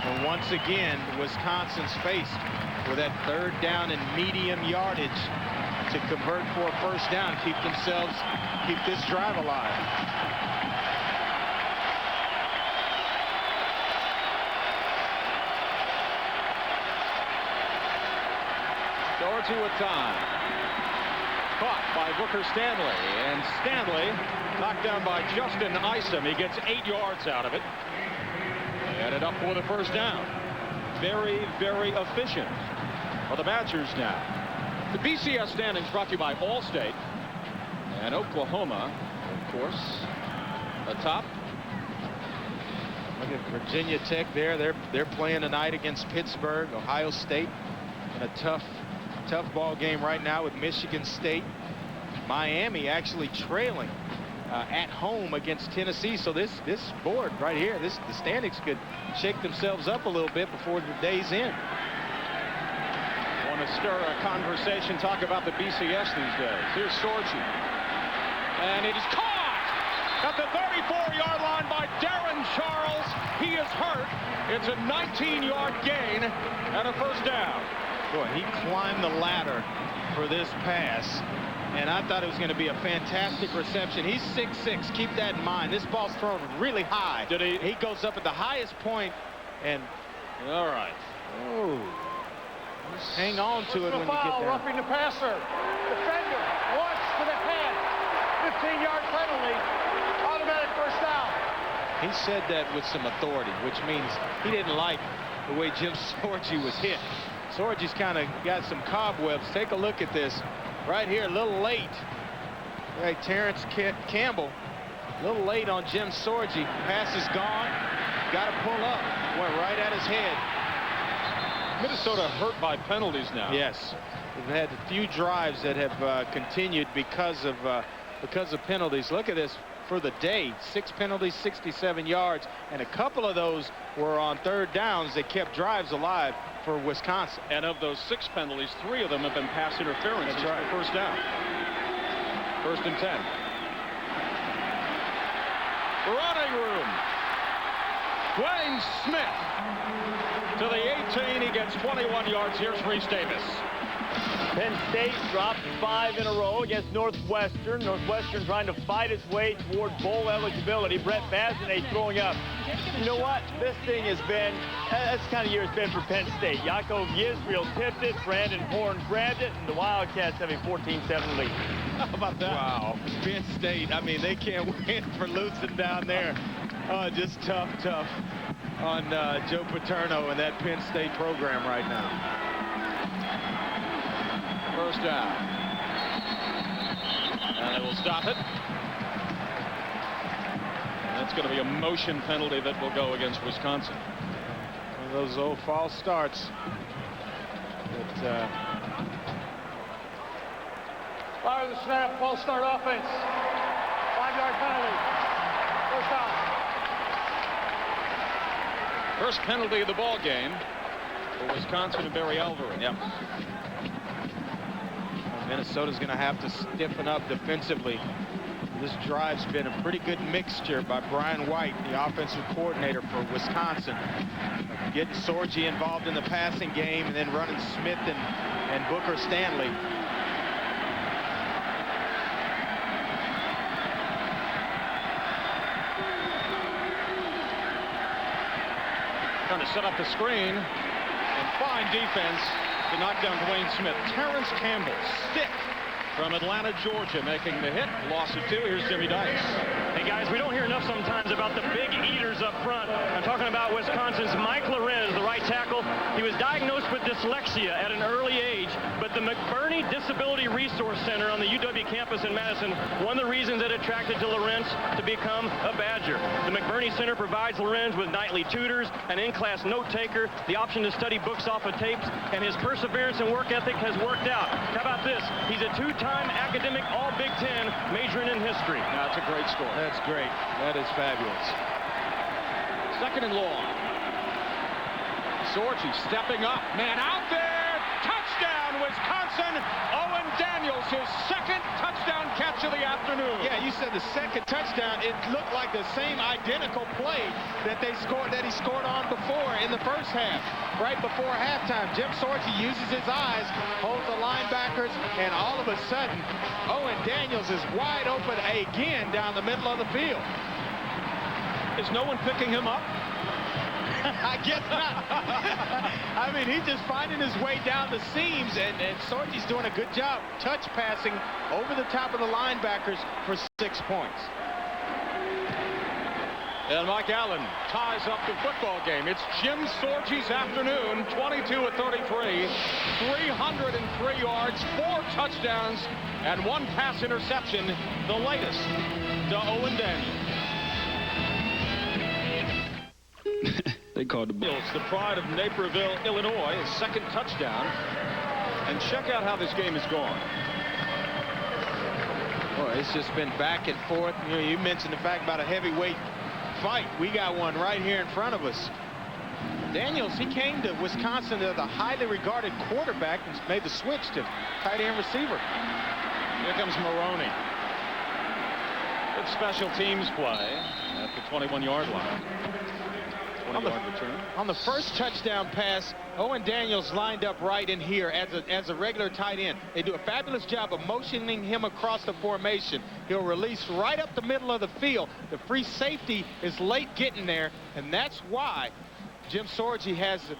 And once again, Wisconsin's faced with that 3rd down and medium yardage to convert for a 1st down, keep this drive alive. Doherty with time. Caught by Booker Stanley, and Stanley knocked down by Justin Isom. He gets 8 yards out of it. Headed up for the 1st down. Very, very efficient for the Badgers now. The BCS standings brought to you by Allstate and Oklahoma, of course, atop. Look at Virginia Tech there. They're playing tonight against Pittsburgh. Ohio State in a tough ball game right now with Michigan State. Miami actually trailing at home against Tennessee. So this board right here, the standings could shake themselves up a little bit before the day's end. Want to stir a conversation, talk about the BCS these days. Here's Sorgi. And it is caught at the 34-yard line by Darren Charles. He is hurt. It's a 19-yard gain and a 1st down. Boy, he climbed the ladder for this pass, and I thought it was going to be a fantastic reception. He's 6'6". Keep that in mind. This ball's thrown really high. Did he? He goes up at the highest point, and all right. Oh, just hang on to it when you get down. Roughing the passer. Defender once to the head. 15-yard penalty. Automatic 1st down. He said that with some authority, which means he didn't like the way Jim Sorgi was hit. Sorgi's kind of got some cobwebs. Take a look at this right here, a little late. Right, Terrence Campbell, a little late on Jim Sorgi. Pass is gone. Got to pull up. Went right at his head. Minnesota hurt by penalties now. Yes, they've had a few drives that have continued because of penalties. Look at this for the day. 6 penalties, 67 yards, and a couple of those were on 3rd downs that kept drives alive for Wisconsin. And of those 6 penalties, 3 of them have been pass interference. That's right. For 1st down. 1st and 10. Running room. Dwayne Smith to the 18. He gets 21 yards. Here's Reese Davis. Penn State dropped 5 in a row against Northwestern. Northwestern trying to fight its way toward bowl eligibility. Brett Bazinet throwing up. You know what? This thing has been, that's the kind of year it's been for Penn State. Yaakov Yisrael tipped it, Brandon Horn grabbed it, and the Wildcats have a 14-7 lead. How about that? Wow. Penn State, I mean, they can't win for losing down there. Just tough on Joe Paterno and that Penn State program right now. 1st down. And they will stop it. And that's going to be a motion penalty that will go against Wisconsin. One of those old false starts. Fire the snap, false start offense. 5-yard penalty. 1st down. First penalty of the ball game for Wisconsin and Barry Alvarez. Yep. Minnesota's going to have to stiffen up defensively. This drive's been a pretty good mixture by Brian White, the offensive coordinator for Wisconsin. Getting Sorgi involved in the passing game and then running Smith and Booker Stanley. Trying to set up the screen, and fine defense to knock down Dwayne Smith. Terrence Campbell, stick from Atlanta, Georgia, making the hit. Loss of 2. Here's Jimmy Dice. Hey, guys, we don't hear enough sometimes about the big eaters up front. I'm talking about Wisconsin's Mike Lorenz, the right tackle. He was diagnosed with dyslexia at an early age, but the McBurney Disability Resource Center on the UW campus in Madison, one of the reasons that attracted to Lorenz to become a Badger. The McBurney Center provides Lorenz with nightly tutors, an in-class note taker, the option to study books off of tapes, and his perseverance and work ethic has worked out. How about this? He's a 2-time academic All-Big Ten, majoring in history. That's a great score. That's great. That is fabulous. 2nd and long. Sorgi stepping up. Man out there. Touchdown, touchdown, Wisconsin. Owen Daniels, his second touchdown catch of the afternoon. Yeah, you said the second touchdown. It looked like the same identical play that he scored on before in the first half. Right before halftime, Jim Sorgi uses his eyes, holds the linebackers, and all of a sudden, Owen Daniels is wide open again down the middle of the field. Is no one picking him up? I guess not. I mean, he's just finding his way down the seams, and Sorgi's doing a good job touch passing over the top of the linebackers for 6 points. And Mike Allen ties up the football game. It's Jim Sorgi's afternoon, 22 of 33, 303 yards, 4 touchdowns, and 1 pass interception, the latest to Owen Daniels. They called the Bills, the pride of Naperville, Illinois, his second touchdown. And check out how this game has gone. Boy, it's just been back and forth. You know, you mentioned the fact about a heavyweight fight. We got one right here in front of us. Daniels, he came to Wisconsin as a highly regarded quarterback and made the switch to tight end receiver. Here comes Maroney. Good special teams play at the 21-yard line. On the first touchdown pass, Owen Daniels lined up right in here as a regular tight end. They do a fabulous job of motioning him across the formation. He'll release right up the middle of the field. The free safety is late getting there, and that's why Jim Sorgi has the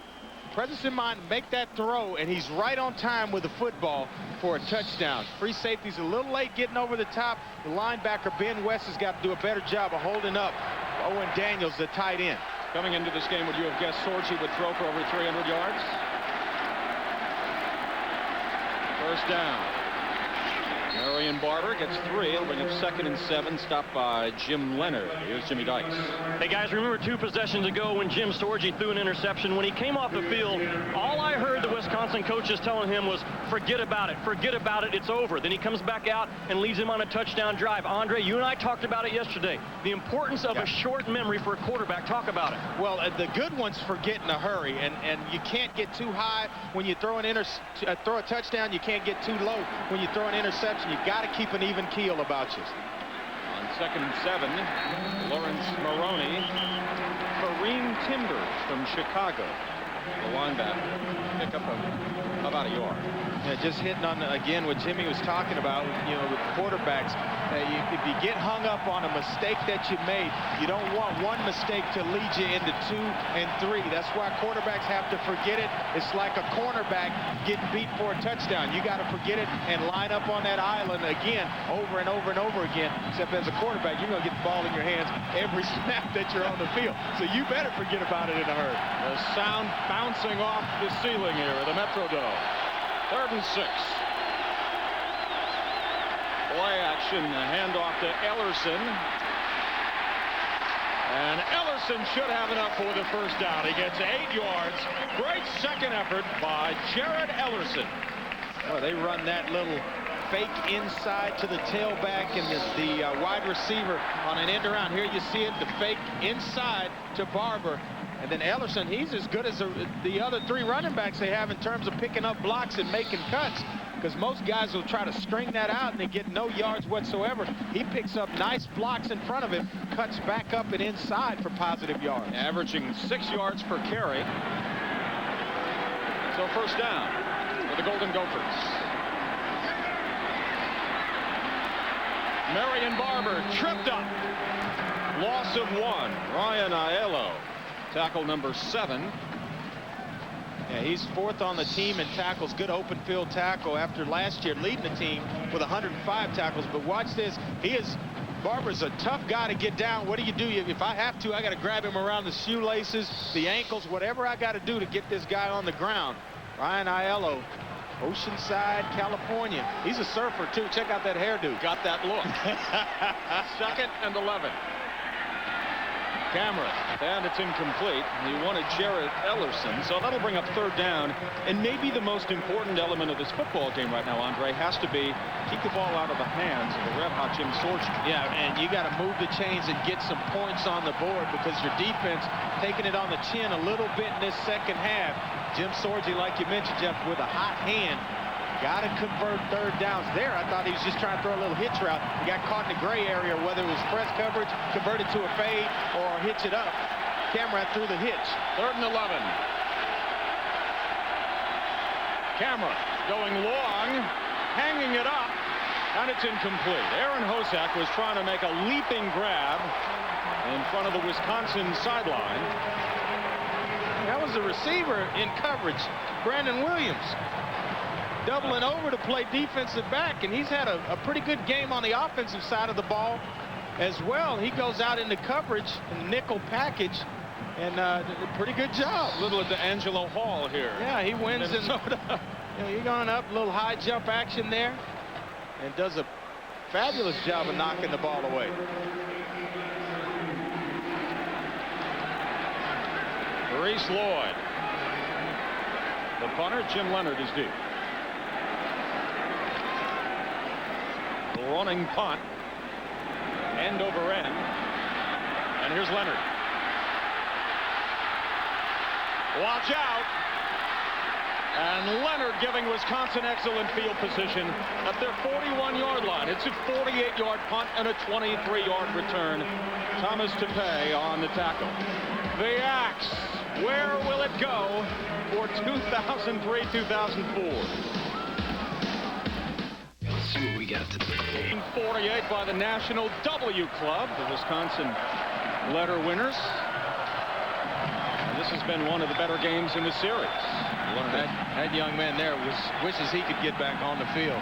presence in mind to make that throw, and he's right on time with the football for a touchdown. Free safety's a little late getting over the top. The linebacker, Ben West, has got to do a better job of holding up Owen Daniels, the tight end. Coming into this game, would you have guessed Sorgi would throw for over 300 yards? First down. Marion Barber gets 3. It'll bring up 2nd and 7, stopped by Jim Leonard. Here's Jimmy Dykes. Hey, guys, remember 2 possessions ago when Jim Sorgi threw an interception? When he came off the field, all I heard the Wisconsin coaches telling him was, forget about it, it's over. Then he comes back out and leads him on a touchdown drive. Andre, you and I talked about it yesterday. The importance of a short memory for a quarterback. Talk about it. Well, the good ones forget in a hurry, and you can't get too high when you throw throw a touchdown. You can't get too low when you throw an interception. You've got to keep an even keel about you. On 2nd and 7, Lawrence Maroney. Kareem Timbers from Chicago, the linebacker. Pick up about a yard. Yeah, just hitting on, again, what Jimmy was talking about, you know, with quarterbacks. If you get hung up on a mistake that you made, you don't want one mistake to lead you into 2 and 3. That's why quarterbacks have to forget it. It's like a cornerback getting beat for a touchdown. You got to forget it and line up on that island again, over and over and over again. Except as a quarterback, you're going to get the ball in your hands every snap that you're on the field. So you better forget about it in a hurry. The sound bouncing off the ceiling here at the Metrodome. 3rd and 6. Play action, the handoff to Ellerson. And Ellerson should have enough for the first down. He gets 8 yards. Great second effort by Jared Ellerson. Well, they run that little fake inside to the tailback and the wide receiver on an end around. Here you see it, the fake inside to Barber. And then Ellerson, he's as good as the other 3 running backs they have in terms of picking up blocks and making cuts, because most guys will try to string that out and they get no yards whatsoever. He picks up nice blocks in front of him, cuts back up and inside for positive yards. Averaging 6 yards per carry. So first down for the Golden Gophers. Marion Barber tripped up. Loss of 1. Ryan Aiello. Tackle number 7. Yeah, he's 4th on the team in tackles. Good open field tackle after last year leading the team with 105 tackles. But watch this. Barber's a tough guy to get down. What do? If I have to, I got to grab him around the shoelaces, the ankles, whatever I got to do to get this guy on the ground. Ryan Aiello, Oceanside, California. He's a surfer, too. Check out that hairdo. Got that look. 2nd and 11. Camera, and it's incomplete. He wanted Jared Ellerson, so that'll bring up third down. And maybe the most important element of this football game right now, Andre, has to be keep the ball out of the hands of the red-hot Jim Sorge. Yeah, and you got to move the chains and get some points on the board because your defense taking it on the chin a little bit in this second half. Jim Sorge, like you mentioned, Jeff, with a hot hand. Got to convert third downs there. I thought he was just trying to throw a little hitch route. He got caught in the gray area, whether it was press coverage, converted to a fade, or hitch it up. Camera threw the hitch. 3rd and 11. Camera going long, hanging it up, and it's incomplete. Aaron Hosack was trying to make a leaping grab in front of the Wisconsin sideline. That was the receiver in coverage, Brandon Williams, doubling over to play defensive back, and he's had a pretty good game on the offensive side of the ball as well. He goes out into coverage in nickel package and did a pretty good job. Little at the Angelo Hall here. Yeah, he wins in Minnesota. You're going up, a little high jump action there, and does a fabulous job of knocking the ball away. Reese Lloyd. The punter, Jim Leonard, is deep. Running punt, end over end, and here's Leonard. Watch out, and Leonard giving Wisconsin excellent field position at their 41-yard line. It's a 48-yard punt and a 23-yard return. Thomas Tepe on the tackle. The Axe, where will it go for 2003-2004? See what we got today. 48 by the National W Club, the Wisconsin letter winners. And this has been one of the better games in the series. That young man there wishes he could get back on the field.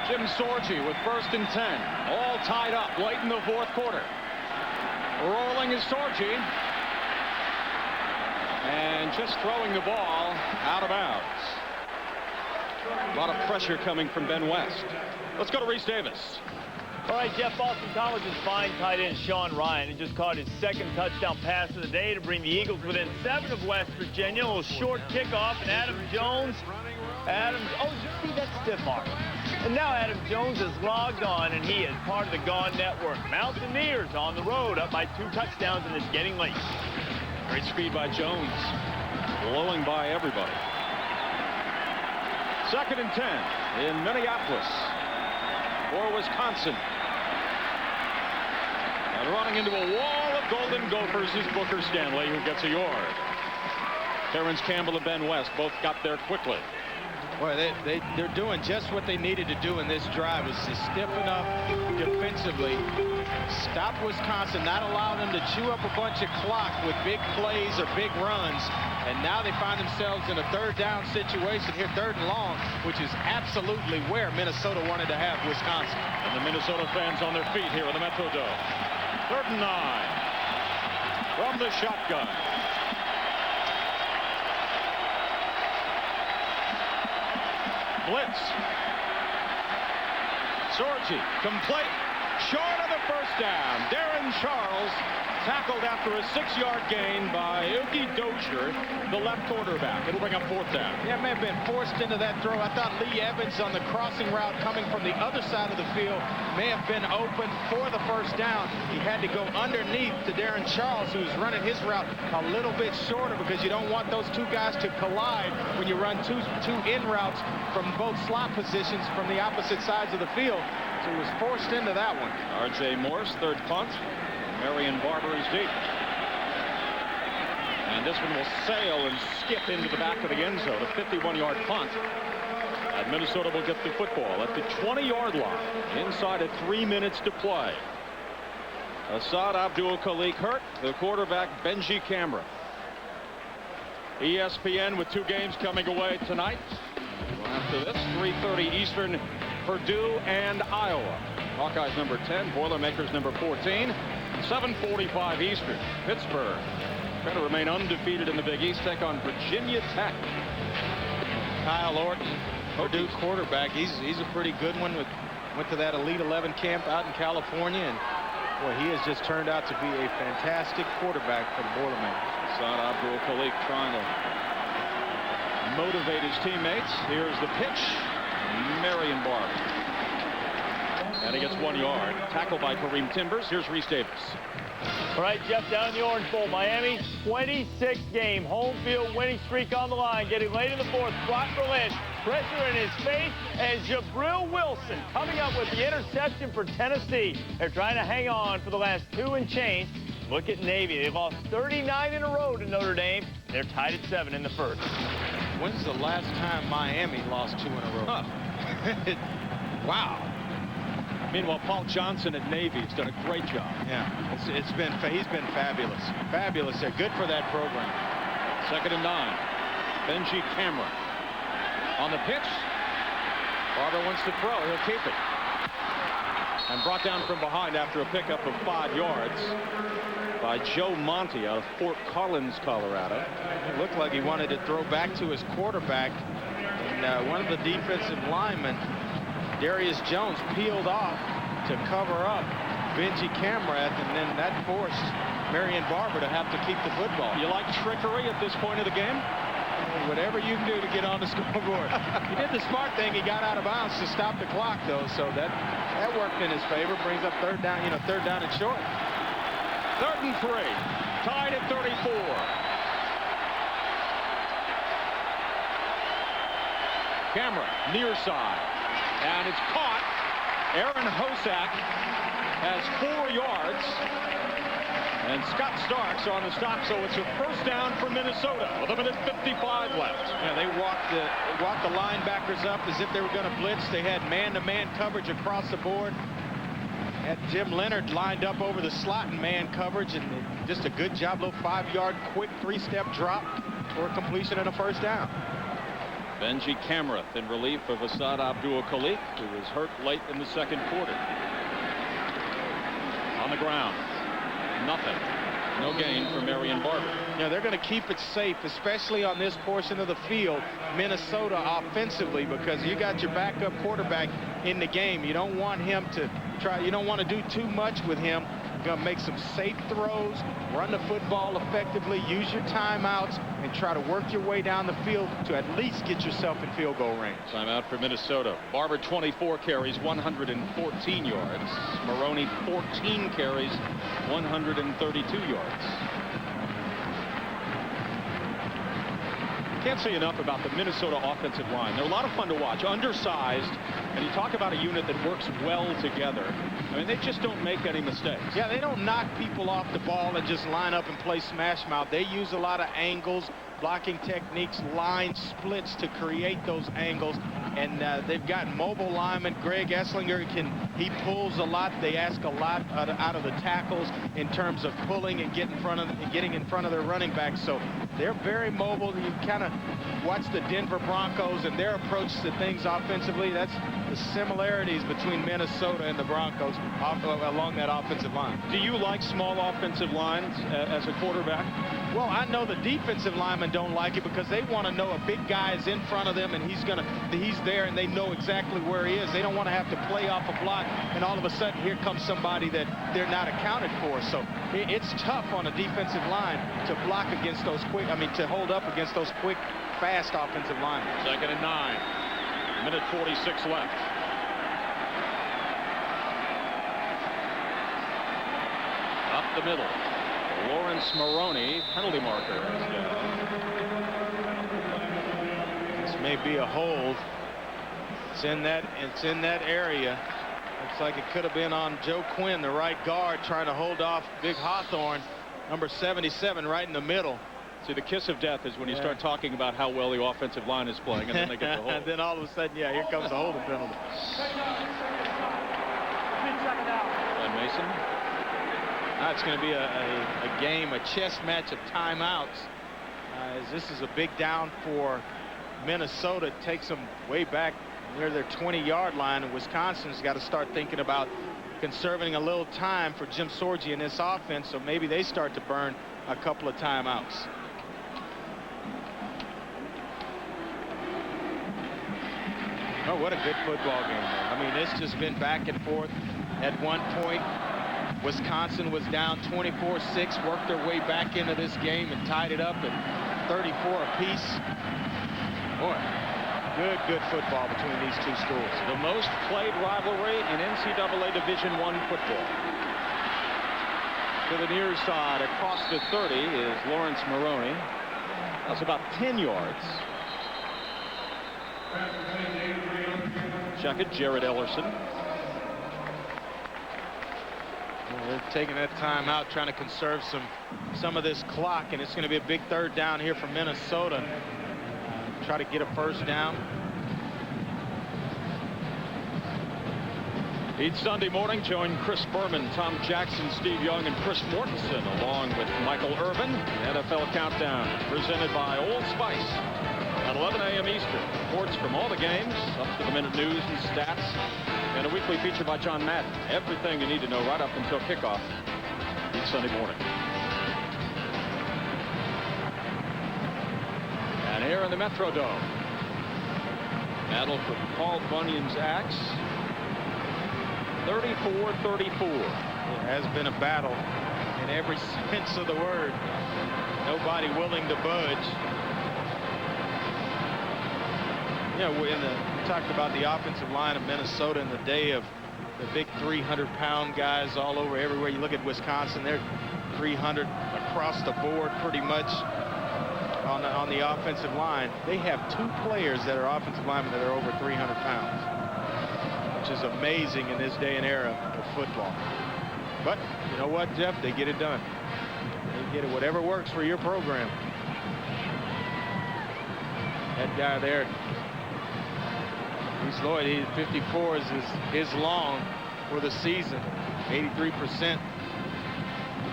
Jim Sorge with 1st and 10, all tied up late in the 4th quarter. Rolling is Sorge, and just throwing the ball out of bounds. A lot of pressure coming from Ben West. Let's go to Reese Davis. All right, Jeff, Boston College's fine tight end Sean Ryan. He just caught his 2nd touchdown pass of the day to bring the Eagles within 7 of West Virginia. A little short kickoff, and Adam Jones. Oh, see that stiff arm. And now Adam Jones is logged on, and he is part of the Gone Network. Mountaineers on the road, up by 2 touchdowns, and it's getting late. Great speed by Jones, blowing by everybody. 2nd and 10 in Minneapolis for Wisconsin. And running into a wall of Golden Gophers is Booker Stanley, who gets a yard. Terrence Campbell and Ben West both got there quickly. Boy, they're doing just what they needed to do in this drive, is to stiffen up defensively, stop Wisconsin, not allow them to chew up a bunch of clock with big plays or big runs. And now they find themselves in a 3rd down situation here, 3rd and long, which is absolutely where Minnesota wanted to have Wisconsin. And the Minnesota fans on their feet here in the Metrodome. 3rd and 9 from the shotgun. Blitz. Sorge complete, short of the 1st down. Darren Charles tackled after a 6-yard gain by Ilke Dozier, the left quarterback. It'll bring up 4th down. Yeah, may have been forced into that throw. I thought Lee Evans on the crossing route coming from the other side of the field may have been open for the 1st down. He had to go underneath to Darren Charles, who's running his route a little bit shorter because you don't want those 2 guys to collide when you run two in routes from both slot positions from the opposite sides of the field. So he was forced into that one. R.J. Morse, 3rd punt. Marion Barber is deep. And this one will sail and skip into the back of the end zone. A 51-yard punt. And Minnesota will get the football at the 20-yard line inside of 3 minutes to play. Assad Abdul-Khalik hurt. The quarterback, Benji Camera. ESPN with 2 games coming away tonight. After this, 3:30 Eastern, Purdue and Iowa. Hawkeyes number 10, Boilermakers number 14. 7:45 Eastern, Pittsburgh trying to remain undefeated in the Big East, take on Virginia Tech. Kyle Orton, Purdue quarterback. He's a pretty good one. Went to that Elite 11 camp out in California and Well, he has just turned out to be a fantastic quarterback for the Boilermakers. Saad Abdul-Khalik trying to motivate his teammates. Here's the pitch. Marion Barber. And he gets 1 yard. Tackled by Kareem Timbers. Here's Reese Davis. All right, Jeff, down in the Orange Bowl, Miami, 26-game home field winning streak on the line. Getting late in the fourth, Brock Berlin, pressure in his face, and Jabril Wilson coming up with the interception for Tennessee. They're trying to hang on for the last 2 and change. Look at Navy. They've lost 39 in a row to Notre Dame. They're tied at 7 in the first. When's the last time Miami lost 2 in a row? Huh. Wow. Meanwhile, Paul Johnson at Navy has done a great job. Yeah, he's been fabulous. Fabulous. They're good for that program. 2nd and 9. Benji Cameron on the pitch. Barber wants to throw. He'll keep it. And brought down from behind after a pickup of 5 yards by Joe Monty out of Fort Collins, Colorado. It looked like he wanted to throw back to his quarterback. And one of the defensive linemen, Darius Jones, peeled off to cover up Benji Camrath, and then that forced Marion Barber to have to keep the football. You like trickery at this point of the game? Whatever you can do to get on the scoreboard. He did the smart thing. He got out of bounds to stop the clock, though, so that worked in his favor. Brings up third down and short. 3rd and 3. Tied at 34. Camera near side. And it's caught. Aaron Hosack has 4 yards. And Scott Starks on the stop, so it's a first down for Minnesota with 1:55 left. Yeah, they walked the linebackers up as if they were going to blitz. They had man-to-man coverage across the board. Had Jim Leonard lined up over the slot in man coverage, and just a good job, little 5-yard quick 3-step drop for a completion and a first down. Benji Camrath in relief of Asad Abdul-Khalik, who was hurt late in the 2nd quarter. On the ground. Nothing. No gain for Marion Barber. Yeah, they're going to keep it safe, especially on this portion of the field, Minnesota offensively, because you got your backup quarterback in the game. You don't want him to you don't want to do too much with him. You're going to make some safe throws, run the football effectively, use your timeouts, and try to work your way down the field to at least get yourself in field goal range. Timeout for Minnesota. Barber 24 carries, 114 yards. Maroney 14 carries, 132 yards. Can't say enough about the Minnesota offensive line. They're a lot of fun to watch. Undersized, and you talk about a unit that works well together. I mean, they just don't make any mistakes. Yeah, they don't knock people off the ball and just line up and play smash mouth. They use a lot of angles, blocking techniques, line splits to create those angles. And they've got mobile linemen. Greg Esslinger, he pulls a lot. They ask a lot out of the tackles in terms of pulling and getting in front of their running backs. So they're very mobile. You kind of watch the Denver Broncos and their approach to things offensively. That's the similarities between Minnesota and the Broncos along that offensive line. Do you like small offensive lines as a quarterback? Well, I know the defensive linemen don't like it because they want to know a big guy is in front of them and he's there and they know exactly where he is. They don't want to have to play off a block and all of a sudden here comes somebody that they're not accounted for. So it's tough on a defensive line to block against those to hold up against those quick, fast offensive linemen. 2nd and 9. Minute 46 left. Up the middle. Lawrence Maroney, penalty marker. This may be a hold. It's in that area. Looks like it could have been on Joe Quinn, the right guard, trying to hold off Big Hawthorne, number 77, right in the middle. See, the kiss of death is when you start talking about how well the offensive line is playing, and then they get the hold. And then all of a sudden, yeah, here comes the holding penalty. Glenn Mason. Now it's going to be a game, a chess match of timeouts. As this is a big down for Minnesota. It takes them way back near their 20-yard line, and Wisconsin's got to start thinking about conserving a little time for Jim Sorgi in this offense, so maybe they start to burn a couple of timeouts. Oh, what a good football game, though. I mean, it's just been back and forth. At one point, Wisconsin was down 24-6, worked their way back into this game and tied it up at 34 apiece. Boy, good football between these two schools. The most played rivalry in NCAA Division I football. To the near side, across the 30 is Lawrence Maroney. That's about 10 yards. Check it, Jared Ellerson. They're taking that time out, trying to conserve some of this clock, and it's going to be a big third down here for Minnesota. Try to get a first down. Each Sunday morning, join Chris Berman, Tom Jackson, Steve Young, and Chris Mortensen, along with Michael Irvin. NFL Countdown, presented by Old Spice. At 11 a.m. Eastern, reports from all the games, up-to-the-minute news and stats, and a weekly feature by John Madden. Everything you need to know right up until kickoff each Sunday morning. And here in the Metrodome, battle for Paul Bunyan's axe. 34-34. It has been a battle in every sense of the word. Nobody willing to budge. You know, we talked about the offensive line of Minnesota in the day of the big 300-pound guys all over everywhere. You look at Wisconsin, they're 300 across the board pretty much on the offensive line. They have 2 players that are offensive linemen that are over 300 pounds, which is amazing in this day and era of football. But you know what, Jeff? They get it done. They get it, whatever works for your program. That guy there, Reese Lloyd, he's 54 is his long for the season, 83%.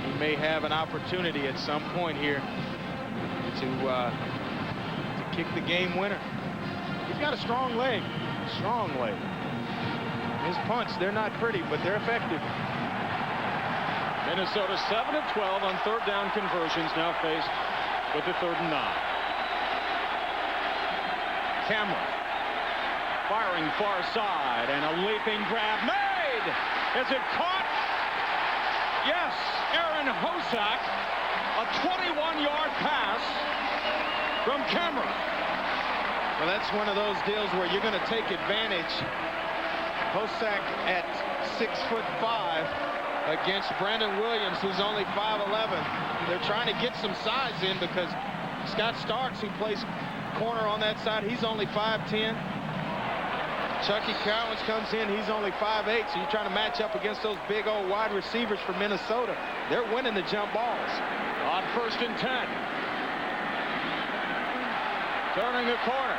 He may have an opportunity at some point here to kick the game winner. He's got a strong leg, His punts, they're not pretty, but they're effective. Minnesota 7 of 12 on third down conversions, now faced with the 3rd and 9. Cameron firing far side, and a leaping grab made. Is it caught? Yes, Aaron Hosack, a 21-yard pass from Cameron. Well, that's one of those deals where you're going to take advantage. Hosack at 6'5" against Brandon Williams, who's only 5'11". They're trying to get some size in because Scott Starks, who plays corner on that side, he's only 5'10". Chucky Cowens comes in, he's only 5'8", so you're trying to match up against those big old wide receivers for Minnesota. They're winning the jump balls. On 1st and 10. Turning the corner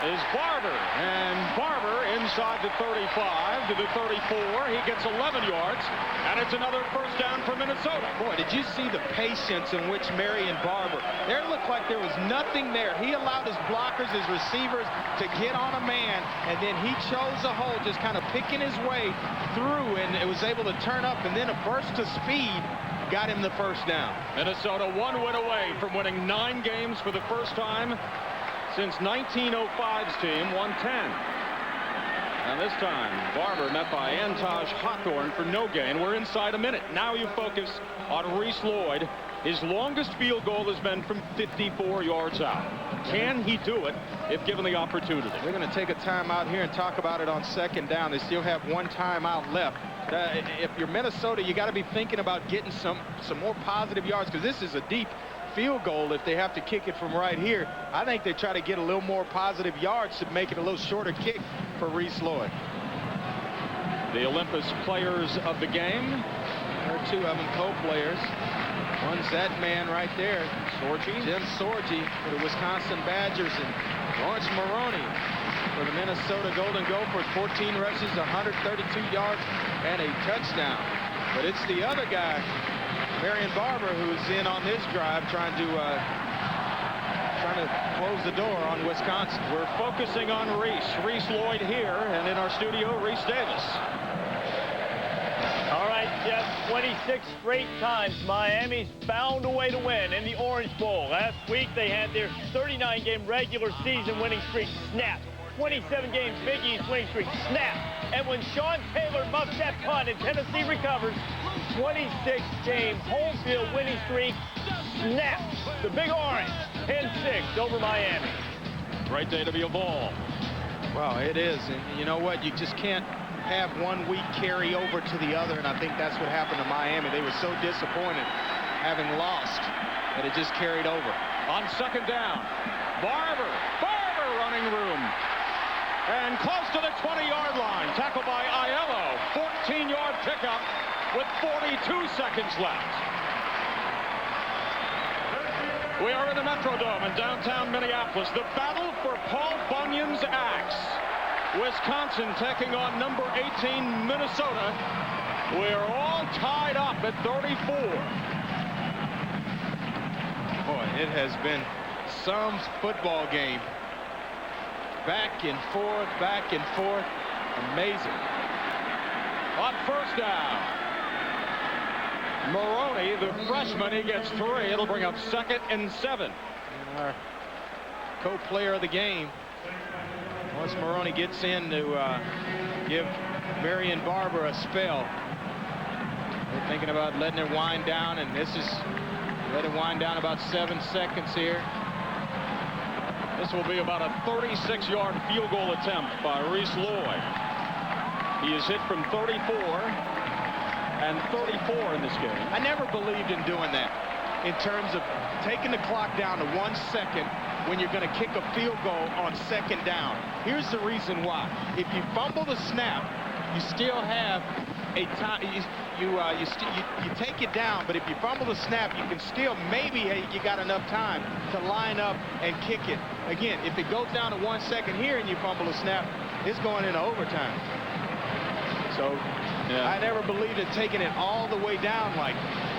is Barber, and Barber inside the 35 to the 34. He gets 11 yards, and it's another first down for Minnesota. Boy, did you see the patience in which Marion Barber, there looked like there was nothing there. He allowed his blockers, his receivers to get on a man, and then he chose a hole, just kind of picking his way through, and it was able to turn up, and then a burst of speed got him the first down. Minnesota 1 win away from winning 9 games for the first time since 1905's team won 10. And this time, Barber met by Antaj Hawthorne for no gain. We're inside a minute. Now you focus on Reese Lloyd. His longest field goal has been from 54 yards out. Can he do it if given the opportunity? They're going to take a timeout here and talk about it on 2nd down. They still have 1 timeout left. If you're Minnesota, you got to be thinking about getting some more positive yards, because this is a deep field goal. If they have to kick it from right here, I think they try to get a little more positive yards to make it a little shorter kick for Reese Lloyd. The Olympus players of the game. There are 2 of them co-players. One's that man right there, Jim Sorgi for the Wisconsin Badgers, and Lawrence Maroney for the Minnesota Golden Gophers. 14 rushes, 132 yards, and a touchdown. But it's the other guy, Marion Barber, who's in on this drive, trying to close the door on Wisconsin. We're focusing on Reese Lloyd here, and in our studio, Reese Davis. All right, Jeff, 26 straight times Miami's found a way to win in the Orange Bowl. Last week they had their 39-game regular season winning streak snapped 27 games Big East winning streak snapped. And when Sean Taylor muffs that punt and Tennessee recovers, 26-game home field winning streak snapped. The Big Orange, 10-6 over Miami. Great day to be a Vol. Well, it is. And you know what? You just can't have 1 week carry over to the other. And I think that's what happened to Miami. They were so disappointed having lost that it just carried over. On second down, Barber running room. And close to the 20-yard line. Tackled by Aiello. 14-yard pickup with 42 seconds left. We are in the Metrodome in downtown Minneapolis. The battle for Paul Bunyan's axe. Wisconsin taking on number 18 Minnesota. We're all tied up at 34. Boy, it has been some football game. Back and forth. Amazing. On first down, Maroney, the freshman, he gets 3. It'll bring up 2nd and 7. And our co-player of the game, once Maroney gets in to give Marion Barber a spell, they're thinking about letting it wind down, and this is let it wind down about 7 seconds here. This will be about a 36-yard field goal attempt by Reese Lloyd. He is hit from 34 and 34 in this game. I never believed in doing that in terms of taking the clock down to 1 second when you're going to kick a field goal on second down. Here's the reason why. If you fumble the snap, you still have a time. You take it down, but if you fumble the snap, you can still maybe you got enough time to line up and kick it. Again, if it goes down to 1 second here and you fumble the snap, it's going into overtime. So yeah. I never believed in taking it all the way down like that.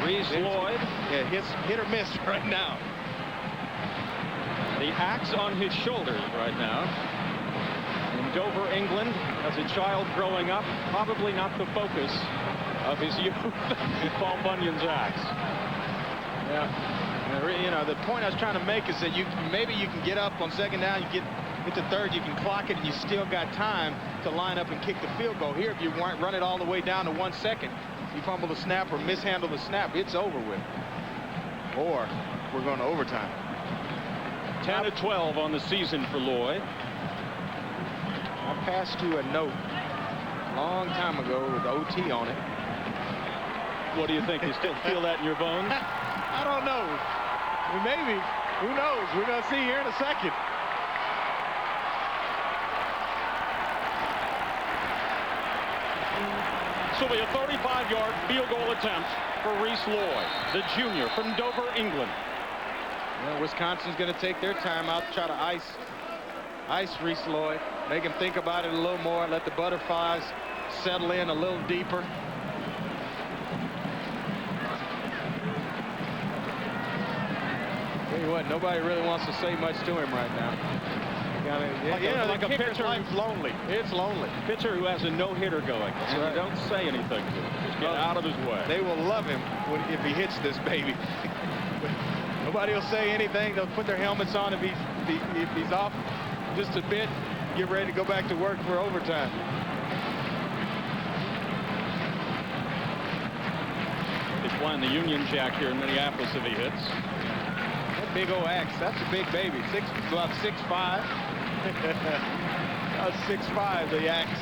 Reese Lloyd. Yeah, hit or miss right now. The axe on his shoulders right now. In Dover, England, as a child growing up, probably not the focus of his youth. Paul Bunyan's axe. Yeah. You know, the point I was trying to make is that maybe you can get up on second down, you get to third, you can clock it, and you still got time to line up and kick the field goal. Here, if you run it all the way down to 1 second, you fumble the snap or mishandle the snap, it's over with. Or we're going to overtime. 10-12 on the season for Lloyd. I passed you a note a long time ago with OT on it. What do you think? You still feel that in your bones? I don't know. Maybe. Who knows? We're going to see here in a second. This will be a 35-yard field goal attempt for Reese Lloyd, the junior from Dover, England. Well, Wisconsin's going to take their time out to try to ice Reese Lloyd, make him think about it a little more, let the butterflies settle in a little deeper. Tell you what, nobody really wants to say much to him right now. Like a pitcher who's lonely. It's lonely. Pitcher who has a no-hitter going. That's and right. You don't say anything to him. Just get out of his way. They will love him if he hits this baby. Nobody will say anything. They'll put their helmets on if he's off just a bit, get ready to go back to work for overtime. He's playing the Union Jack here in Minneapolis if he hits. That big old axe, that's a big baby. About 6'5". About 6'5", the axe.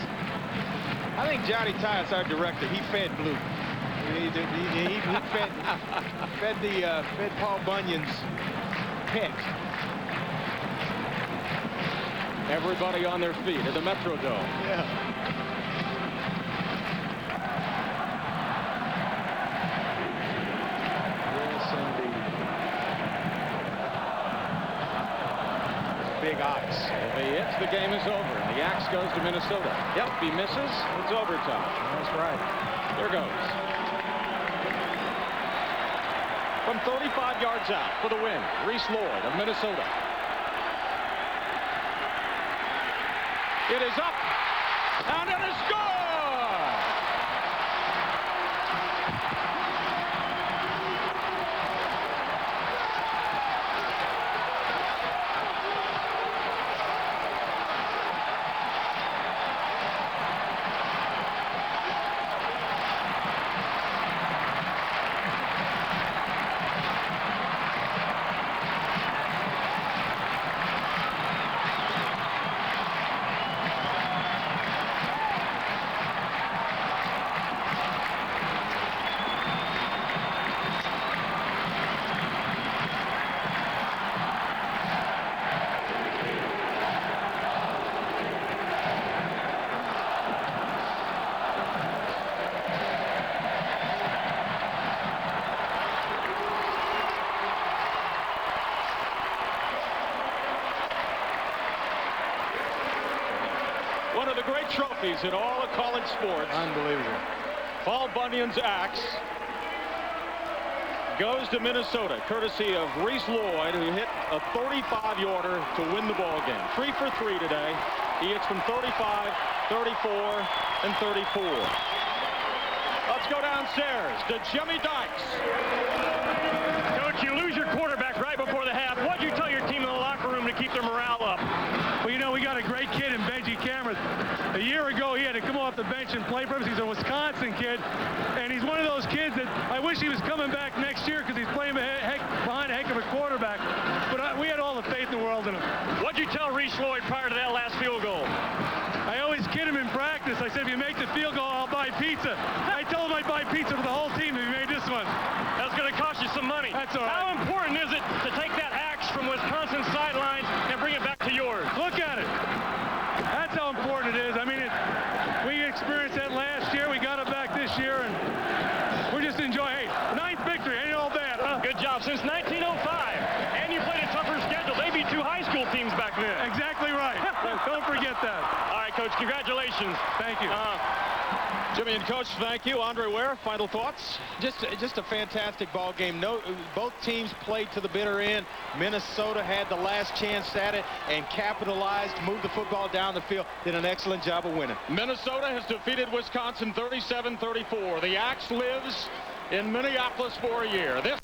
I think Johnny Tyus, our director, he fed Blue. He fed Paul Bunyan's pet. Everybody on their feet at the Metrodome. Yeah. Yes, indeed. Big axe. If he hits, the game is over. And the axe goes to Minnesota. Yep. If he misses, it's overtime. That's right. There goes. From 35 yards out for the win, Reese Lloyd of Minnesota. It is up, and it is good! One of the great trophies in all of college sports. Unbelievable. Paul Bunyan's axe goes to Minnesota, courtesy of Reese Lloyd, who hit a 35-yarder to win the ball game. 3 for 3 today. He hits from 35, 34, and 34. Let's go downstairs to Jimmy Dykes. Coach, you lose your quarterback right before the half. What'd you tell your team in the locker room to keep their morale up? Well, you know, we got a great kid in Benji Cameron. A year ago, he had to come off the bench and play for us. He's a Wisconsin kid, and he's one of those kids that I wish he was coming back next year because he's playing behind a heck of a quarterback. But we had all the faith in the world in him. What'd you tell Reese Lloyd prior to that last field goal? I always kid him in practice. I said, if you make the field goal, I'll buy pizza. I told him I'd buy pizza for the whole team if you made this one. That's going to cost you some money. That's all right. How important is it to take that axe from Wisconsin sidelines and bring it back to yours? Look at it. That's how important it is. I mean, we experienced that last year. We got it back this year, and we're just enjoying. Hey, 9th victory. Ain't all bad, huh? Good job. Since 1905. And you played a tougher schedule. They beat 2 high school teams back then. Exactly right. Don't forget that. All right, Coach, congratulations. Thank you. Jimmy and Coach, thank you. Andre Ware, final thoughts? Just a fantastic ball game. Both teams played to the bitter end. Minnesota had the last chance at it and capitalized, moved the football down the field, did an excellent job of winning. Minnesota has defeated Wisconsin 37-34. The Axe lives in Minneapolis for a year. This